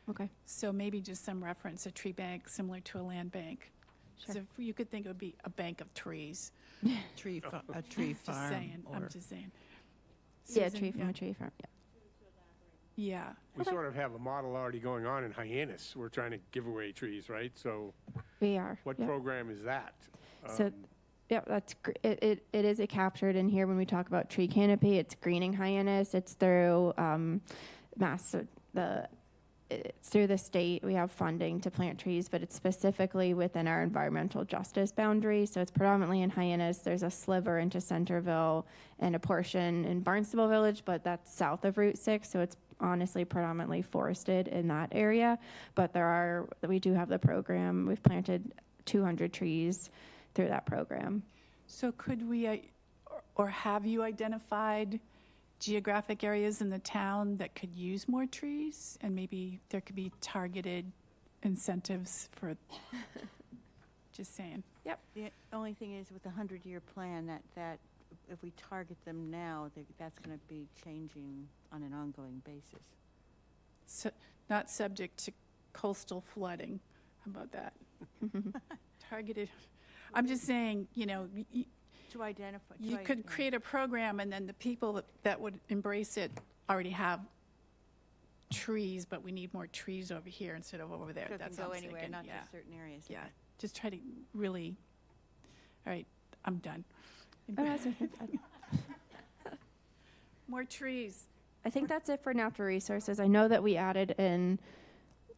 Okay.
So maybe just some reference, a tree bank similar to a land bank.
Sure.
So you could think it would be a bank of trees.
A tree farm.
Just saying, I'm just saying.
Yeah,
Susan,
tree from a tree farm, yeah.
Yeah.
We sort of have a model already going on in Hyannis. We're trying to give away trees, right? So
We are.
what
yeah.
program is that?
So, yeah, that's it is captured in here when we talk about tree canopy. It's greening Hyannis. It's through it's through the state. We have funding to plant trees, but it's specifically within our environmental justice boundary. So it's predominantly in Hyannis. There's a sliver into Centerville and a portion in Barnstable Village, but that's south of Route 6. So it's honestly predominantly forested in that area. But we do have the program. We've planted 200 trees through that program.
So could we, or have you identified geographic areas in the town that could use more trees? And maybe there could be targeted incentives for, just saying.
Yep. The only thing is with the 100-year plan that if we target them now, that's going to be changing on an ongoing basis.
So, not subject to coastal flooding. How about that? Targeted, I'm just saying, you know,
To identify.
you could create a program and then the people that would embrace it already have trees, but we need more trees over here instead of over there.
So it
That's
can
what
go
I'm
anywhere,
thinking.
not
Yeah.
just certain areas.
Yeah, just try to really, all right, I'm done.
Oh, that's okay.
More trees.
I think that's it for natural resources. I know that we added in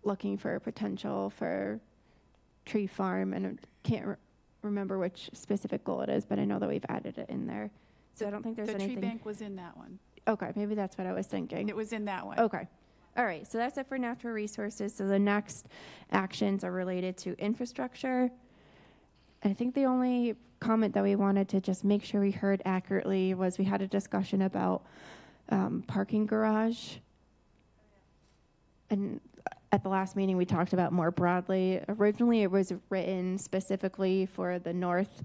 looking for potential for tree farm, and I can't remember which specific goal it is, but I know that we've added it in there. So I don't think there's
The
anything.
tree bank was in that one.
Okay, maybe that's what I was thinking.
It was in that one.
Okay. All right, so that's it for natural resources. So the next actions are related to infrastructure. I think the only comment that we wanted to just make sure we heard accurately was we had a discussion about parking garage. And at the last meeting, we talked about more broadly. Originally, it was written specifically for the North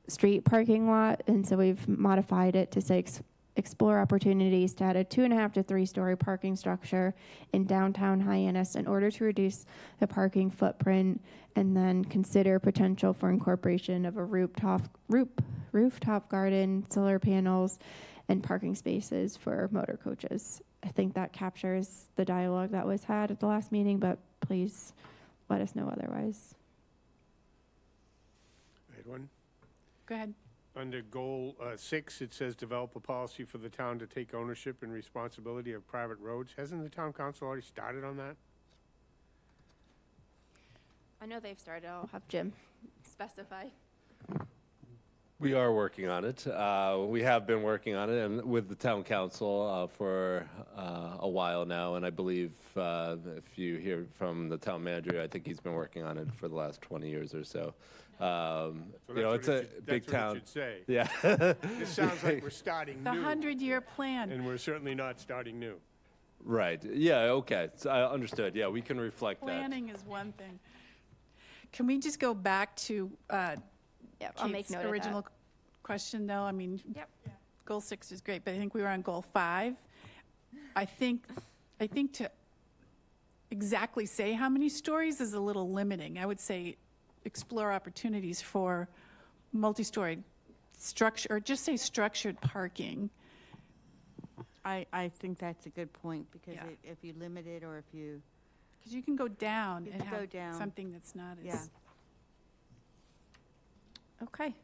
Street parking lot, and so we've modified it to say explore opportunities to add a 2.5 to 3-story parking structure in downtown Hyannis in order to reduce the parking footprint, and then consider potential for incorporation of a rooftop garden, solar panels, and parking spaces for motor coaches. I think that captures the dialogue that was had at the last meeting, but please let us know otherwise.
I had one.
Go ahead.
Under goal 6, it says develop a policy for the town to take ownership and responsibility of private roads. Hasn't the town council already started on that?
I know they've started. I'll have Jim specify.
We are working on it. We have been working on it and with the town council for a while now, and I believe if you hear from the town manager, I think he's been working on it for the last 20 years or so. You know, it's a big town.
That's what it should say.
Yeah.
This sounds like we're starting
The
new.
100-year plan.
And we're certainly not starting new.
Right. Yeah. Okay. So I understood. Yeah, we can reflect that.
Planning is one thing. Can we just go back to
I'll make
Kate's
note of that.
original question, though? I mean,
Yep.
goal 6 is great, but I think we were on goal 5. I think to exactly say how many stories is a little limiting. I would say explore opportunities for multi-story structure, or just say structured parking.
I think that's a good point, because
Yeah.
if you limit it, or if you,
Because you can go down
You
and
can go
have
down.
something that's not as.
Yeah.
Okay.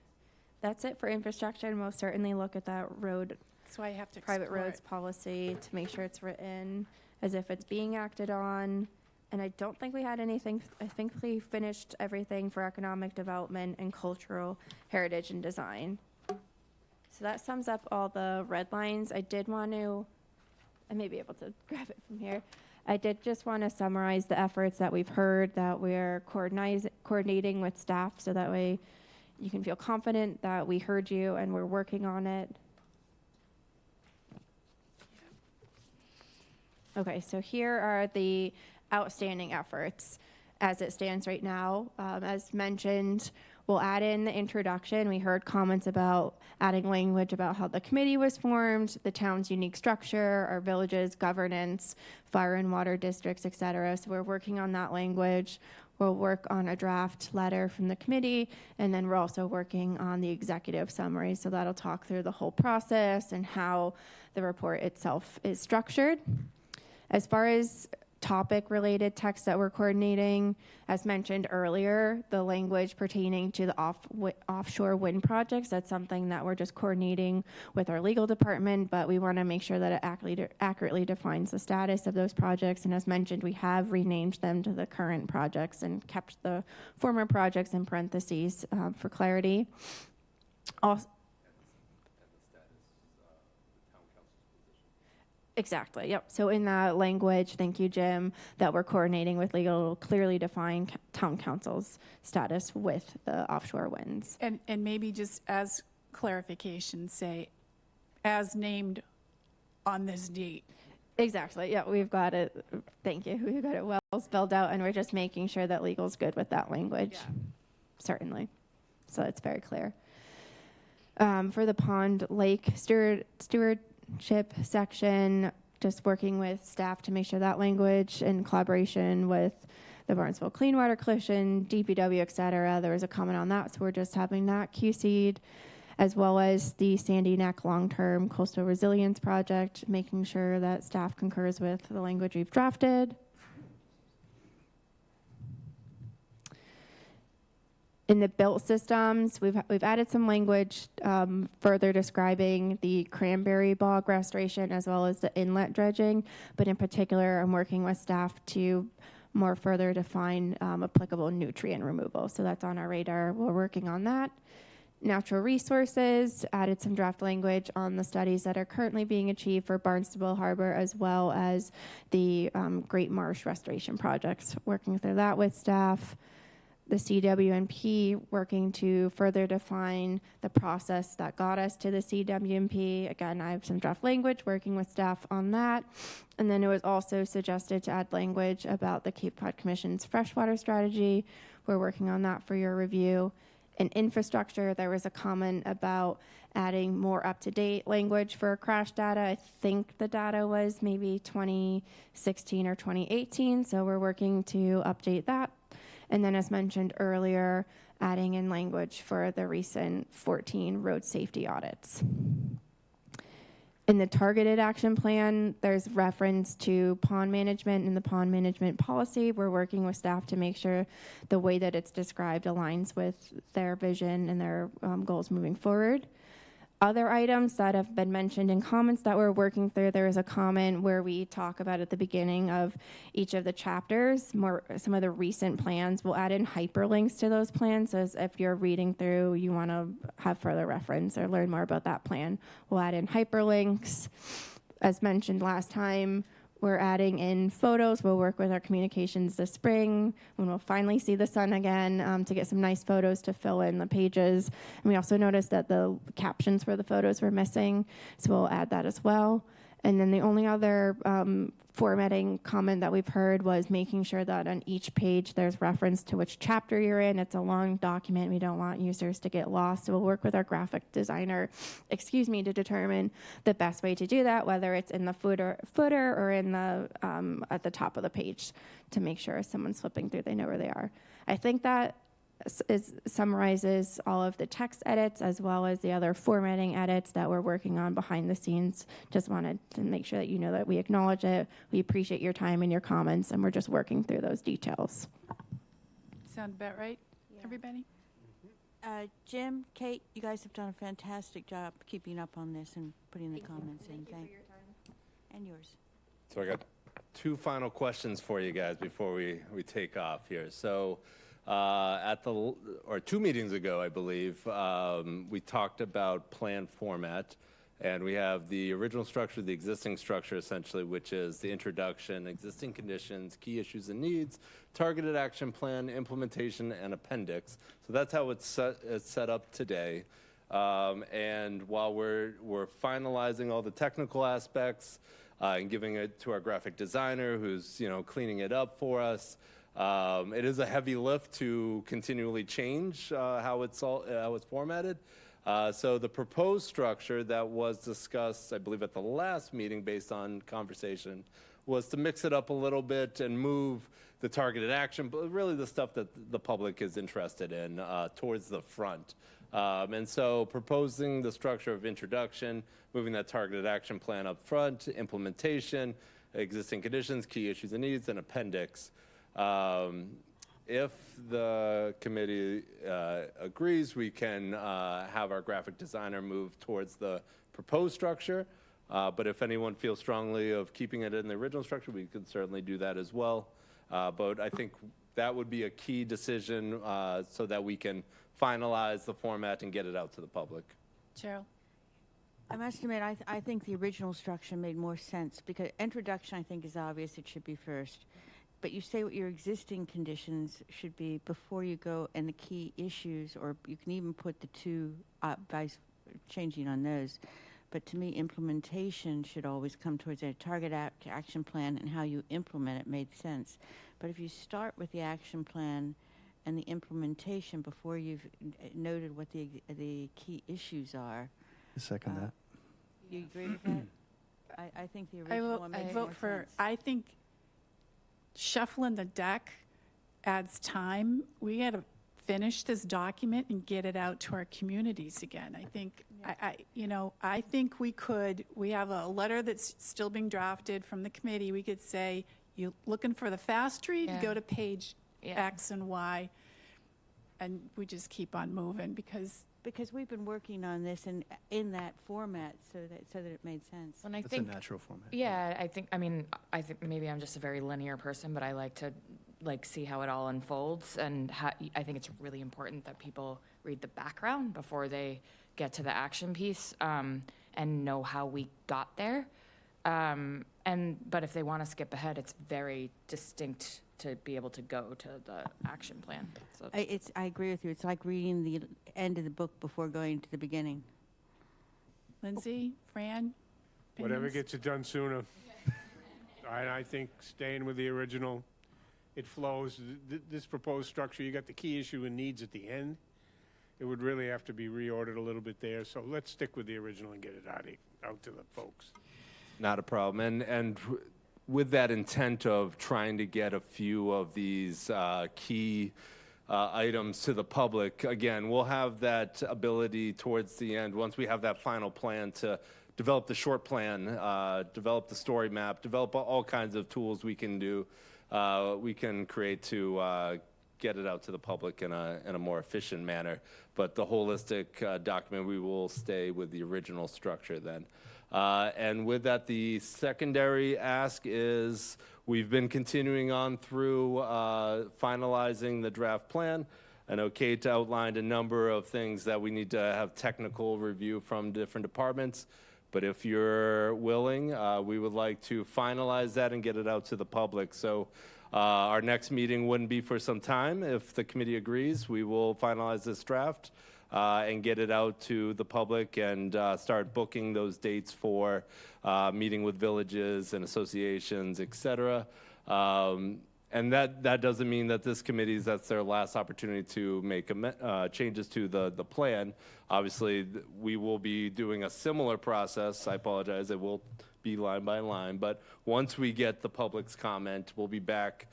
That's it for infrastructure, and we'll certainly look at that road,
That's why I have to
private
explore
roads
it.
policy to make sure it's written as if it's being acted on. And I don't think we had anything, I think we finished everything for economic development and cultural heritage and design. So that sums up all the red lines. I did want to, I may be able to grab it from here. I did just want to summarize the efforts that we've heard, that we're coordinating with staff, so that way you can feel confident that we heard you and we're working on it. Okay, so here are the outstanding efforts as it stands right now. As mentioned, we'll add in the introduction. We heard comments about adding language about how the committee was formed, the town's unique structure, our village's governance, fire and water districts, et cetera. So we're working on that language. We'll work on a draft letter from the committee, and then we're also working on the executive summary. So that'll talk through the whole process and how the report itself is structured. As far as topic-related text that we're coordinating, as mentioned earlier, the language pertaining to the offshore wind projects, that's something that we're just coordinating with our legal department, but we want to make sure that it accurately defines the status of those projects. And as mentioned, we have renamed them to the current projects and kept the former projects in parentheses for clarity. Also, exactly, yep. So in that language, thank you, Jim, that we're coordinating with legal, clearly define town council's status with the offshore winds.
And maybe just as clarification, say, as named on this date.
Exactly, yeah, we've got it, thank you, we've got it well spelled out, and we're just making sure that legal's good with that language.
Yeah.
Certainly, so it's very clear. For the pond lake stewardship section, just working with staff to make sure that language in collaboration with the Barnstable Clean Water Coalition, DPW, et cetera, there was a comment on that, so we're just having that QC'd, as well as the Sandy Neck Long-Term Coastal Resilience Project, making sure that staff concurs with the language we've drafted. In the built systems, we've added some language further describing the cranberry bog restoration as well as the inlet dredging, but in particular, I'm working with staff to more further define applicable nutrient removal. So that's on our radar. We're working on that. Natural resources, added some draft language on the studies that are currently being achieved for Barnstable Harbor as well as the Great Marsh Restoration Projects, working through that with staff. The CWNP, working to further define the process that got us to the CWNP. Again, I have some draft language, working with staff on that. And then it was also suggested to add language about the Cape Cod Commission's freshwater strategy. We're working on that for your review. In infrastructure, there was a comment about adding more up-to-date language for crash data. I think the data was maybe 2016 or 2018, so we're working to update that. And then, as mentioned earlier, adding in language for the recent 14 road safety audits. In the targeted action plan, there's reference to pond management and the pond management policy. We're working with staff to make sure the way that it's described aligns with their vision and their goals moving forward. Other items that have been mentioned in comments that we're working through, there is a comment where we talk about at the beginning of each of the chapters, some of the recent plans. We'll add in hyperlinks to those plans, so as if you're reading through, you want to have further reference or learn more about that plan. We'll add in hyperlinks. As mentioned last time, we're adding in photos. We'll work with our communications this spring when we'll finally see the sun again to get some nice photos to fill in the pages. And we also noticed that the captions for the photos were missing, so we'll add that as well. And then the only other formatting comment that we've heard was making sure that on each page there's reference to which chapter you're in. It's a long document. We don't want users to get lost. So we'll work with our graphic designer, to determine the best way to do that, whether it's in the footer or in the at the top of the page, to make sure if someone's flipping through, they know where they are. I think that summarizes all of the text edits as well as the other formatting edits that we're working on behind the scenes. Just wanted to make sure that you know that we acknowledge it. We appreciate your time and your comments, and we're just working through those details.
Sound about right, everybody?
Jim, Kate, you guys have done a fantastic job keeping up on this and putting the comments in. Thank you for your time. And yours.
So I got two final questions for you guys before we take off here. So at 2 meetings ago, I believe, we talked about plan format, and we have the original structure, the existing structure essentially, which is the introduction, existing conditions, key issues and needs, targeted action plan, implementation, and appendix. So that's how it's set up today. And while we're finalizing all the technical aspects and giving it to our graphic designer, who's cleaning it up for us, it is a heavy lift to continually change how it's formatted. So the proposed structure that was discussed, I believe, at the last meeting based on conversation, was to mix it up a little bit and move the targeted action, but really the stuff that the public is interested in, towards the front. And so proposing the structure of introduction, moving that targeted action plan up front, implementation, existing conditions, key issues and needs, and appendix. If the committee agrees, we can have our graphic designer move towards the proposed structure. But if anyone feels strongly of keeping it in the original structure, we could certainly do that as well. But I think that would be a key decision so that we can finalize the format and get it out to the public.
Cheryl?
I must admit, I think the original structure made more sense, because introduction, I think, is obvious. It should be first. But you say what your existing conditions should be before you go, and the key issues, or you can even put the two changing on those. But to me, implementation should always come towards a target action plan, and how you implement it made sense. But if you start with the action plan and the implementation before you've noted what the key issues are.
Second that.
You agree with that? I think the
I
original
vote,
one
I
makes
vote
more
for,
sense.
I think shuffling the deck adds time. We got to finish this document and get it out to our communities again. I think, I think we have a letter that's still being drafted from the committee. We could say, you looking for the fast read,
Yeah.
go to page
Yeah.
X and Y. And we just keep on moving because
Because we've been working on this in that format so that it made sense.
When I
It's a
think,
natural format.
yeah, I think maybe I'm just a very linear person, but I like to see how it all unfolds, and I think it's really important that people read the background before they get to the action piece, and know how we got there. But if they want to skip ahead, it's very distinct to be able to go to the action plan. So
I agree with you. It's like reading the end of the book before going to the beginning.
Lindsay, Fran?
Whatever
opinions?
gets it done sooner. I think staying with the original, it flows. This proposed structure, you got the key issue and needs at the end. It would really have to be reordered a little bit there, so let's stick with the original and get it out to the folks.
Not a problem. And with that intent of trying to get a few of these key items to the public, again, we'll have that ability towards the end, once we have that final plan, to develop the short plan, develop the story map, develop all kinds of tools we can do, we can create to get it out to the public in a more efficient manner. But the holistic document, we will stay with the original structure then. And with that, the secondary ask is we've been continuing on through finalizing the draft plan. I know Kate outlined a number of things that we need to have technical review from different departments. But if you're willing, we would like to finalize that and get it out to the public. So our next meeting wouldn't be for some time. If the committee agrees, we will finalize this draft and get it out to the public and start booking those dates for meeting with villages and associations, et cetera. And that doesn't mean that this committee's, that's their last opportunity to make changes to the plan. Obviously, we will be doing a similar process. I apologize, it will be line by line. But once we get the public's comment, we'll be back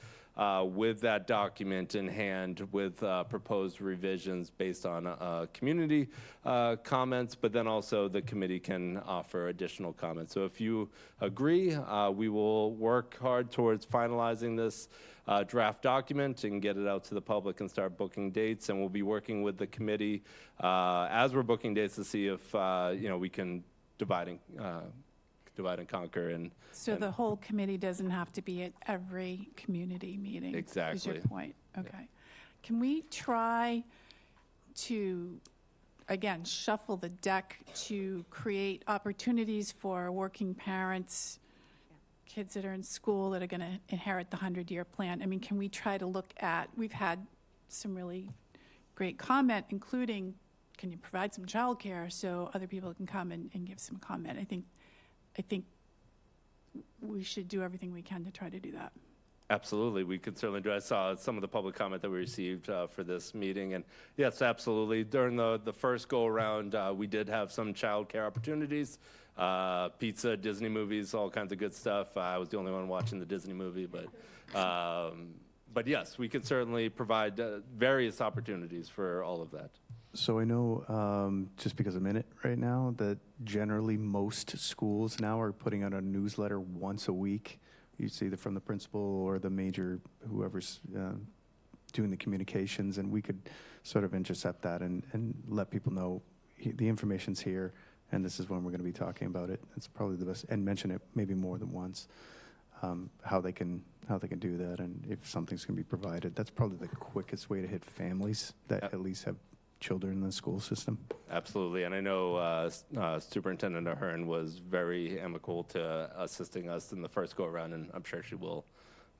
with that document in hand with proposed revisions based on community comments, but then also the committee can offer additional comments. So if you agree, we will work hard towards finalizing this draft document and get it out to the public and start booking dates. And we'll be working with the committee as we're booking dates to see if we can divide and conquer.
So the whole committee doesn't have to be at every community meeting?
Exactly.
Is your point? Okay. Can we try to, again, shuffle the deck to create opportunities for working parents, kids that are in school that are going to inherit the 100-year plan? I mean, can we try to look at, we've had some really great comment, including, can you provide some childcare so other people can come and give some comment? I think we should do everything we can to try to do that.
Absolutely, we could certainly do. I saw some of the public comment that we received for this meeting, and yes, absolutely. During the first go-around, we did have some childcare opportunities, pizza, Disney movies, all kinds of good stuff. I was the only one watching the Disney movie, but yes, we can certainly provide various opportunities for all of that.
So I know, just because I'm in it right now, that generally most schools now are putting out a newsletter once a week. It's either from the principal or the major, whoever's doing the communications, and we could sort of intercept that and let people know the information's here, and this is when we're going to be talking about it. It's probably the best, and mention it maybe more than once, how they can do that, and if something's going to be provided. That's probably the quickest way to hit families that at least have children in the school system.
Absolutely, and I know Superintendent Ahern was very amicable to assisting us in the first go-around, and I'm sure she will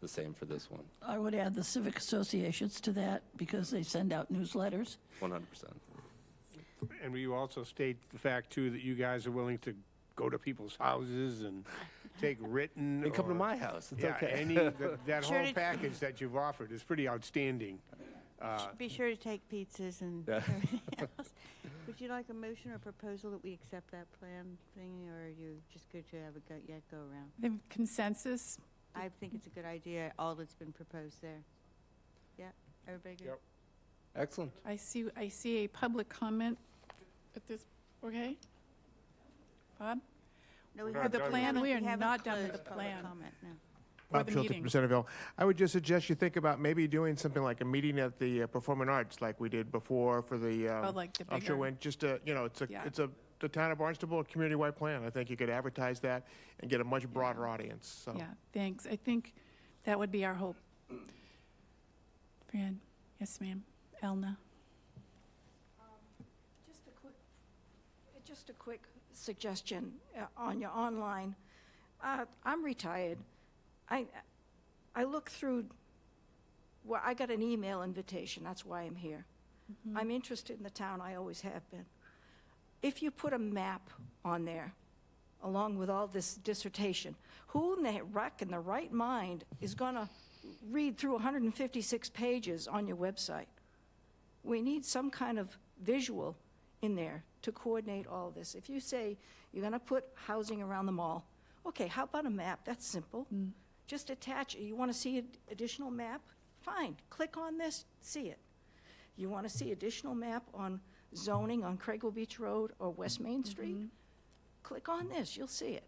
the same for this one.
I would add the civic associations to that because they send out newsletters.
100%.
And will you also state the fact, too, that you guys are willing to go to people's houses and take written...
And come to my house, it's okay.
That
Sure
whole package that you've offered is pretty outstanding.
Be sure to take pizzas and everything else. Would you like a motion or proposal that we accept that plan thing, or are you just good to have a go around?
The consensus,
I think it's a good idea, all that's been proposed there. Yeah, everybody good?
Yep.
Excellent.
I see a public comment at this, okay? Bob?
No, we
We're
For the
done.
plan, we are
haven't
not done with the
closed public
plan.
comment, no.
For
Bob
the
Schulte
meeting.
from Centerville. I would just suggest you think about maybe doing something like a meeting at the Performing Arts, like we did before for the
Oh, like the
offshore
bigger-
wind. Just a,
Yeah.
the town of Barnstable, a community-wide plan. I think you could advertise that and get a much broader audience. So.
Yeah, thanks. I think that would be our hope. Fran? Yes, ma'am. Elna?
Just a quick suggestion on your online. I'm retired. I look through, well, I got an email invitation, that's why I'm here. I'm interested in the town, I always have been. If you put a map on there, along with all this dissertation, who in the ruck in the right mind is gonna read through 156 pages on your website? We need some kind of visual in there to coordinate all this. If you say you're gonna put housing around the mall, okay, how about a map? That's simple. Just attach it. You wanna see an additional map? Fine, click on this, see it. You wanna see additional map on zoning on Craigle Beach Road or West Main Street? Click on this, you'll see it.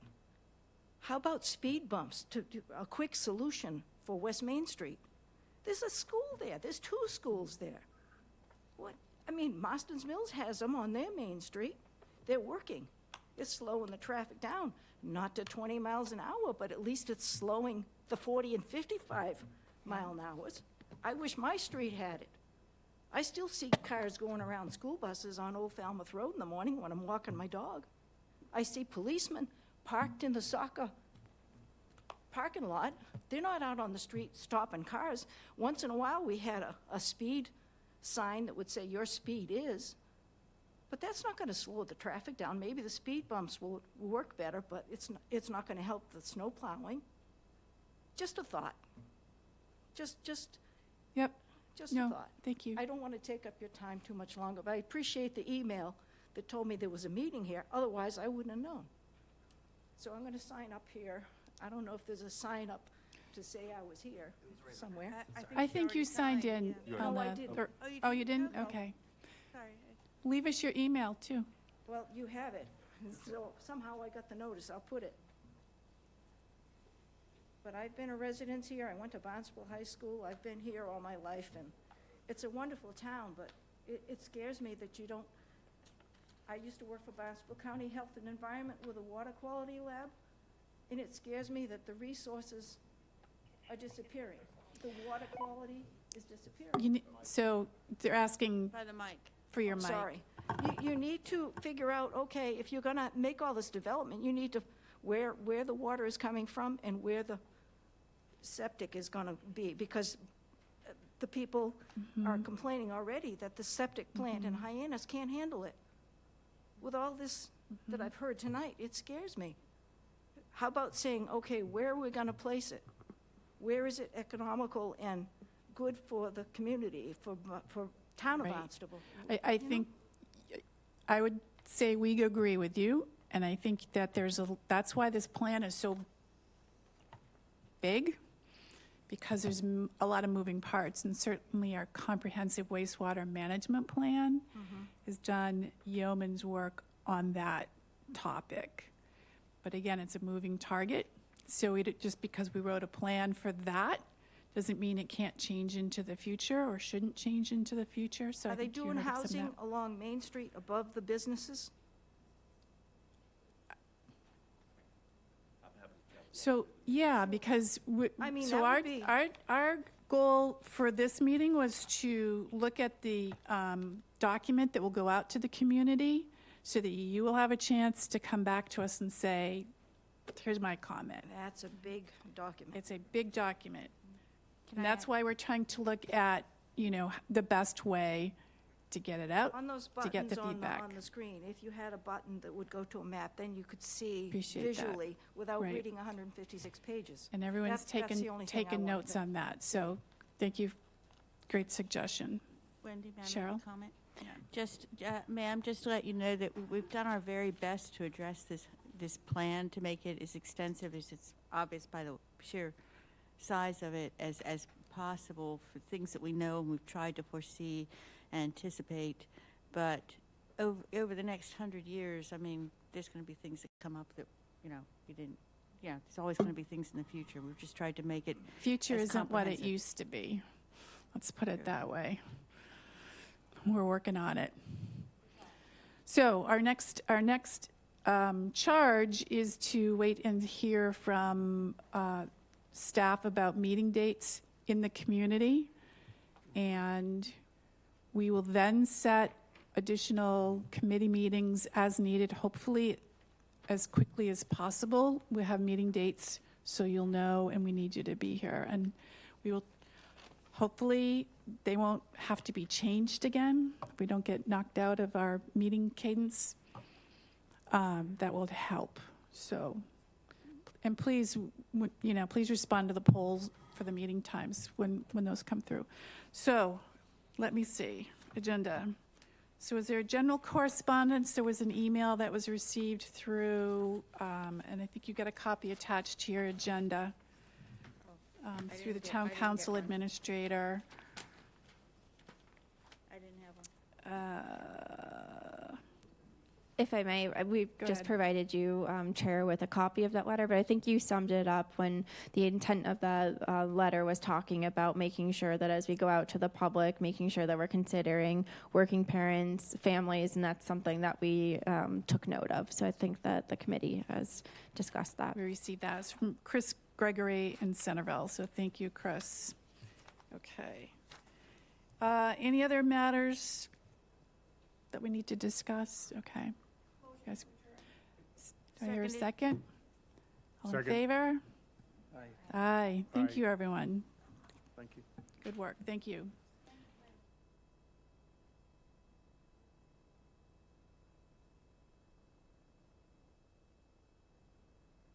How about speed bumps, to do a quick solution for West Main Street? There's a school there, there's 2 schools there. What, I mean, Marston's Mills has them on their main street. They're working. It's slowing the traffic down, not to 20 miles an hour, but at least it's slowing the 40 and 55 mile an hours. I wish my street had it. I still see cars going around school buses on Old Falmouth Road in the morning when I'm walking my dog. I see policemen parked in the soccer parking lot. They're not out on the street stopping cars. Once in a while, we had a speed sign that would say your speed is, but that's not going to slow the traffic down. Maybe the speed bumps will work better, but it's not going to help the snow plowing. Just a thought.
Yep.
Just
No,
a thought.
thank you.
I don't want to take up your time too much longer, but I appreciate the email that told me there was a meeting here. Otherwise, I wouldn't have known. So I'm going to sign up here. I don't know if there's a sign up to say I was here somewhere.
I think you signed in on
No, I
the,
didn't.
or- oh, you didn't? Okay.
Sorry.
Leave us your email, too.
Well, you have it. So somehow I got the notice. I'll put it. But I've been a resident here. I went to Barnstable High School. I've been here all my life, and it's a wonderful town, but it scares me that you don't. I used to work for Barnstable County Health and Environment with a water quality lab, and it scares me that the resources are disappearing. The water quality is disappearing.
So they're asking
By the mic.
for your mic.
Sorry. You need to figure out, okay, if you're gonna make all this development, you need to, where the water is coming from and where the septic is gonna be, because the people are complaining already that the septic plant in Hyannis can't handle it. With all this that I've heard tonight, it scares me. How about saying, okay, where are we gonna place it? Where is it economical and good for the community, for town of
Right.
Barnstable?
I think, I would say we agree with you, and I think that that's why this plan is so big, because there's a lot of moving parts, and certainly our comprehensive wastewater management plan has done yeoman's work on that topic. But again, it's a moving target, so just because we wrote a plan for that doesn't mean it can't change into the future or shouldn't change into the future, so I
Are they
think you
doing
heard of some of
housing
that.
along Main Street above the businesses?
So, yeah, because
I mean,
so
that
our,
would be-
our goal for this meeting was to look at the document that will go out to the community so that you will have a chance to come back to us and say, here's my comment.
That's a big document.
It's a big document. And that's why we're trying to look at, the best way to get it out,
On those
to get
buttons
the
on
feedback.
the screen, if you had a button that would go to a map, then you could see
Appreciate that.
visually without
Right.
reading 156 pages.
And everyone's
That's the only thing I
taken
wanted
notes
to-
on that, so thank you. Great suggestion.
Wendy, may I make
Cheryl?
a comment? Just, ma'am, just to let you know that we've done our very best to address this plan to make it as extensive as it's obvious by the sheer size of it as possible for things that we know and we've tried to foresee and anticipate. But over the next 100 years, I mean, there's going to be things that come up that, you didn't. Yeah, there's always going to be things in the future. We've just tried to make it.
Future
as
isn't what it
comprehensive.
used to be. Let's put it that way. We're working on it. So our next charge is to wait and hear from staff about meeting dates in the community. And we will then set additional committee meetings as needed, hopefully as quickly as possible. We'll have meeting dates so you'll know, and we need you to be here. And we will, hopefully, they won't have to be changed again. If we don't get knocked out of our meeting cadence, that will help. So, and please, please respond to the polls for the meeting times when those come through. So, let me see, agenda. So is there a general correspondence? There was an email that was received through, and I think you got a copy attached to your agenda through the town council administrator.
I didn't have one.
If I may, we just
ahead.
provided you, Chair, with a copy of that letter, but I think you summed it up when the intent of the letter was talking about making sure that as we go out to the public, making sure that we're considering working parents, families, and that's something that we took note of. So I think that the committee has discussed that.
We received that. It's from Chris Gregory in Centerville, so thank you, Chris. Okay. Any other matters that we need to discuss? Okay. Guys, do I hear a second? All in
Second.
favor? Aye. Thank
Aye.
you, everyone.
Thank you.
Good work. Thank you.